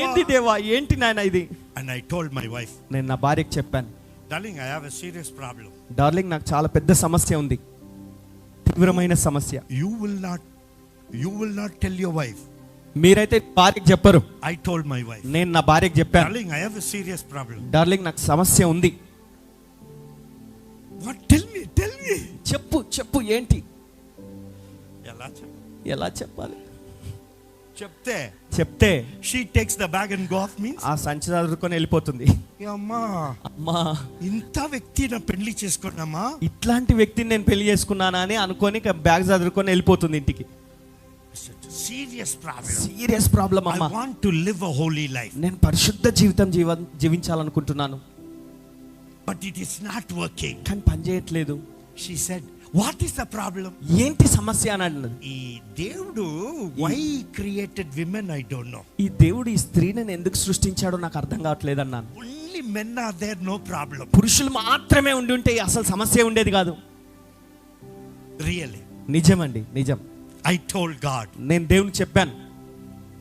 Speaker 2: ఏంటి దేవా, ఏంటి నాయన ఇది?
Speaker 3: And I told my wife,
Speaker 2: నేను నా భార్యకి చెప్పాను,
Speaker 3: darling, I have a serious problem.
Speaker 2: Darling, నాకు చాలా పెద్ద సమస్య ఉంది, తీవ్రమైన సమస్య.
Speaker 3: You will not tell your wife.
Speaker 2: మీరైతే భార్యకి చెప్పరు.
Speaker 3: I told my wife.
Speaker 2: నేను నా భార్యకి చెప్పాను,
Speaker 3: darling, I have a serious problem.
Speaker 2: Darling, నాకు సమస్య ఉంది.
Speaker 3: What? Tell me.
Speaker 2: చెప్పు ఏంటి?
Speaker 3: ఎలా
Speaker 2: చెప్పాలి?
Speaker 3: చెప్తే she takes the bag and go off means
Speaker 2: ఆ సంచి చదువుకొని వెళ్ళిపోతుంది. అమ్మా,
Speaker 3: ఇంత వ్యక్తి నా పెళ్లి చేసుకున్నామా,
Speaker 2: ఇట్లాంటి వ్యక్తిని నేను పెళ్లి చేసుకున్నానా అని అనుకొని బ్యాగ్ చదువుకొని వెళ్ళిపోతుంది ఇంటికి. సీరియస్ ప్రాబ్లం అమ్మా.
Speaker 3: I want to live a holy life.
Speaker 2: నేను పరిశుద్ధ జీవితం జీవించాలనుకుంటున్నాను.
Speaker 3: But it is not working.
Speaker 2: కానీ పని చేయట్లేదు.
Speaker 3: She said, what is the problem?
Speaker 2: ఏంటి సమస్య అని అన్నది.
Speaker 3: ఈ దేవుడు why created women, I don't know.
Speaker 2: ఈ దేవుడు ఈ స్త్రీని ఎందుకు సృష్టించాడో నాకు అర్థం కావట్లేదు అన్నాను.
Speaker 3: Only men are there, no problem.
Speaker 2: పురుషులు మాత్రమే ఉండి ఉంటే అసలు సమస్య ఉండేది కాదు.
Speaker 3: Really?
Speaker 2: నిజమండి, నిజం.
Speaker 3: I told God.
Speaker 2: నేను దేవునికి చెప్పాను.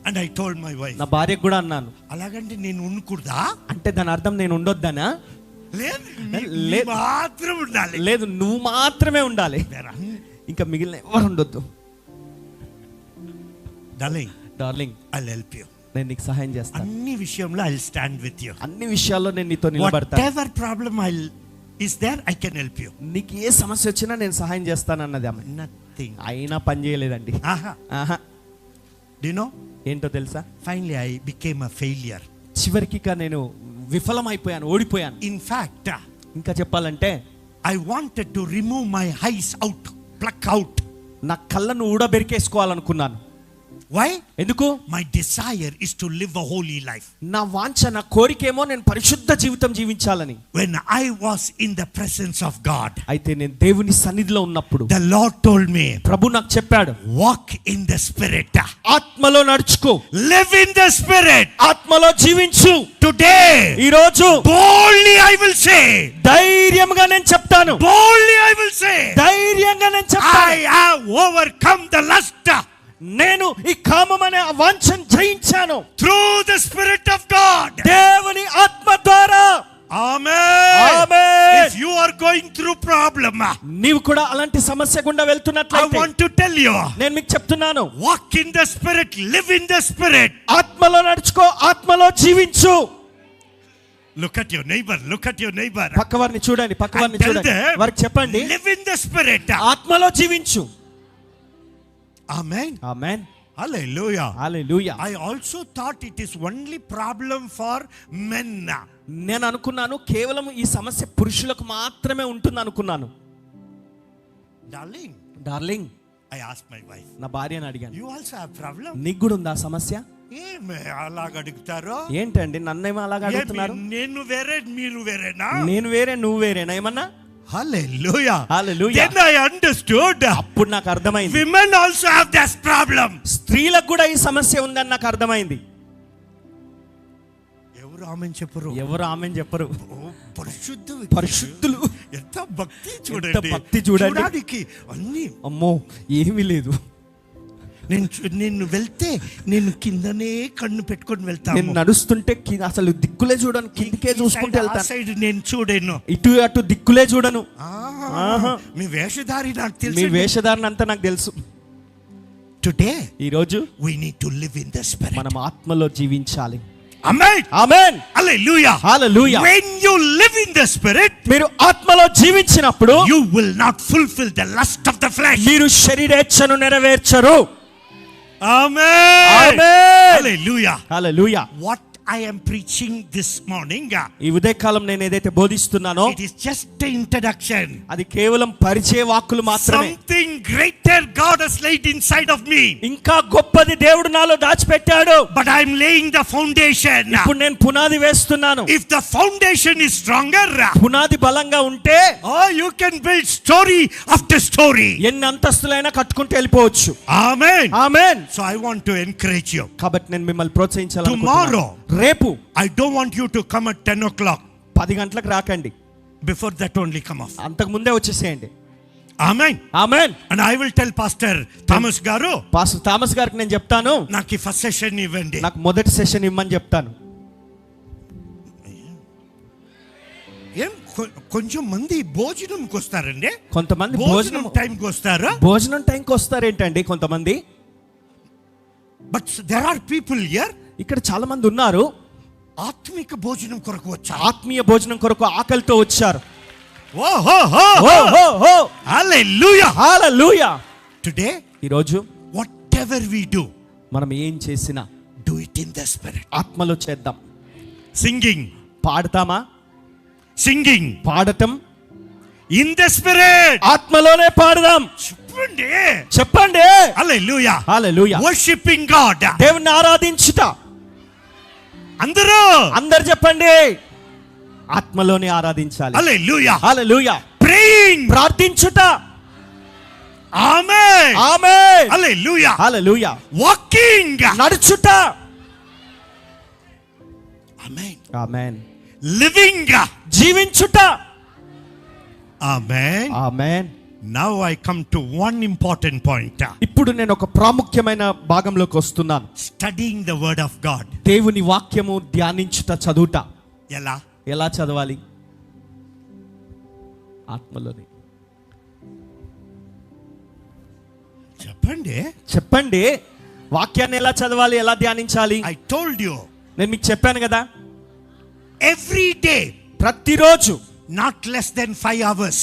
Speaker 3: And I told my wife.
Speaker 2: నా భార్యకు కూడా అన్నాను.
Speaker 3: అలాగంటే నేను ఉండకూడదా?
Speaker 2: అంటే దాని అర్థం నేను ఉండొద్దనా? లేదు, నువ్వు మాత్రమే ఉండాలి, ఇంకా మిగిలిన ఎవరు ఉండొద్దు. Darling,
Speaker 3: I'll help you.
Speaker 2: నేను నీకు సహాయం చేస్తాను.
Speaker 3: అన్ని విషయంలో I'll stand with you.
Speaker 2: అన్ని విషయాల్లో నేను నీతో నిలబడతాను.
Speaker 3: Whatever problem is there, I can help you.
Speaker 2: నీకు ఏ సమస్య వచ్చినా నేను సహాయం చేస్తాను అన్నది ఆమె.
Speaker 3: Nothing.
Speaker 2: అయినా పని చేయలేదండి.
Speaker 3: Do you know?
Speaker 2: ఏంటో తెలుసా?
Speaker 3: Finally I became a failure.
Speaker 2: చివరికి నేను విఫలమైపోయాను, ఓడిపోయాను.
Speaker 3: In fact,
Speaker 2: ఇంకా చెప్పాలంటే
Speaker 3: I wanted to remove my eyes out, pluck out.
Speaker 2: నా కళ్ళను ఊడబెరికేసుకోవాలనుకున్నాను.
Speaker 3: Why?
Speaker 2: ఎందుకు?
Speaker 3: My desire is to live a holy life.
Speaker 2: నా వాంఛ, నా కోరికేమో నేను పరిశుద్ధ జీవితం జీవించాలని.
Speaker 3: When I was in the presence of God,
Speaker 2: అయితే నేను దేవుని సన్నిధిలో ఉన్నప్పుడు
Speaker 3: the Lord told me,
Speaker 2: ప్రభు నాకు చెప్పాడు,
Speaker 3: walk in the spirit.
Speaker 2: ఆత్మలో నడుచుకో.
Speaker 3: Live in the spirit.
Speaker 2: ఆత్మలో జీవించు.
Speaker 3: Today,
Speaker 2: ఈ రోజు
Speaker 3: boldly I will say,
Speaker 2: ధైర్యంగా నేను చెప్తాను.
Speaker 3: boldly I will say,
Speaker 2: ధైర్యంగా నేను చెప్తాను,
Speaker 3: I have overcome the lust.
Speaker 2: నేను ఈ కామం అనే వాంఛను జయించాను.
Speaker 3: Through the spirit of God.
Speaker 2: దేవుని ఆత్మ ద్వారా.
Speaker 3: Amen.
Speaker 2: Amen.
Speaker 3: If you are going through problem,
Speaker 2: నీవు కూడా అలాంటి సమస్య గుండా వెళ్తున్నట్లయితే,
Speaker 3: I want to tell you,
Speaker 2: నేను మీకు చెప్తున్నాను,
Speaker 3: walk in the spirit, live in the spirit.
Speaker 2: ఆత్మలో నడుచుకో, ఆత్మలో జీవించు.
Speaker 3: Look at your neighbor. Look at your neighbor.
Speaker 2: పక్కవారిని చూడండి, పక్కవారిని
Speaker 3: And tell
Speaker 2: చూడండి.
Speaker 3: them,
Speaker 2: వారికి చెప్పండి,
Speaker 3: live in the spirit.
Speaker 2: ఆత్మలో జీవించు.
Speaker 3: Amen.
Speaker 2: Amen.
Speaker 3: Hallelujah.
Speaker 2: Hallelujah.
Speaker 3: I also thought it is only problem for men.
Speaker 2: నేను అనుకున్నాను కేవలం ఈ సమస్య పురుషులకు మాత్రమే ఉంటుంది అనుకున్నాను. Darling,
Speaker 3: I asked my wife.
Speaker 2: నా భార్యని అడిగాను,
Speaker 3: You also have problem?
Speaker 2: నీకు కూడా ఉందా సమస్య?
Speaker 3: ఏమే అలాగ అడుగుతారో?
Speaker 2: ఏంటండి నన్నేమో అలాగ అడుగుతున్నారు?
Speaker 3: నేను వేరే మీరు వేరేనా?
Speaker 2: నేను వేరే నువ్వు వేరేనా ఏమన్నా?
Speaker 3: Hallelujah.
Speaker 2: Hallelujah.
Speaker 3: Then I understood.
Speaker 2: అప్పుడు నాకు అర్థమైంది,
Speaker 3: Women also have this problem.
Speaker 2: స్త్రీలకు కూడా ఈ సమస్య ఉందని నాకు అర్థమైంది.
Speaker 3: ఎవరు ఆమెన్ చెప్పరు?
Speaker 2: ఎవరు ఆమెన్ చెప్పరు?
Speaker 3: పరిశుద్ధులు. ఎంత భక్తి చూడండి,
Speaker 2: ఎంత భక్తి చూడండి.
Speaker 3: చూడడానికి అన్ని
Speaker 2: అమ్మో ఏమీ లేదు.
Speaker 3: నేను వెళ్తే నేను కిందనే కన్ను పెట్టుకొని వెళ్తాను.
Speaker 2: నేను నడుస్తుంటే అసలు దిక్కులే చూడను, కిందకే చూసుకుంటూ వెళ్తాను.
Speaker 3: సైడ్ నేను చూడను,
Speaker 2: ఇటు అటు దిక్కులే చూడను.
Speaker 3: మీ వేషధారి నాకు తెలుసు,
Speaker 2: మీ వేషధారణ అంతా నాకు తెలుసు.
Speaker 3: టుడే
Speaker 2: ఈ రోజు
Speaker 3: we need to live in the spirit.
Speaker 2: మనం ఆత్మలో జీవించాలి.
Speaker 3: Amen.
Speaker 2: Amen.
Speaker 3: Hallelujah.
Speaker 2: Hallelujah.
Speaker 3: When you live in the spirit,
Speaker 2: మీరు ఆత్మలో జీవించినప్పుడు
Speaker 3: you will not fulfill the lust of the flesh.
Speaker 2: మీరు శరీరేచ్ఛను నెరవేర్చరు.
Speaker 3: Amen.
Speaker 2: Amen.
Speaker 3: Hallelujah.
Speaker 2: Hallelujah.
Speaker 3: What I am preaching this morning,
Speaker 2: ఈ ఉదయకాలం నేను ఏదైతే బోధిస్తున్నానో
Speaker 3: it is just an introduction.
Speaker 2: అది కేవలం పరిచయ వాక్కులు మాత్రమే.
Speaker 3: Something greater God has laid inside of me.
Speaker 2: ఇంకా గొప్పది దేవుడు నాలో దాచిపెట్టాడు.
Speaker 3: But I am laying the foundation.
Speaker 2: ఇప్పుడు నేను పునాది వేస్తున్నాను.
Speaker 3: If the foundation is stronger,
Speaker 2: పునాది బలంగా ఉంటే
Speaker 3: you can build story after story.
Speaker 2: ఎన్ని అంతస్తులైనా కట్టుకుంటూ వెళ్ళిపోవచ్చు.
Speaker 3: Amen.
Speaker 2: Amen.
Speaker 3: So I want to encourage you.
Speaker 2: కాబట్టి నేను మిమ్మల్ని ప్రోత్సహించాలనుకుంటున్నాను.
Speaker 3: Tomorrow,
Speaker 2: రేపు
Speaker 3: I don't want you to come at 10 o'clock.
Speaker 2: 10 గంటలకు రాకండి.
Speaker 3: Before that only come off.
Speaker 2: అంతకు ముందే వచ్చేసేయండి.
Speaker 3: Amen.
Speaker 2: Amen.
Speaker 3: And I will tell Pastor Thomas గారు,
Speaker 2: పాస్టర్ థామస్ గారికి నేను చెప్తాను,
Speaker 3: నాకు ఈ ఫస్ట్ సెషన్ ఇవ్వండి.
Speaker 2: నాకు మొదటి సెషన్ ఇవ్వమని చెప్తాను.
Speaker 3: కొంచెం మంది భోజనంకి వస్తారండి,
Speaker 2: కొంతమంది
Speaker 3: భోజనం టైంకి వస్తారు.
Speaker 2: భోజనం టైంకి వస్తారేంటండి కొంతమంది?
Speaker 3: But there are people here,
Speaker 2: ఇక్కడ చాలా మంది ఉన్నారు,
Speaker 3: ఆత్మిక భోజనం కొరకు వచ్చారు,
Speaker 2: ఆత్మీయ భోజనం కొరకు ఆకలితో వచ్చారు.
Speaker 3: హల్లెలూయా.
Speaker 2: హల్లెలూయా.
Speaker 3: టుడే
Speaker 2: ఈ రోజు
Speaker 3: whatever we do,
Speaker 2: మనం ఏం చేసినా
Speaker 3: do it in the spirit.
Speaker 2: ఆత్మలో చేద్దాం.
Speaker 3: సింగింగ్
Speaker 2: పాడతామా?
Speaker 3: సింగింగ్
Speaker 2: పాడటం
Speaker 3: in the spirit.
Speaker 2: ఆత్మలోనే పాడదాం.
Speaker 3: చెప్పండి,
Speaker 2: చెప్పండి.
Speaker 3: హల్లెలూయా.
Speaker 2: హల్లెలూయా.
Speaker 3: వర్షిపింగ్ గాడ్,
Speaker 2: దేవుని ఆరాధించుట. అందరూ చెప్పండి, ఆత్మలోనే ఆరాధించాలి.
Speaker 3: హల్లెలూయా.
Speaker 2: హల్లెలూయా.
Speaker 3: ప్రేయింగ్,
Speaker 2: ప్రార్థించుట.
Speaker 3: ఆమేన్.
Speaker 2: ఆమేన్.
Speaker 3: హల్లెలూయా.
Speaker 2: హల్లెలూయా.
Speaker 3: వాకింగ్,
Speaker 2: నడుచుట.
Speaker 3: ఆమేన్.
Speaker 2: ఆమేన్.
Speaker 3: లివింగ్,
Speaker 2: జీవించుట.
Speaker 3: ఆమేన్.
Speaker 2: ఆమేన్.
Speaker 3: Now I come to one important point.
Speaker 2: ఇప్పుడు నేను ఒక ప్రాముఖ్యమైన భాగంలోకి వస్తున్నాను.
Speaker 3: Studying the word of God.
Speaker 2: దేవుని వాక్యము ధ్యానించుట, చదువుట. ఎలా చదవాలి? ఆత్మలోని. చెప్పండి వాక్యాన్ని ఎలా చదవాలి, ఎలా ధ్యానించాలి?
Speaker 3: I told you.
Speaker 2: నేను మీకు చెప్పాను కదా,
Speaker 3: every day,
Speaker 2: ప్రతిరోజు
Speaker 3: not less than 5 hours,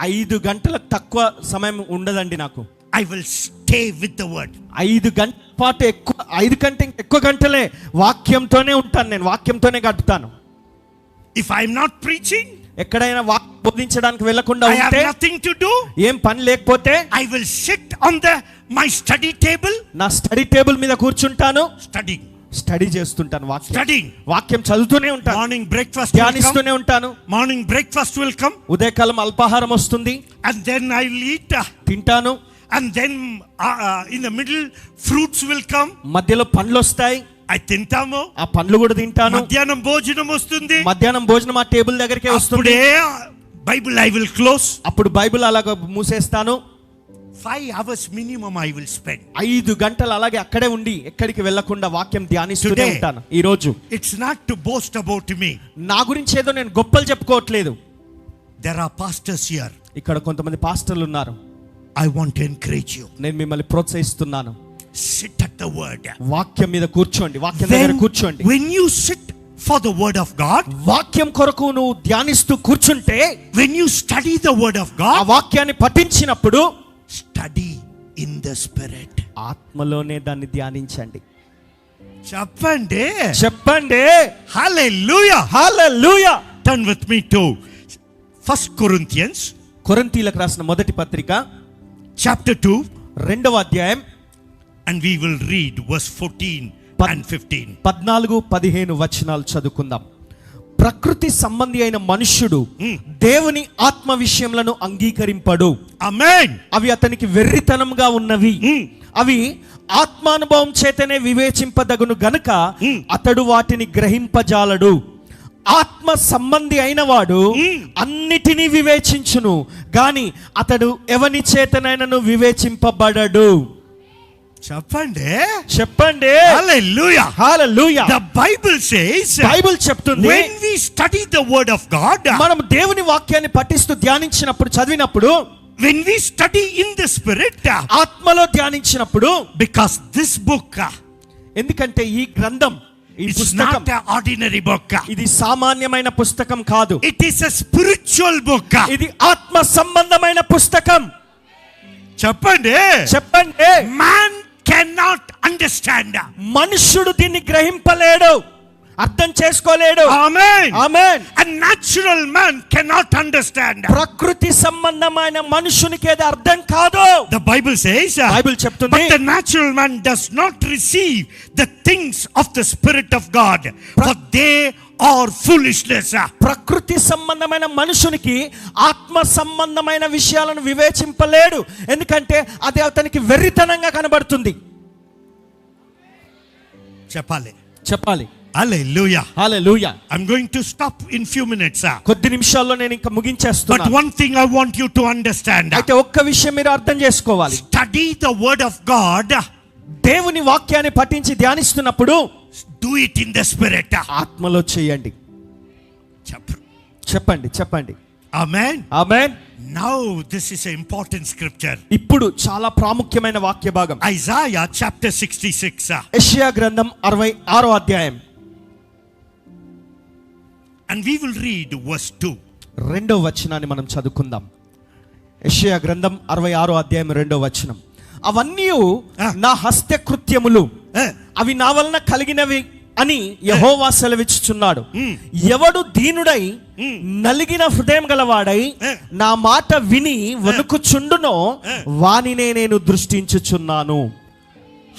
Speaker 2: 5 గంటలకు తక్కువ సమయం ఉండదండి నాకు.
Speaker 3: I will stay with the word.
Speaker 2: 5 గంటల పాటు ఎక్కువ, 5 కంటే ఎక్కువ గంటలే వాక్యంతోనే ఉంటాను. నేను వాక్యంతోనే గడుపుతాను.
Speaker 3: If I am not preaching,
Speaker 2: ఎక్కడైనా వాక్యం బోధించడానికి వెళ్ళకుండా
Speaker 3: I have
Speaker 2: ఉంటే,
Speaker 3: nothing to do,
Speaker 2: ఏం పని లేకపోతే,
Speaker 3: I will sit on my study table,
Speaker 2: నా స్టడీ టేబుల్ మీద కూర్చుంటాను, స్టడీ చేస్తుంటాను. వాక్యం చదువుతూనే ఉంటాను.
Speaker 3: మార్నింగ్ బ్రేక్ఫాస్ట్
Speaker 2: ధ్యానిస్తూనే ఉంటాను.
Speaker 3: మార్నింగ్ బ్రేక్ఫాస్ట్ విల్ కమ్,
Speaker 2: ఉదయకాలం అల్పాహారం వస్తుంది,
Speaker 3: and then I will eat,
Speaker 2: తింటాను.
Speaker 3: and then in the middle fruits will come,
Speaker 2: మధ్యలో పండ్లు వస్తాయి,
Speaker 3: అవి తింటాము.
Speaker 2: ఆ పండ్లు కూడా తింటాను.
Speaker 3: మధ్యాహ్నం భోజనం వస్తుంది,
Speaker 2: మధ్యాహ్నం భోజనం ఆ టేబుల్ దగ్గరికి వస్తుంది.
Speaker 3: బైబిల్ I will close,
Speaker 2: అప్పుడు బైబిల్ అలాగ మూసేస్తాను.
Speaker 3: 5 hours minimum I will spend.
Speaker 2: 5 గంటలు అలాగే అక్కడే ఉండి ఎక్కడికి వెళ్ళకుండా వాక్యం ధ్యానిస్తూనే ఉంటాను. ఈ రోజు
Speaker 3: it's not to boast about me.
Speaker 2: నా గురించి ఏదో నేను గొప్పలు చెప్పుకోవట్లేదు.
Speaker 3: There are pastors here.
Speaker 2: ఇక్కడ కొంతమంది పాస్టర్లు ఉన్నారు.
Speaker 3: I want to encourage you.
Speaker 2: నేను మిమ్మల్ని ప్రోత్సహిస్తున్నాను.
Speaker 3: Sit at the word.
Speaker 2: వాక్యం మీద కూర్చోండి, వాక్యం దగ్గర కూర్చోండి.
Speaker 3: When you sit for the word of God,
Speaker 2: వాక్యం కొరకు నువ్వు ధ్యానిస్తూ కూర్చుంటే,
Speaker 3: when you study the word of
Speaker 2: ఆ
Speaker 3: God,
Speaker 2: వాక్యాన్ని పఠించినప్పుడు
Speaker 3: study in the spirit.
Speaker 2: ఆత్మలోనే దాన్ని ధ్యానించండి.
Speaker 3: చెప్పండి,
Speaker 2: చెప్పండి.
Speaker 3: hallelujah.
Speaker 2: Hallelujah.
Speaker 3: Turn with me to 1 Corinthians
Speaker 2: కొరింథీయులకు రాసిన మొదటి పత్రిక
Speaker 3: chapter 2,
Speaker 2: రెండవ అధ్యాయం
Speaker 3: and we will read verse 14 and 15.
Speaker 2: 14-15 వచనాలు చదువుకుందాం. ప్రకృతి సంబంధి అయిన మనుష్యుడు దేవుని ఆత్మ విషయములను అంగీకరింపడు.
Speaker 3: ఆమేన్.
Speaker 2: అవి అతనికి వెర్రితనంగా ఉన్నవి. అవి ఆత్మానుభవం చేతనే వివేచింపదగును గనుక అతడు వాటిని గ్రహింపజాలడు. ఆత్మ సంబంధి అయిన వాడు అన్నిటినీ వివేచించును, గాని అతడు ఎవని చేతనైనను వివేచింపబడడు.
Speaker 3: చెప్పండి,
Speaker 2: చెప్పండి.
Speaker 3: hallelujah.
Speaker 2: Hallelujah.
Speaker 3: The Bible says,
Speaker 2: Bible చెప్తుంది,
Speaker 3: when we study the word of God,
Speaker 2: మనం దేవుని వాక్యాన్ని పఠిస్తూ ధ్యానించినప్పుడు, చదివినప్పుడు,
Speaker 3: when we study in the spirit,
Speaker 2: ఆత్మలో ధ్యానించినప్పుడు,
Speaker 3: because this book,
Speaker 2: ఎందుకంటే ఈ గ్రంథం, ఈ
Speaker 3: it's
Speaker 2: పుస్తకం
Speaker 3: not an ordinary book.
Speaker 2: ఇది సామాన్యమైన పుస్తకం కాదు.
Speaker 3: It is a spiritual book.
Speaker 2: ఇది ఆత్మ సంబంధమైన పుస్తకం.
Speaker 3: చెప్పండి,
Speaker 2: చెప్పండి.
Speaker 3: man cannot understand.
Speaker 2: మనుష్యుడు దీన్ని గ్రహింపలేడు, అర్థం చేసుకోలేడు.
Speaker 3: ఆమేన్.
Speaker 2: ఆమేన్.
Speaker 3: A natural man cannot understand.
Speaker 2: ప్రకృతి సంబంధమైన మనుషునికి అది అర్థం కాదు.
Speaker 3: The Bible says,
Speaker 2: బైబిల్ చెప్తుంది,
Speaker 3: but the natural man does not receive the things of the Spirit of God, for they are foolishness.
Speaker 2: ప్రకృతి సంబంధమైన మనుషునికి ఆత్మ సంబంధమైన విషయాలను వివేచింపలేడు, ఎందుకంటే అది అతనికి వెర్రితనంగా కనబడుతుంది. చెప్పాలి.
Speaker 3: Hallelujah.
Speaker 2: Hallelujah.
Speaker 3: I'm going to stop in few minutes.
Speaker 2: కొద్ది నిమిషాల్లో నేను ఇంకా ముగించేస్తున్నాను.
Speaker 3: But one thing I want you to understand.
Speaker 2: అయితే ఒక్క విషయం మీరు అర్థం చేసుకోవాలి.
Speaker 3: Study the word of God.
Speaker 2: దేవుని వాక్యాన్ని పఠించి ధ్యానిస్తున్నప్పుడు
Speaker 3: Do it in the spirit.
Speaker 2: ఆత్మలో చేయండి. చెప్పండి.
Speaker 3: Amen.
Speaker 2: Amen.
Speaker 3: Now this is an important scripture.
Speaker 2: ఇప్పుడు చాలా ప్రాముఖ్యమైన వాక్య భాగం.
Speaker 3: Isaiah chapter 66.
Speaker 2: యెషయా గ్రంథం 66వ అధ్యాయం.
Speaker 3: And we will read verse 2.
Speaker 2: రెండవ వచనాన్ని మనం చదువుకుందాం. యెషయా గ్రంథం 66వ అధ్యాయం 2వ వచనం. అవన్నీ నా హస్తకృత్యములు, అవి నా వలన కలిగినవి అని యెహోవా సెలవిచ్చుచున్నాడు. ఎవడు దీనుడై నలిగిన హృదయం గలవాడై నా మాట విని వణుకుచుండునో వానినే నేను దృష్టించుచున్నాను.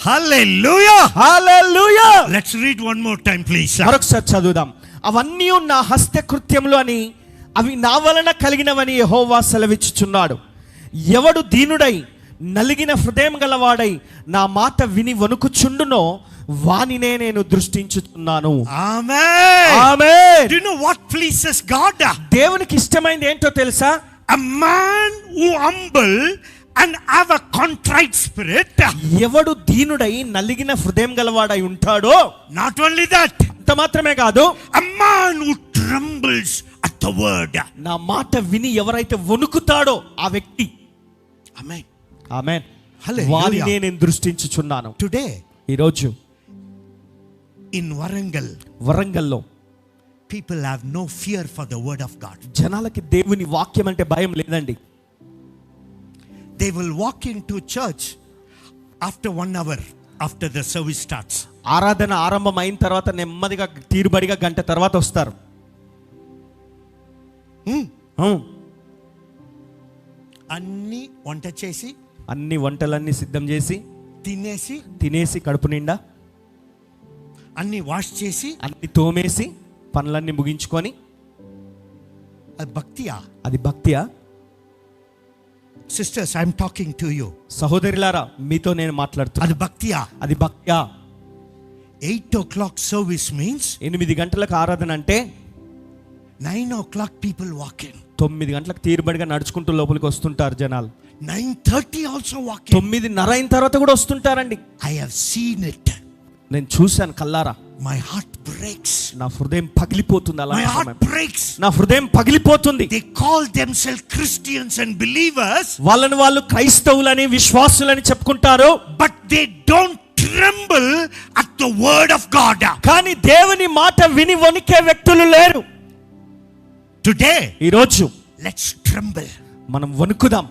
Speaker 3: Hallelujah.
Speaker 2: Hallelujah.
Speaker 3: Let's read one more time please.
Speaker 2: మరొకసారి చదువుదాం. అవన్నీ నా హస్తకృత్యములు అని, అవి నా వలన కలిగినవని యెహోవా సెలవిచ్చుచున్నాడు. ఎవడు దీనుడై నలిగిన హృదయం గలవాడై నా మాట విని వణుకుచుండునో వానినే నేను దృష్టించుచున్నాను.
Speaker 3: ఆమేన్.
Speaker 2: ఆమేన్.
Speaker 3: Do you know what pleases God?
Speaker 2: దేవునికి ఇష్టమైనది ఏంటో తెలుసా?
Speaker 3: A man who humble and have a contrite spirit.
Speaker 2: ఎవడు దీనుడై నలిగిన హృదయం గలవాడై ఉంటాడో,
Speaker 3: not only that,
Speaker 2: అంత మాత్రమే కాదు,
Speaker 3: a man who trembles at the word.
Speaker 2: నా మాట విని ఎవరైతే వణుకుతాడో ఆ వ్యక్తి.
Speaker 3: ఆమేన్.
Speaker 2: ఆమేన్.
Speaker 3: హల్లెలూయా.
Speaker 2: వానినే నేను దృష్టించుచున్నాను.
Speaker 3: Today
Speaker 2: ఈరోజు
Speaker 3: in
Speaker 2: వరంగల్లో
Speaker 3: people have no fear for the word of God.
Speaker 2: జనాలకి దేవుని వాక్యం అంటే భయం లేదండి.
Speaker 3: They will walk into church after 1 hour after the service starts.
Speaker 2: ఆరాధన ఆరంభం అయిన తర్వాత నెమ్మదిగా తీరుబడిగా గంట తర్వాత వస్తారు.
Speaker 3: అన్ని వంట చేసి,
Speaker 2: అన్ని వంటలన్నీ సిద్ధం చేసి, తినేసి కడుపు నిండా
Speaker 3: అన్ని వాష్ చేసి,
Speaker 2: అన్ని తోమేసి, పనులన్నీ ముగించుకొని, అది భక్తియా?
Speaker 3: Sisters, I am talking to you.
Speaker 2: సహోదరులారా, మీతో నేను మాట్లాడుతున్నా.
Speaker 3: అది భక్తియా?
Speaker 2: అది భక్తియా?
Speaker 3: 8 o'clock service means
Speaker 2: 8 గంటలకు ఆరాధన అంటే
Speaker 3: 9 o'clock people walk in.
Speaker 2: 9 గంటలకు తీరుబడిగా నడుచుకుంటూ లోపలికి వస్తుంటారు జనాలు.
Speaker 3: 9:30 also walk in.
Speaker 2: 9:30 అయిన తర్వాత కూడా వస్తుంటారండి.
Speaker 3: I have seen it.
Speaker 2: నేను చూశాను కల్లారా.
Speaker 3: My heart breaks.
Speaker 2: నా హృదయం పగిలిపోతుంది. అలా
Speaker 3: My heart breaks.
Speaker 2: నా హృదయం పగిలిపోతుంది.
Speaker 3: They call themselves Christians and believers.
Speaker 2: వాళ్ళు క్రైస్తవులని విశ్వాసులని చెప్పుకుంటారు.
Speaker 3: But they don't tremble at the word of God.
Speaker 2: కానీ దేవుని మాట విని వణికే వ్యక్తులు లేరు.
Speaker 3: Today,
Speaker 2: ఈ రోజు
Speaker 3: let's tremble.
Speaker 2: మనం వణుకుదాం.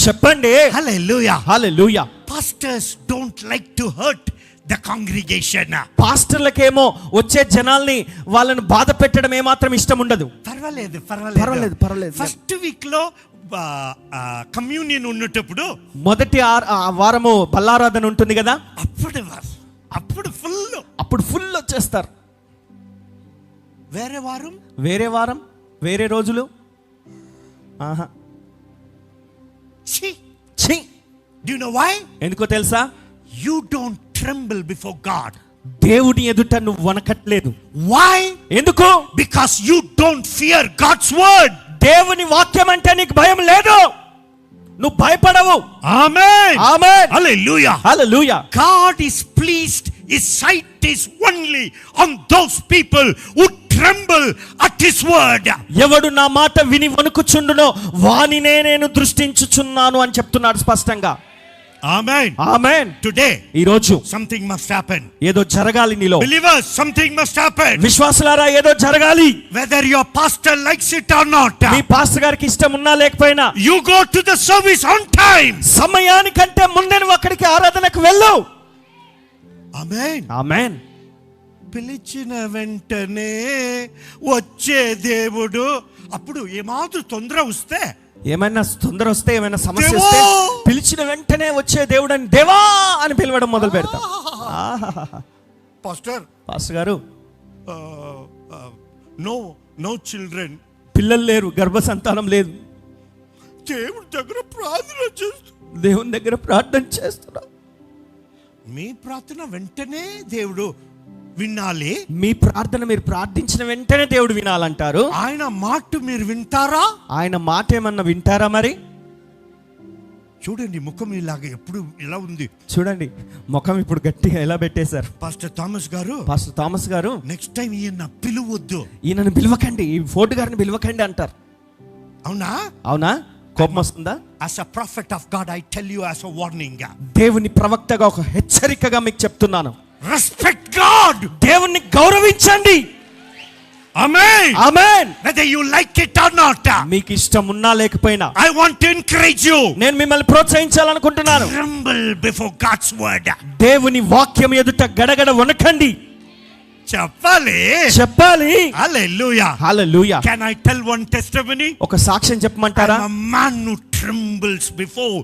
Speaker 3: చెప్పండి.
Speaker 2: హల్లెలూయా, హల్లెలూయా.
Speaker 3: Pastors don't like to hurt the congregation.
Speaker 2: పాస్టర్లకేమో వచ్చే జనాల్ని వాళ్ళని బాధ పెట్టడం ఏమాత్రం ఇష్టం ఉండదు.
Speaker 3: పర్వాలేదు. ఫస్ట్ వీక్ లో కమ్యూనియన్ ఉన్నప్పుడు
Speaker 2: మొదటి వారము బల్లారాధన ఉంటుంది కదా, అప్పుడు ఫుల్ వచ్చేస్తారు. వేరే వారం వేరే రోజులు ఆహా ఛీ.
Speaker 3: Do you know why?
Speaker 2: ఎందుకో తెలుసా?
Speaker 3: You don't tremble before God.
Speaker 2: దేవుని ఎదుట నువ్వు వణకట్లేదు.
Speaker 3: Why?
Speaker 2: ఎందుకు?
Speaker 3: Because you don't fear God's word.
Speaker 2: దేవుని వాక్యం అంటే నీకు భయం లేదు, నువ్వు భయపడవు.
Speaker 3: ఆమేన్,
Speaker 2: ఆమేన్,
Speaker 3: హల్లెలూయా,
Speaker 2: హల్లెలూయా.
Speaker 3: God is pleased, his sight is only on those people who tremble at his word.
Speaker 2: ఎవడు నా మాట విని వణుకుచుండునో వానినే నేను దృష్టించుచున్నాను అని చెప్తున్నాడు స్పష్టంగా.
Speaker 3: ఆమేన్,
Speaker 2: ఆమేన్.
Speaker 3: టుడే
Speaker 2: ఈ రోజు
Speaker 3: something must happen.
Speaker 2: ఏదో జరగాలి నీలో.
Speaker 3: Believers, something must happen.
Speaker 2: విశ్వాసులారా ఏదో జరగాలి.
Speaker 3: Whether your pastor likes it or not,
Speaker 2: me pastor గారికి ఇష్టం ఉన్నా లేకపోయినా,
Speaker 3: you go to the service on time.
Speaker 2: సమయానికంటే ముందే నువ్వు అక్కడికి ఆరాధనకు వెళ్ళు.
Speaker 3: ఆమేన్,
Speaker 2: ఆమేన్.
Speaker 3: పిలిచిన వెంటనే వచ్చే దేవుడు. అప్పుడు ఏమాత్రం తొందర వస్తే,
Speaker 2: ఏమైనా తొందర వస్తే, ఏమైనా సమస్య వస్తే పిలిచిన వెంటనే వచ్చే దేవుడు అని దేవా అని పిలవడం మొదలు పెడతాం. పాస్టర్ గారు,
Speaker 3: నో చిల్డ్రన్,
Speaker 2: పిల్లలు లేరు, గర్భ సంతానం లేదు,
Speaker 3: దేవుడి దగ్గర ప్రార్థన చేస్తూ,
Speaker 2: దేవుని దగ్గర ప్రార్థన చేస్తున్నా.
Speaker 3: మీ ప్రార్థన వెంటనే దేవుడు వినాలి.
Speaker 2: మీ ప్రార్థన మీరు ప్రార్థించిన వెంటనే దేవుడు వినాలంటారు.
Speaker 3: ఆయన మాట మీరు వింటారా?
Speaker 2: ఆయన మాట ఏమన్నా వింటారా? మరి
Speaker 3: చూడండి, ముఖం ఇలాగా ఎప్పుడు ఇలా ఉంది.
Speaker 2: చూడండి, ముఖం ఇప్పుడు గట్టిగా ఎలా పెట్టేశారు.
Speaker 3: పాస్టర్ థామస్ గారు నెక్స్ట్ టైం ఈయన పిలువద్దు,
Speaker 2: ఈయనను పిలవకండి, ఈ ఫోర్డ్ గారిని పిలవకండి అంటారు. అవునా? కోపం వస్తుందా?
Speaker 3: As a prophet of God, I tell you as a warning.
Speaker 2: దేవుని ప్రవక్తగా ఒక హెచ్చరికగా మీకు చెప్తున్నాను.
Speaker 3: Respect God.
Speaker 2: దేవుణ్ణి గౌరవించండి.
Speaker 3: Amen.
Speaker 2: Amen.
Speaker 3: Whether you like it or not.
Speaker 2: మీకు ఇష్టం ఉన్నా లేకపోయినా,
Speaker 3: I want to encourage you.
Speaker 2: నేను మిమ్మల్ని ప్రోత్సహించాలనుకుంటున్నాను.
Speaker 3: Tremble before God's word.
Speaker 2: దేవుని వాక్యం ఎదుట గడగడ వణకండి. చెప్పాలి.
Speaker 3: Hallelujah.
Speaker 2: Hallelujah.
Speaker 3: Can I tell one testimony?
Speaker 2: ఒక సాక్ష్యం చెప్పమంటారా?
Speaker 3: I'm a man who trembles before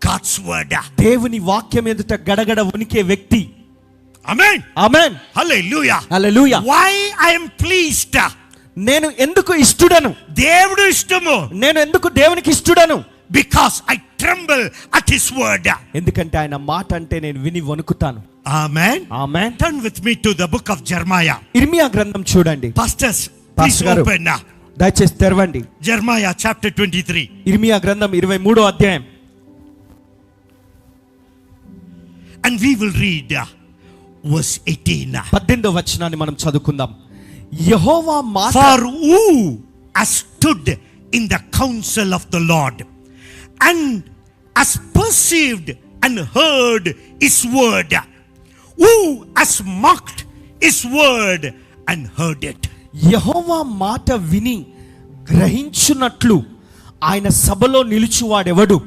Speaker 3: God's word.
Speaker 2: దేవుని వాక్యం ఎదుట గడగడ వణికే వ్యక్తి.
Speaker 3: Amen.
Speaker 2: Amen.
Speaker 3: Hallelujah.
Speaker 2: Hallelujah.
Speaker 3: Why I am pleased?
Speaker 2: నేను ఎందుకు ఇష్టడను?
Speaker 3: దేవుడు ఇష్టము.
Speaker 2: నేను ఎందుకు దేవునికి ఇష్టడను?
Speaker 3: Because I tremble at his word.
Speaker 2: ఎందుకంటే ఆయన మాట అంటే నేను విని వణుకుతాను.
Speaker 3: Amen.
Speaker 2: Amen.
Speaker 3: Turn with me to the book of Jeremiah.
Speaker 2: ఇర్మియా గ్రంథం చూడండి.
Speaker 3: Pastors, please open.
Speaker 2: దయచేసి తెరవండి.
Speaker 3: Jeremiah chapter 23.
Speaker 2: ఇర్మియా గ్రంథం 23వ అధ్యాయం.
Speaker 3: And we will read verse 18.
Speaker 2: 18వ వచనాన్ని మనం చదువుకుందాం. యెహోవా మాట,
Speaker 3: for who has stood in the counsel of the Lord and has perceived and heard his word, who has mocked his word and heard it.
Speaker 2: యెహోవా మాట విని గ్రహించునట్లు ఆయన సభలో నిలుచువాడెవడు?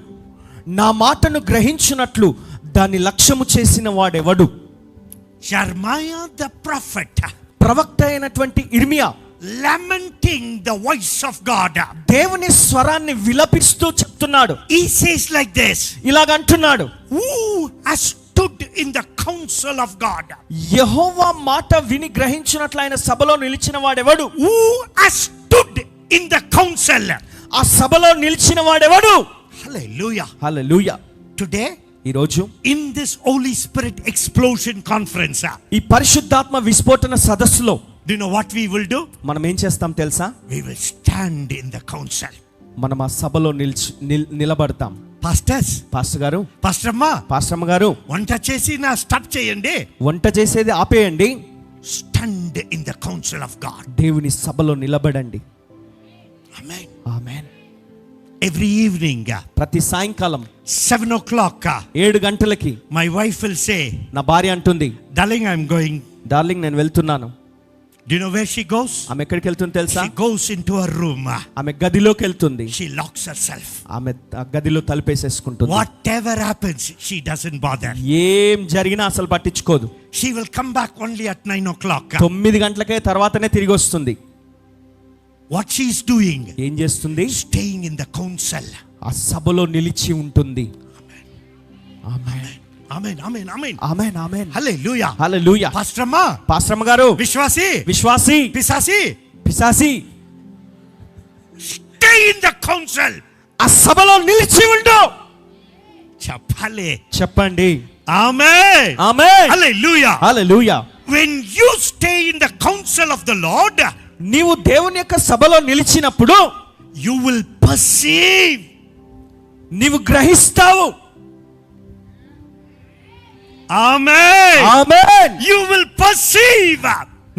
Speaker 2: నా మాటను గ్రహించునట్లు దాన్ని లక్ష్యము చేసిన వాడెవడు?
Speaker 3: Jeremiah the prophet,
Speaker 2: ప్రవక్త అయినటువంటి ఇర్మియా,
Speaker 3: lamenting the voice of God,
Speaker 2: దేవుని స్వరాన్ని విలపిస్తూ చెప్తున్నాడు.
Speaker 3: he says like this,
Speaker 2: ఇలాగ అంటున్నాడు,
Speaker 3: who has stood in the counsel of God?
Speaker 2: యెహోవా మాట విని గ్రహించినట్లు ఆయన సభలో నిలిచిన వాడెవడు?
Speaker 3: who has stood in the counsel?
Speaker 2: ఆ సభలో నిలిచిన వాడెవడు?
Speaker 3: Hallelujah.
Speaker 2: Hallelujah.
Speaker 3: Today,
Speaker 2: ఈ రోజు
Speaker 3: in this Holy Spirit explosion conference,
Speaker 2: ఈ పరిశుద్ధాత్మ విస్ఫోటన సదస్సులో,
Speaker 3: do you know what we will do?
Speaker 2: మనం ఏం చేస్తాం తెలుసా?
Speaker 3: We will stand in the council.
Speaker 2: మనం ఆ సభలో నిలబడతాం. పాస్టర్ గారు, పాస్టర్ అమ్మ గారు,
Speaker 3: వంట చేసి నా స్టాప్ చేయండి,
Speaker 2: వంట చేసేది ఆపేయండి.
Speaker 3: Stand in the council of God.
Speaker 2: దేవుని సభలో నిలబడండి.
Speaker 3: ఆమేన్.
Speaker 2: ఆమేన్.
Speaker 3: every evening,
Speaker 2: ప్రతి సాయంకాలం
Speaker 3: 7 o'clock,
Speaker 2: 7 గంటలకి
Speaker 3: my wife will say,
Speaker 2: నా భార్య అంటుంది,
Speaker 3: darling, I'm going.
Speaker 2: డార్లింగ్ నేను వెళ్తున్నాను.
Speaker 3: Do you know where she goes?
Speaker 2: ఆమె ఎక్కడికి వెళ్తుంది తెలుసా?
Speaker 3: She goes into her room.
Speaker 2: ఆమె గదిలోకి వెళ్తుంది.
Speaker 3: She locks herself.
Speaker 2: ఆమె ఆ గదిలో తలుపేసేసుకుంటుంది.
Speaker 3: Whatever happens, she doesn't bother.
Speaker 2: ఏం జరిగినా అసలు పట్టించుకోదు.
Speaker 3: She will come back only at 9 o'clock.
Speaker 2: 9 గంటలకే తర్వాతనే తిరిగి వస్తుంది.
Speaker 3: What she is doing?
Speaker 2: ఏం చేస్తుంది?
Speaker 3: Staying in the council.
Speaker 2: ఆ సభలో నిలిచి ఉంటుంది. ఆమేన్.
Speaker 3: Amen, amen, amen.
Speaker 2: ఆమేన్, ఆమేన్.
Speaker 3: Hallelujah.
Speaker 2: హల్లెలూయా.
Speaker 3: Pastor Amma,
Speaker 2: పాస్టర్ గారు,
Speaker 3: విశ్వాసి,
Speaker 2: Pisachi,
Speaker 3: stay in the council.
Speaker 2: ఆ సభలో నిలిచి ఉండు. చెప్పండి.
Speaker 3: Amen.
Speaker 2: Amen.
Speaker 3: Hallelujah.
Speaker 2: Hallelujah.
Speaker 3: When you stay in the council of the Lord,
Speaker 2: నీవు దేవుని యొక్క సభలో నిలిచినప్పుడు
Speaker 3: you will perceive.
Speaker 2: నీవు గ్రహిస్తావు.
Speaker 3: Amen.
Speaker 2: Amen.
Speaker 3: You will perceive.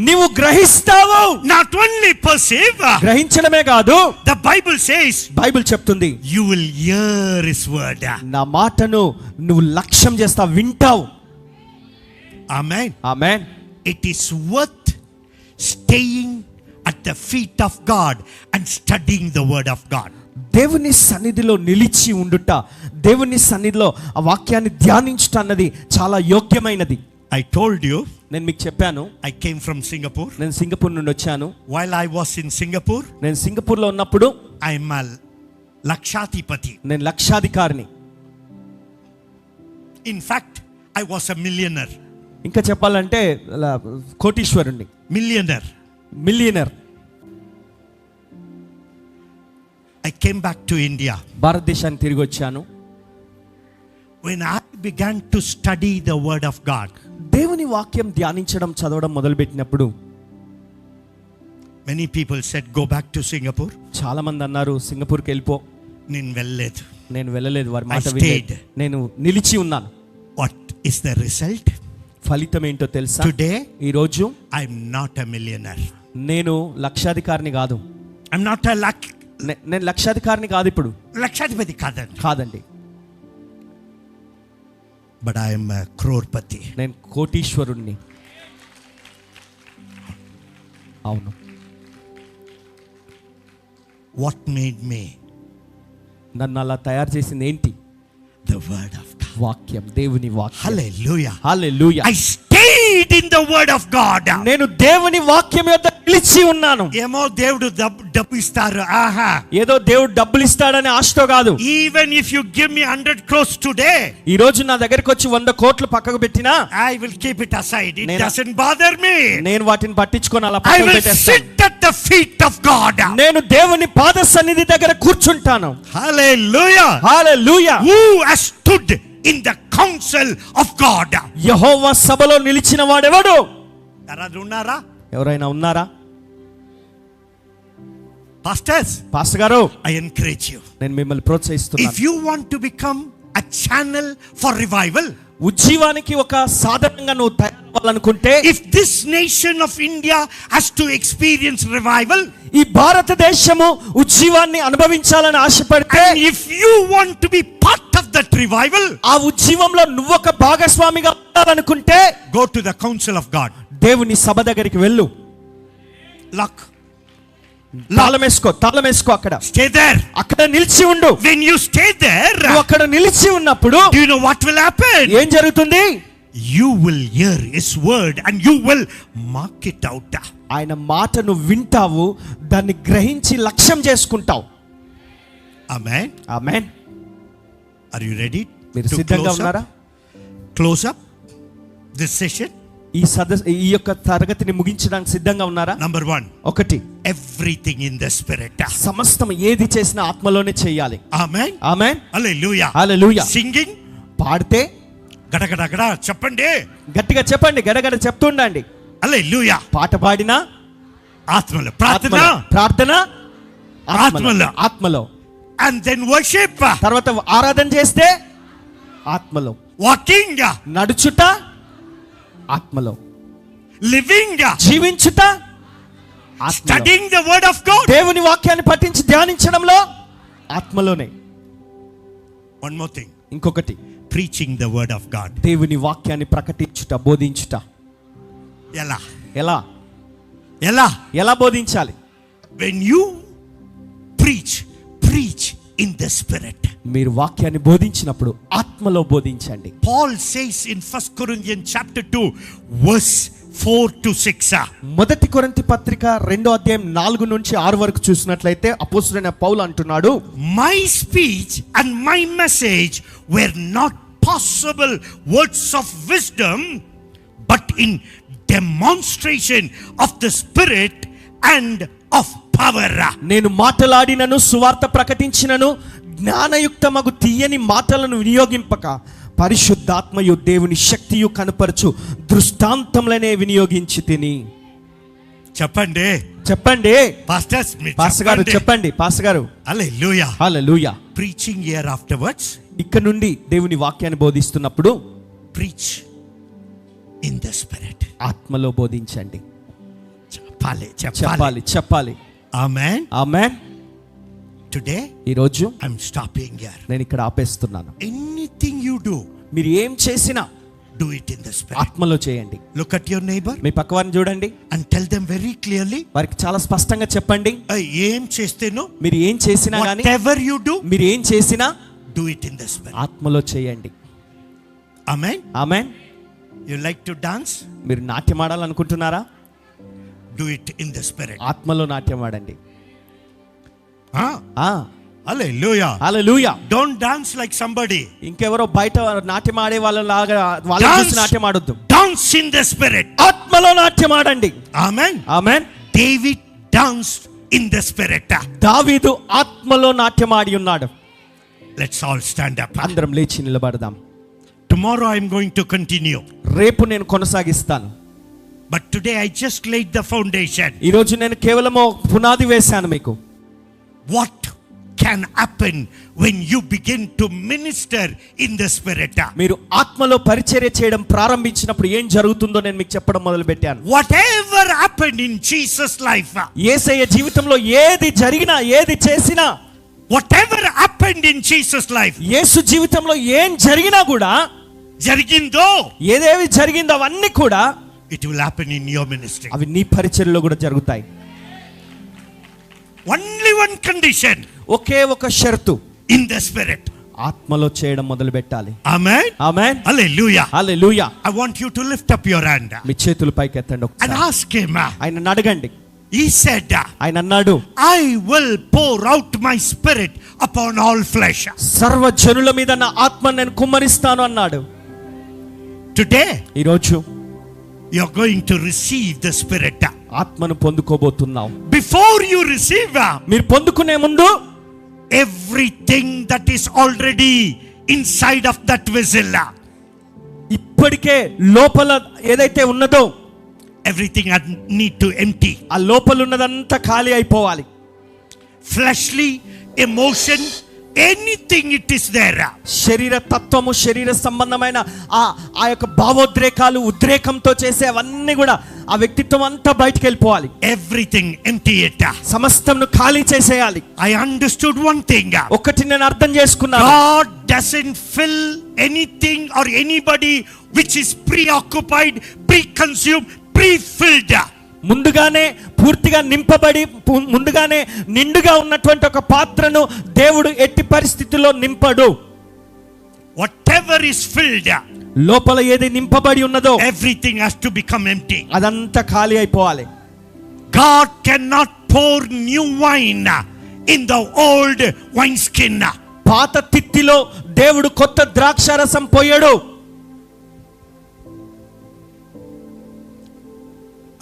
Speaker 2: నీవు గ్రహిస్తావు.
Speaker 3: Not only perceive.
Speaker 2: గ్రహించడమే కాదు,
Speaker 3: The Bible says,
Speaker 2: బైబిల్ చెప్తుంది,
Speaker 3: you will hear His word.
Speaker 2: నా మాటను నువ్వు లక్ష్యం చేస్తావు, వింటావు.
Speaker 3: Amen.
Speaker 2: Amen.
Speaker 3: It is worth staying at the feet of God and studying the word of God.
Speaker 2: దేవుని సన్నిధిలో నిలిచి ఉండుట, దేవుని సన్నిధిలో ఆ వాక్యాన్ని ధ్యానించుట అన్నది చాలా యోగ్యమైనది.
Speaker 3: I told you,
Speaker 2: నేను మీకు చెప్పాను,
Speaker 3: I came from Singapore.
Speaker 2: నేను సింగపూర్ నుండి వచ్చాను.
Speaker 3: While I was in Singapore,
Speaker 2: నేను సింగపూర్లో ఉన్నప్పుడు
Speaker 3: I am a Lakshatipati.
Speaker 2: నేను లక్షాధికారిని.
Speaker 3: In fact, I was a millionaire.
Speaker 2: ఇంకా చెప్పాలంటే కోటీశ్వరుణ్ణి, millionaire.
Speaker 3: I came back to India.
Speaker 2: భారతదేశానికి తిరిగి వచ్చాను.
Speaker 3: When I began to study the word of God,
Speaker 2: దేవుని వాక్యం ధ్యానించడం, చదవడం మొదలుపెట్టినప్పుడు
Speaker 3: many people said, go back to Singapore.
Speaker 2: చాలా మంది అన్నారు, సింగపూర్కి వెళ్ళిపో.
Speaker 3: నేను
Speaker 2: వెళ్ళలేదు, వారి మాట వినలేదు. నేను నిలిచి ఉన్నాను.
Speaker 3: What is the result?
Speaker 2: ఫలితం ఏంటో తెలుసా?
Speaker 3: Today,
Speaker 2: ఈ రోజు
Speaker 3: I am not a millionaire.
Speaker 2: నేను లక్షాధికారిని కాదు.
Speaker 3: I'm not a
Speaker 2: నేను లక్షాధికారిని కాదు ఇప్పుడు.
Speaker 3: లక్షాధిపతి
Speaker 2: కాదండి.
Speaker 3: But I am a crorepati.
Speaker 2: నేను కోటీశ్వరుణ్ణి. అవును.
Speaker 3: What made me?
Speaker 2: నన్ను అలా తయారు చేసింది ఏంటి?
Speaker 3: The word of God.
Speaker 2: వాక్యం, దేవుని వాక్యం.
Speaker 3: Hallelujah.
Speaker 2: Hallelujah.
Speaker 3: I stayed in the word of God.
Speaker 2: నేను దేవుని వాక్యం యొద్ద నిలిచి ఉన్నాను.
Speaker 3: ఏమో దేవుడు డబ్బు ఇస్తారు, ఆహా,
Speaker 2: ఏదో దేవుడు డబ్బులు ఇస్తాడని ఆశతో కాదు.
Speaker 3: Even if you give me 100 crores today,
Speaker 2: ఈ రోజు నా దగ్గరికి వచ్చి 100 కోట్లు పక్కకు పెట్టినా,
Speaker 3: I will keep it aside. It doesn't bother me.
Speaker 2: నేను వాటిని పట్టించుకొని అలా
Speaker 3: I
Speaker 2: పక్కకు
Speaker 3: will
Speaker 2: పెట్టేస్తాను.
Speaker 3: sit at the feet of God.
Speaker 2: నేను దేవుని పాద సన్నిధి దగ్గర కూర్చుంటాను.
Speaker 3: Hallelujah.
Speaker 2: Hallelujah.
Speaker 3: Who has stood in the council of God?
Speaker 2: యెహోవా సభలో నిలిచిన వాడెవడు? ఎవరైనా ఉన్నారా? పాస్టర్ గారు,
Speaker 3: I encourage you.
Speaker 2: నేను మిమ్మల్ని ప్రోత్సహిస్తున్నాను.
Speaker 3: If you want to become a channel for revival,
Speaker 2: ఉజ్జీవానికి ఒక సాధనంగా నువ్వు తయారవ్వాలనుకుంటే,
Speaker 3: if this nation of India has to experience revival,
Speaker 2: ఈ భారతదేశము ఉజ్జీవాన్ని అనుభవించాలని ఆశపడితే,
Speaker 3: and if you want to be part of that revival,
Speaker 2: ఆ ఉజ్జీవంలో నువ్వు ఒక భాగస్వామిగా ఉండాలనుకుంటే,
Speaker 3: go to the council of God.
Speaker 2: దేవుని సభ దగ్గరికి వెళ్ళు. తాళం వేసుకో అక్కడ.
Speaker 3: Stay there.
Speaker 2: అక్కడ నిలిచి ఉండు.
Speaker 3: When you stay there,
Speaker 2: నువ్వు అక్కడ నిలిచి ఉన్నప్పుడు,
Speaker 3: do you know what will happen?
Speaker 2: ఏం జరుగుతుంది?
Speaker 3: You will hear His word and you will mark it out.
Speaker 2: ఆయన మాటను వింటావు, దాన్ని గ్రహించి లక్ష్యం చేసుకుంటావు.
Speaker 3: Amen.
Speaker 2: Amen.
Speaker 3: Are you ready?
Speaker 2: మీరు సిద్ధంగా ఉన్నారా?
Speaker 3: Close up this session.
Speaker 2: ఈ యొక్క తరగతిని ముగించడానికి సిద్ధంగా ఉన్నారా?
Speaker 3: Number 1.
Speaker 2: ఒకటి,
Speaker 3: everything in the spirit.
Speaker 2: సమస్తం ఏది చేసినా ఆత్మలోనే చేయాలి.
Speaker 3: Amen.
Speaker 2: ఆమేన్.
Speaker 3: Hallelujah.
Speaker 2: హల్లెలూయా.
Speaker 3: Singing,
Speaker 2: పాడితే
Speaker 3: గడగడగడ చెప్పండి,
Speaker 2: గట్టిగా చెప్పండి, గడగడ చెప్తుండండి.
Speaker 3: హల్లెలూయా.
Speaker 2: పాట పాడినా
Speaker 3: ఆత్మలో, ప్రార్థన
Speaker 2: ఆత్మలో.
Speaker 3: and then worship,
Speaker 2: తర్వాత ఆరాధన చేస్తే ఆత్మలో.
Speaker 3: walking,
Speaker 2: నడుచుట ఆత్మలో.
Speaker 3: living,
Speaker 2: జీవించుట ఆత్మలో.
Speaker 3: studying the word of God,
Speaker 2: దేవుని వాక్యాన్ని పఠించి ధ్యానించడంలో ఆత్మలోనే.
Speaker 3: One more thing.
Speaker 2: ఇంకొకటి,
Speaker 3: Preaching the word of God.
Speaker 2: దేవుని వాక్యాన్ని ప్రకటించుట, బోధించుట.
Speaker 3: ఎలా
Speaker 2: ఎలా
Speaker 3: ఎలా
Speaker 2: ఎలా బోధించాలి?
Speaker 3: When you preach in the spirit.
Speaker 2: మీరు వాక్యాన్ని బోధించినప్పుడు ఆత్మలో బోధించండి.
Speaker 3: Paul says in 1 Corinthians chapter 2 verse 4 to 6.
Speaker 2: మొదటి కొరింథీ పత్రిక 2వ అధ్యాయం 4 నుంచి 6 వరకు చూసినట్లయితే అపోస్తలుడైన పౌలు అంటున్నాడు,
Speaker 3: My speech and my message were not possible words of wisdom, but in demonstration of the spirit and of power.
Speaker 2: నేను మాటలాడినను సువార్త ప్రకటించినను జ్ఞానయుక్తమగు తీయని మాటలను వినియోగింపక పరిశుద్ధాత్మయు దేవుని శక్తియు కనపరచు దృష్టాంతములనే వినియోగించి తిని. చెప్పండి పాస్టర్ గారు, చెప్పండి పాస్టర్ గారు.
Speaker 3: హల్లెలూయా
Speaker 2: హల్లెలూయా.
Speaker 3: Preaching here afterwards.
Speaker 2: ఇక్కడ నుండి దేవుని వాక్యాన్ని బోధిస్తున్నప్పుడు
Speaker 3: preach in the spirit.
Speaker 2: ఆత్మలో బోధించండి.
Speaker 3: చెప్పాలి. Amen.
Speaker 2: ఆమేన్.
Speaker 3: Today
Speaker 2: ఈ రోజు
Speaker 3: I'm stopping here.
Speaker 2: నేను ఇక్కడ ఆపేస్తున్నాను.
Speaker 3: Anything you do,
Speaker 2: మీరు ఏం చేసినా
Speaker 3: do it in the spirit.
Speaker 2: ఆత్మలో చేయండి.
Speaker 3: Look at your neighbor
Speaker 2: మీ పక్కవారిని చూడండి,
Speaker 3: and tell them very clearly.
Speaker 2: వారికి చాలా స్పష్టంగా చెప్పండి,
Speaker 3: ఏం చేస్తేనో,
Speaker 2: మీరు ఏం చేసినా గానీ,
Speaker 3: whatever you do,
Speaker 2: మీరు ఏం చేసినా
Speaker 3: do it in the spirit.
Speaker 2: ఆత్మలో చేయండి.
Speaker 3: Amen.
Speaker 2: Amen.
Speaker 3: You like to dance?
Speaker 2: మీరు నాట్యం ఆడాలనుకుంటున్నారా?
Speaker 3: Do it in the spirit.
Speaker 2: ఆత్మలో నాట్యం ఆడండి.
Speaker 3: Hallelujah.
Speaker 2: Hallelujah.
Speaker 3: Don't dance like somebody.
Speaker 2: ఇంకెవరో బయట నాట్యం ఆడే వాళ్ళలాగా వాళ్ళని చూసి నాట్యం ఆడొద్దు.
Speaker 3: Dance in the spirit.
Speaker 2: ఆత్మలో నాట్యం ఆడండి.
Speaker 3: Amen.
Speaker 2: Amen.
Speaker 3: David danced in the spirit.
Speaker 2: దావీదు ఆత్మలో నాట్యం ఆడి ఉన్నాడు.
Speaker 3: Let's all stand up.
Speaker 2: అందరం లేచి నిలబడదాం.
Speaker 3: Tomorrow I am going to continue.
Speaker 2: రేపు నేను కొనసాగిస్తాను.
Speaker 3: But today I just laid the foundation.
Speaker 2: ఈ రోజు నేను కేవలం పునాది వేశాను మీకు.
Speaker 3: What can happen when you begin to minister in the spirit?
Speaker 2: మీరు ఆత్మలో పరిచర్య చేయడం ప్రారంభించినప్పుడు ఏం జరుగుతుందో నేను మీకు చెప్పడం మొదలుపెట్టాను.
Speaker 3: Whatever happened in Jesus life,
Speaker 2: యేసయ్య జీవితంలో ఏది జరిగినా, ఏది చేసినా,
Speaker 3: whatever happened in Jesus life,
Speaker 2: యేసు జీవితంలో ఏం జరిగినా కూడా,
Speaker 3: జరిగిందో,
Speaker 2: ఏదేవి జరిగిందో అవన్నీ కూడా
Speaker 3: it will happen in your ministry.
Speaker 2: అవి నీ పరిచర్యలో కూడా జరుగుతాయి.
Speaker 3: Only one condition.
Speaker 2: ఒకే ఒక షరతు,
Speaker 3: in the spirit.
Speaker 2: ఆత్మలో చేయడం మొదలు పెట్టాలి.
Speaker 3: Amen.
Speaker 2: Amen.
Speaker 3: Hallelujah.
Speaker 2: Hallelujah.
Speaker 3: I want you to lift up your hand
Speaker 2: మీ చేతులు పైకి ఎత్తండి
Speaker 3: and
Speaker 2: ఒకసారి.
Speaker 3: ask him.
Speaker 2: ఆయనను అడగండి.
Speaker 3: He said,
Speaker 2: ఆయన అన్నాడు,
Speaker 3: I will pour out my spirit upon all flesh.
Speaker 2: సర్వ జనుల మీద నా ఆత్మను నేను కుమ్మరిస్తాను అన్నాడు.
Speaker 3: Today
Speaker 2: ఈ రోజు
Speaker 3: you are going to receive the spirit.
Speaker 2: ఆత్మను పొందుకోబోతున్నావు.
Speaker 3: Before you receive,
Speaker 2: మీరు పొందుకునే ముందు
Speaker 3: everything that is already inside of that vessel,
Speaker 2: ఇప్పటికే లోపల ఏదైతే ఉన్నదో
Speaker 3: everything need to empty.
Speaker 2: ఆ లోపల ఉన్నదంతా ఖాళీ అయిపోవాలి.
Speaker 3: Fleshly emotion, anything it is there.
Speaker 2: శరీర తత్వము, శరీర సంబంధమైన ఆ యొక్క భావోద్రేకాలు, ఉద్రేకంతో చేసేవన్నీ కూడా ఆ వ్యక్తిత్వం అంతా బయటికి వెళ్ళిపోవాలి.
Speaker 3: Everything empty it.
Speaker 2: సమస్తంను ఖాళీ చేసేయాలి.
Speaker 3: I understood one thing.
Speaker 2: ఒకటి నేను అర్థం చేసుకున్నాను.
Speaker 3: God doesn't fill anything or anybody which is preoccupied, preconsumed, pre-filled.
Speaker 2: ముందుగానే పూర్తిగా నింపబడి, ముందుగానే నిండుగా ఉన్నటువంటి ఒక పాత్రను దేవుడు ఎట్టి పరిస్థితుల్లో నింపడు.
Speaker 3: Whatever is filled,
Speaker 2: లోపల ఏది నింపబడి ఉన్నదో
Speaker 3: everything has to become empty.
Speaker 2: అదంతా ఖాళీ అయిపోవాలి.
Speaker 3: God cannot pour new wine in the old wineskin.
Speaker 2: పాత తిత్తిలో దేవుడు కొత్త ద్రాక్షారసం పోయడు.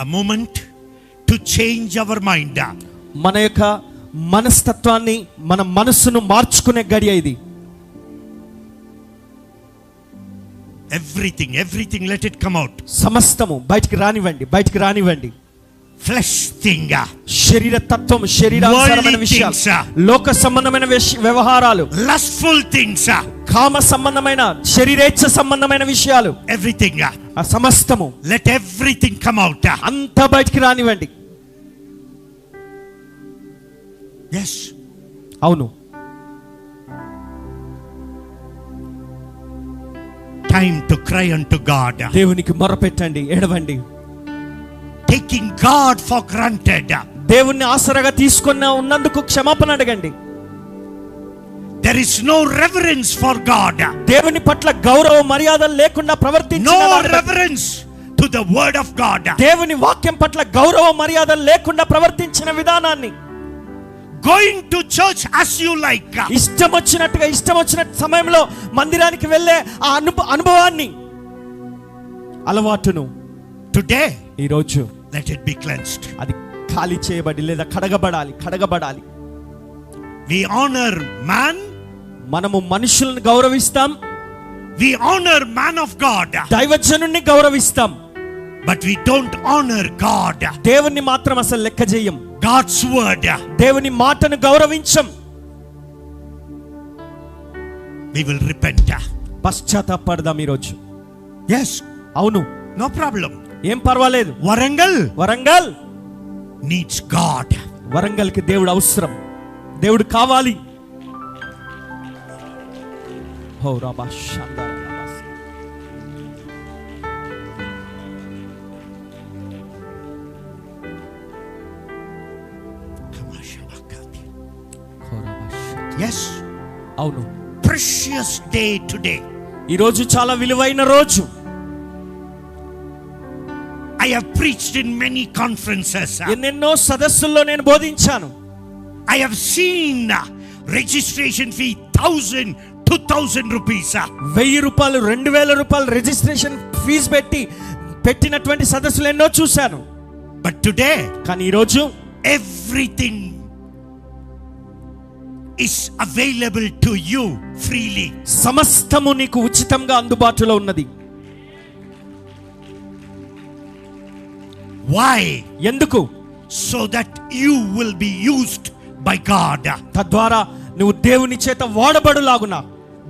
Speaker 3: A moment to change our mind.
Speaker 2: మన యొక్క మనస్తత్వాన్ని, మన మనస్సును మార్చుకునే గడియ ఇది.
Speaker 3: Everything let it come out.
Speaker 2: సమస్తము బయటికి రానివ్వండి.
Speaker 3: Flesh thing,
Speaker 2: శరీర తత్వం, శరీరానుసారమైన విషయాలు, లోక సంబంధమైన వ్యవహారాలు,
Speaker 3: lustful things,
Speaker 2: కామ సంబంధమైన, శరీరేచ్ఛ సంబంధమైన విషయాలు,
Speaker 3: everything,
Speaker 2: ఆ సమస్తము
Speaker 3: let everything come out.
Speaker 2: అంతా బయటికి రానివ్వండి.
Speaker 3: Yes.
Speaker 2: అవును.
Speaker 3: time to cry unto God.
Speaker 2: దేవునికి మొరపెట్టండి, ఏడవండి.
Speaker 3: Taking God for granted.
Speaker 2: దేవుణ్ణి ఆసరాగా తీసుకున్న ఉన్నందుకు క్షమాపణ అడగండి.
Speaker 3: There is no reverence for God.
Speaker 2: దేవుని పట్ల గౌరవ మర్యాదలు లేకుండా ప్రవర్తించిన
Speaker 3: No reverence to the word of God.
Speaker 2: దేవుని వాక్యం పట్ల గౌరవ మర్యాదలు లేకుండా ప్రవర్తించిన విధానాన్ని,
Speaker 3: going to church as you like,
Speaker 2: ఇష్టం వచ్చినట్టుగా ఇష్టం వచ్చిన సమయంలో మందిరానికి వెళ్ళే ఆ అనుభవాన్ని, అలవాటును
Speaker 3: today
Speaker 2: ఈ రోజు
Speaker 3: let it be cleansed.
Speaker 2: అది ఖాళీ చేయబడి లేదా కడగబడాలి.
Speaker 3: We honor man,
Speaker 2: మనము మనుషులను గౌరవిస్తాం,
Speaker 3: we honor man of God,
Speaker 2: దైవజనుని గౌరవిస్తాం,
Speaker 3: but we don't honor God.
Speaker 2: దేవుని మాత్రం అసలు లెక్క చేయం.
Speaker 3: God's word,
Speaker 2: దేవుని మాటను గౌరవించం.
Speaker 3: we will repent.
Speaker 2: పశ్చాత్తాపడదాం ఈ రోజు.
Speaker 3: Yes,
Speaker 2: అవును,
Speaker 3: no problem.
Speaker 2: ఏం పర్వాలేదు. Warangal
Speaker 3: needs God.
Speaker 2: వరంగల్కి దేవుడు అవసరం, దేవుడు కావాలి. హో రాబా షందా రాబాస్.
Speaker 3: Yes,
Speaker 2: అవును,
Speaker 3: precious day today.
Speaker 2: ఈ రోజు చాలా విలువైన రోజు.
Speaker 3: I have preached in many conferences.
Speaker 2: ఎన్నెన్నో సదస్సుల్లో నేను బోధించాను.
Speaker 3: I have seen registration fee 1000, 2000 rupees.
Speaker 2: 1000 రూపాయలు, 2000 రూపాయలు రిజిస్ట్రేషన్ ఫీజు పెట్టినటువంటి సదస్సులు ఎన్నో చూశాను.
Speaker 3: But today,
Speaker 2: కానీ ఈ రోజు
Speaker 3: everything is available to you freely.
Speaker 2: సమస్తము నీకు ఉచితంగా అందుబాటులో ఉన్నది.
Speaker 3: Why?
Speaker 2: ఎందుకు?
Speaker 3: So that you will be used by God.
Speaker 2: తద్వారా నువ్వు దేవుని చేత వాడబడులాగునా.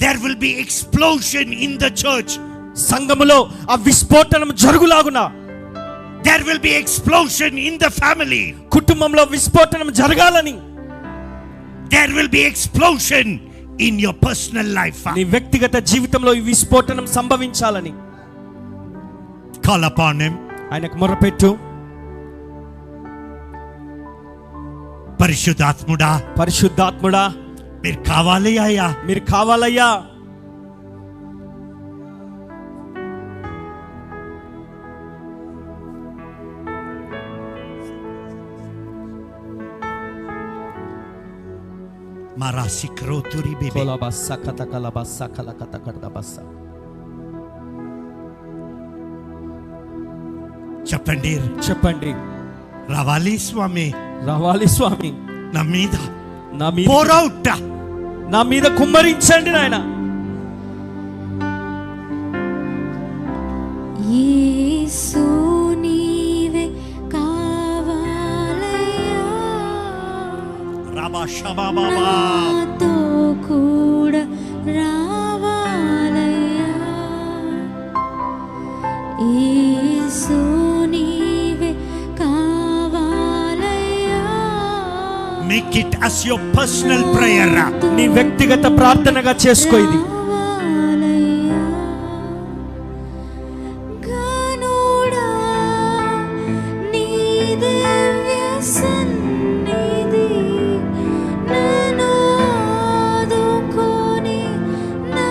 Speaker 3: There will be explosion in the church.
Speaker 2: సంఘములో ఆ విస్ఫోటనం జరుగులాగునా.
Speaker 3: There will be explosion in the family.
Speaker 2: కుటుంబంలో విస్ఫోటనం జరగాలని.
Speaker 3: There will be explosion in your personal life.
Speaker 2: నీ వ్యక్తిగత జీవితంలో ఈ విస్ఫోటనం సంభవించాలని.
Speaker 3: Call upon him.
Speaker 2: ఆయనకు మొరపెట్టు. పరిశుద్ధాత్ముడా
Speaker 3: మీరు కావాలయ్యా,
Speaker 2: మీరు కావాలయ్యా. చెప్పండి.
Speaker 3: రావాలి స్వామి, నా మీద pour out.
Speaker 2: నా మీద కుమ్మరించండి నాయన.
Speaker 4: యేసు నీవే కావాలయ్యా, నాతో కూడా రావాలయ్యా. యేసు నీవే కావాలయ్యా.
Speaker 3: Make it as your personal prayer.
Speaker 2: నీ వ్యక్తిగత ప్రార్థనగా చేసుకో ఇది.
Speaker 4: నన్ను ఆదుకొని నా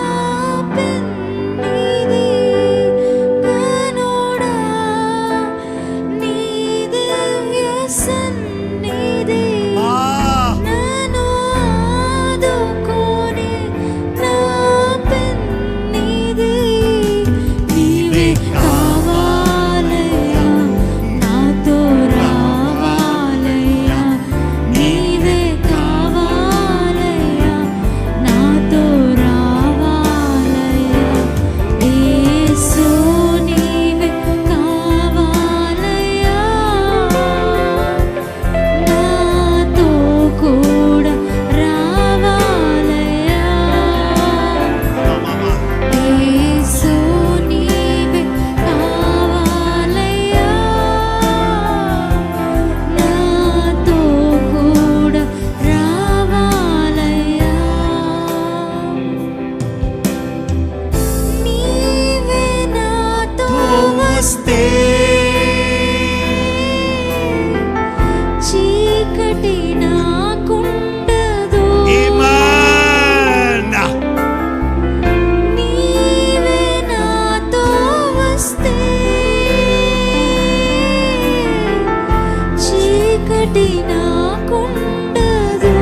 Speaker 4: చీకటి నాకుండదు.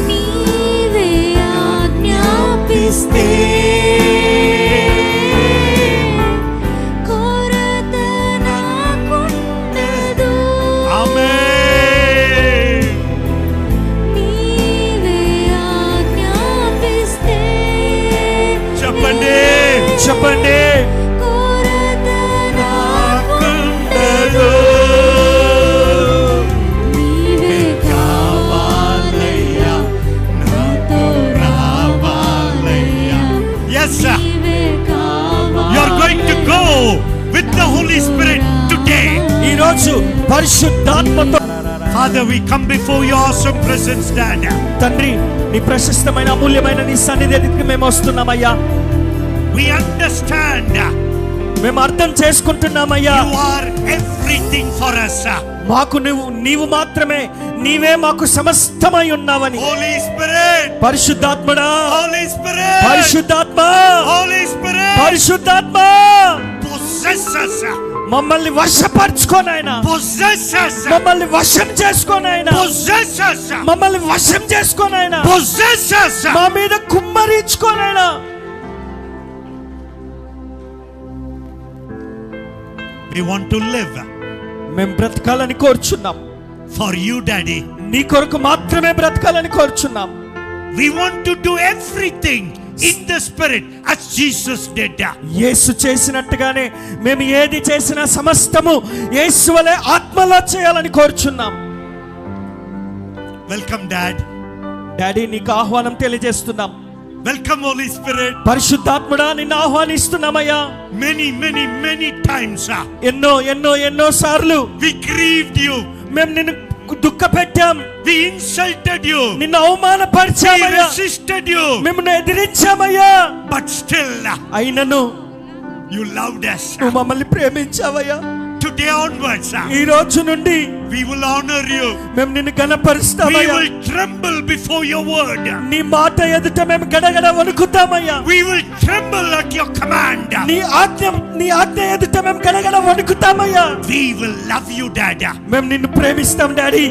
Speaker 4: నీవే ఆజ్ఞాపిస్తే కొరత నాకుండదు.
Speaker 3: ఆమేన్.
Speaker 4: నీవే ఆజ్ఞాపిస్తే
Speaker 3: చెప్పండి
Speaker 4: కొరత
Speaker 3: నాకుండదు.
Speaker 4: నీవే
Speaker 3: కావాలయ్యా,
Speaker 4: నాతో రావాలయ్యా.
Speaker 3: Yes, sir.
Speaker 4: నీవే కావాలయ్యా.
Speaker 3: You are going to go with the Holy Spirit today.
Speaker 2: ఈ రోజు పరిశుద్ధాత్మతో
Speaker 3: Father, we come before your awesome presence, Dad.
Speaker 2: తండ్రి, నీ ప్రశస్తమైన అమూల్యమైన నీ సన్నిధికి మేము వస్తున్నామయ్యా.
Speaker 3: We understand
Speaker 2: మేము అర్థం చేసుకుంటున్నామయ్యా.
Speaker 3: you are everything for us.
Speaker 2: మాకు నీవు మాత్రమే, నీవే మాకు సమస్తమై ఉన్నావని.
Speaker 3: Holy Spirit,
Speaker 2: పరిశుద్ధాత్మడా,
Speaker 3: Holy Spirit,
Speaker 2: పరిశుద్ధాత్మ,
Speaker 3: Holy Spirit,
Speaker 2: పరిశుద్ధాత్మ
Speaker 3: possess us,
Speaker 2: మమ్మల్ని వశపరచుకోనాయన,
Speaker 3: possess us,
Speaker 2: మమ్మల్ని వశం చేసుకోనాయన,
Speaker 3: possess us,
Speaker 2: మమ్మల్ని వశం చేసుకోనాయన,
Speaker 3: possess us.
Speaker 2: మా మీద కుమ్మరించుకోనాయన.
Speaker 3: We want to live
Speaker 2: మేము బ్రతకాలని కోరుచున్నాం.
Speaker 3: for you, Daddy.
Speaker 2: నీ కొరకు మాత్రమే బ్రతకాలని కోరుచున్నాం.
Speaker 3: We want to do everything in the Spirit as Jesus did.
Speaker 2: యేసు చేసినట్టుగానే మేము ఏది చేసినా సమస్తము యేసు వలె ఆత్మలో చేయాలని కోరుచున్నాం.
Speaker 3: Welcome, Dad.
Speaker 2: డాడీ, నీకు ఆహ్వానం తెలియజేస్తున్నాం.
Speaker 3: Welcome, Holy Spirit.
Speaker 2: పరిశుద్ధాత్ముడా, నిన్ను ఆహ్వానిస్తున్నామయ్యా.
Speaker 3: Many times
Speaker 2: ఎన్నో సార్లు
Speaker 3: we grieved you,
Speaker 2: మేము నిన్ను దుఃఖ పెట్టాం,
Speaker 3: we insulted you,
Speaker 2: నిన్ను
Speaker 3: we
Speaker 2: అవమానపరిచామయ్యా,
Speaker 3: resisted you,
Speaker 2: మిమ్మల్ని ఎదిరించామయ్యా.
Speaker 3: but still
Speaker 2: అయినను
Speaker 3: you loved us.
Speaker 2: నువ్వు మమ్మల్ని ప్రేమించావయ్యా.
Speaker 3: Today onwards
Speaker 2: ఈ రోజు నుండి
Speaker 3: we will honor you.
Speaker 2: మేము నిన్ను
Speaker 3: We
Speaker 2: ఘనపరుస్తామయ్యా.
Speaker 3: will tremble before your word.
Speaker 2: నీ మాట ఎదుట మేము గడగడ వణుకుతామయ్యా.
Speaker 3: We will tremble at your command.
Speaker 2: నీ ఆజ్ఞ ఎదుట మేము గడగడ వణుకుతామయ్యా.
Speaker 3: We will love you, Dad,
Speaker 2: మేము నిన్ను ప్రేమిస్తాం daddy.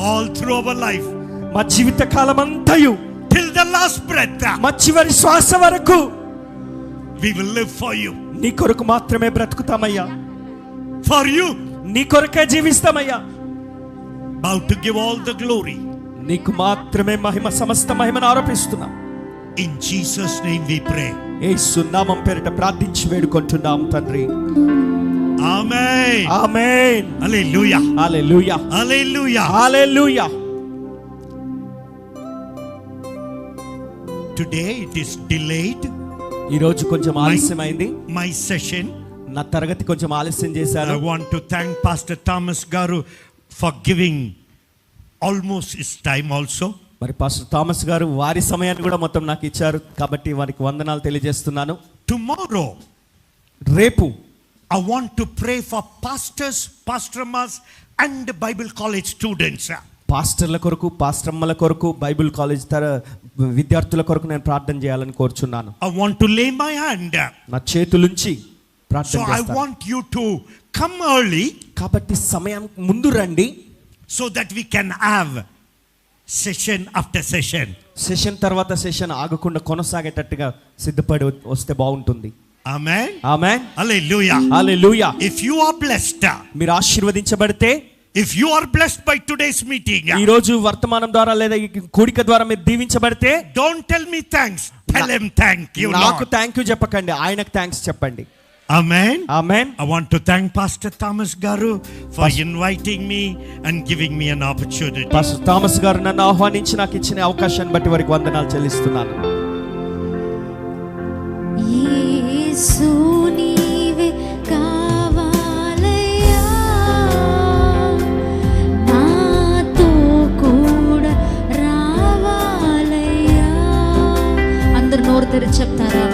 Speaker 3: all through our life
Speaker 2: మా జీవిత కాలం అంతయు,
Speaker 3: till the last breath.
Speaker 2: మా చివరి శ్వాస వరకు
Speaker 3: We will live for you.
Speaker 2: నీ కొరకు మాత్రమే బ్రతుకుతామయ్యా.
Speaker 3: For you.
Speaker 2: నీ కొరకే జీవిస్తామయ్యా.
Speaker 3: About to give all the glory.
Speaker 2: నీకు మాత్రమే సమస్త మహిమను ఆరోపిస్తున్నాం.
Speaker 3: In Jesus' name we pray.
Speaker 2: యేసు నామం పేరిట ప్రార్థించి వేడుకుంటున్నాం తండ్రి.
Speaker 3: Amen.
Speaker 2: Amen.
Speaker 3: Hallelujah.
Speaker 2: Hallelujah.
Speaker 3: Hallelujah.
Speaker 2: Hallelujah.
Speaker 3: Today it is delayed.
Speaker 2: ఈ రోజు కొంచెం ఆలస్యమైంది.
Speaker 3: My session.
Speaker 2: నా తరగతి కొంచెం ఆలస్యం చేశాను.
Speaker 3: I want to thank Pastor Thomas Garu for giving almost his time also.
Speaker 2: మరి పాస్టర్ థామస్ గారు వారి సమయాన్ని కూడా మొత్తం నాకు ఇచ్చారు, కాబట్టి వారికి వందనాలు తెలియజేస్తున్నాను.
Speaker 3: Tomorrow
Speaker 2: రేపు
Speaker 3: I want to pray for pastors, pastoramas and Bible college students.
Speaker 2: పాస్టర్ల కొరకు, పాస్టర్మల కొరకు, బైబిల్ కాలేజ్ విద్యార్థుల కొరకు నేను ప్రార్థన చేయాలని కోరుచున్నాను.
Speaker 3: I want to lay my hand.
Speaker 2: నా చేతులుంచి ప్రార్థన
Speaker 3: So I
Speaker 2: చేస్తాను.
Speaker 3: want you to come early
Speaker 2: కాబట్టి సమయం ముందు రండి,
Speaker 3: so that we can have session after session.
Speaker 2: Session తర్వాత సెషన్ ఆగకుండా కొనసాగేటట్టుగా సిద్ధపడి వస్తే బాగుంటుంది.
Speaker 3: Amen.
Speaker 2: Amen.
Speaker 3: Hallelujah.
Speaker 2: Hallelujah.
Speaker 3: If you are blessed,
Speaker 2: మీరు ఆశీర్వదించబడితే,
Speaker 3: if you are blessed by today's meeting,
Speaker 2: ఈ రోజు వర్తమానం ద్వారా లేదా ఈ కూడిక ద్వారా మీరు దీవించబడితే,
Speaker 3: don't tell me thanks, tell him thank you,
Speaker 2: నాకు
Speaker 3: Lord.
Speaker 2: థ్యాంక్ యూ చెప్పకండి, ఆయనకు థ్యాంక్స్ చెప్పండి.
Speaker 3: Amen.
Speaker 2: Amen.
Speaker 3: I want to thank Pastor Thomas Garu for inviting me and giving me an opportunity.
Speaker 2: Pastor Thomas గారు నన్ను ఆహ్వానించి నాకు ఇచ్చిన అవకాశాన్ని బట్టి వారికి వందనాలు చెల్లిస్తున్నాను.
Speaker 4: యేసు నీవే కావాలయ్యా, నాతో కూడా రావాలయ్యా. అందరూ నోరు తెరిచి చెప్తారా?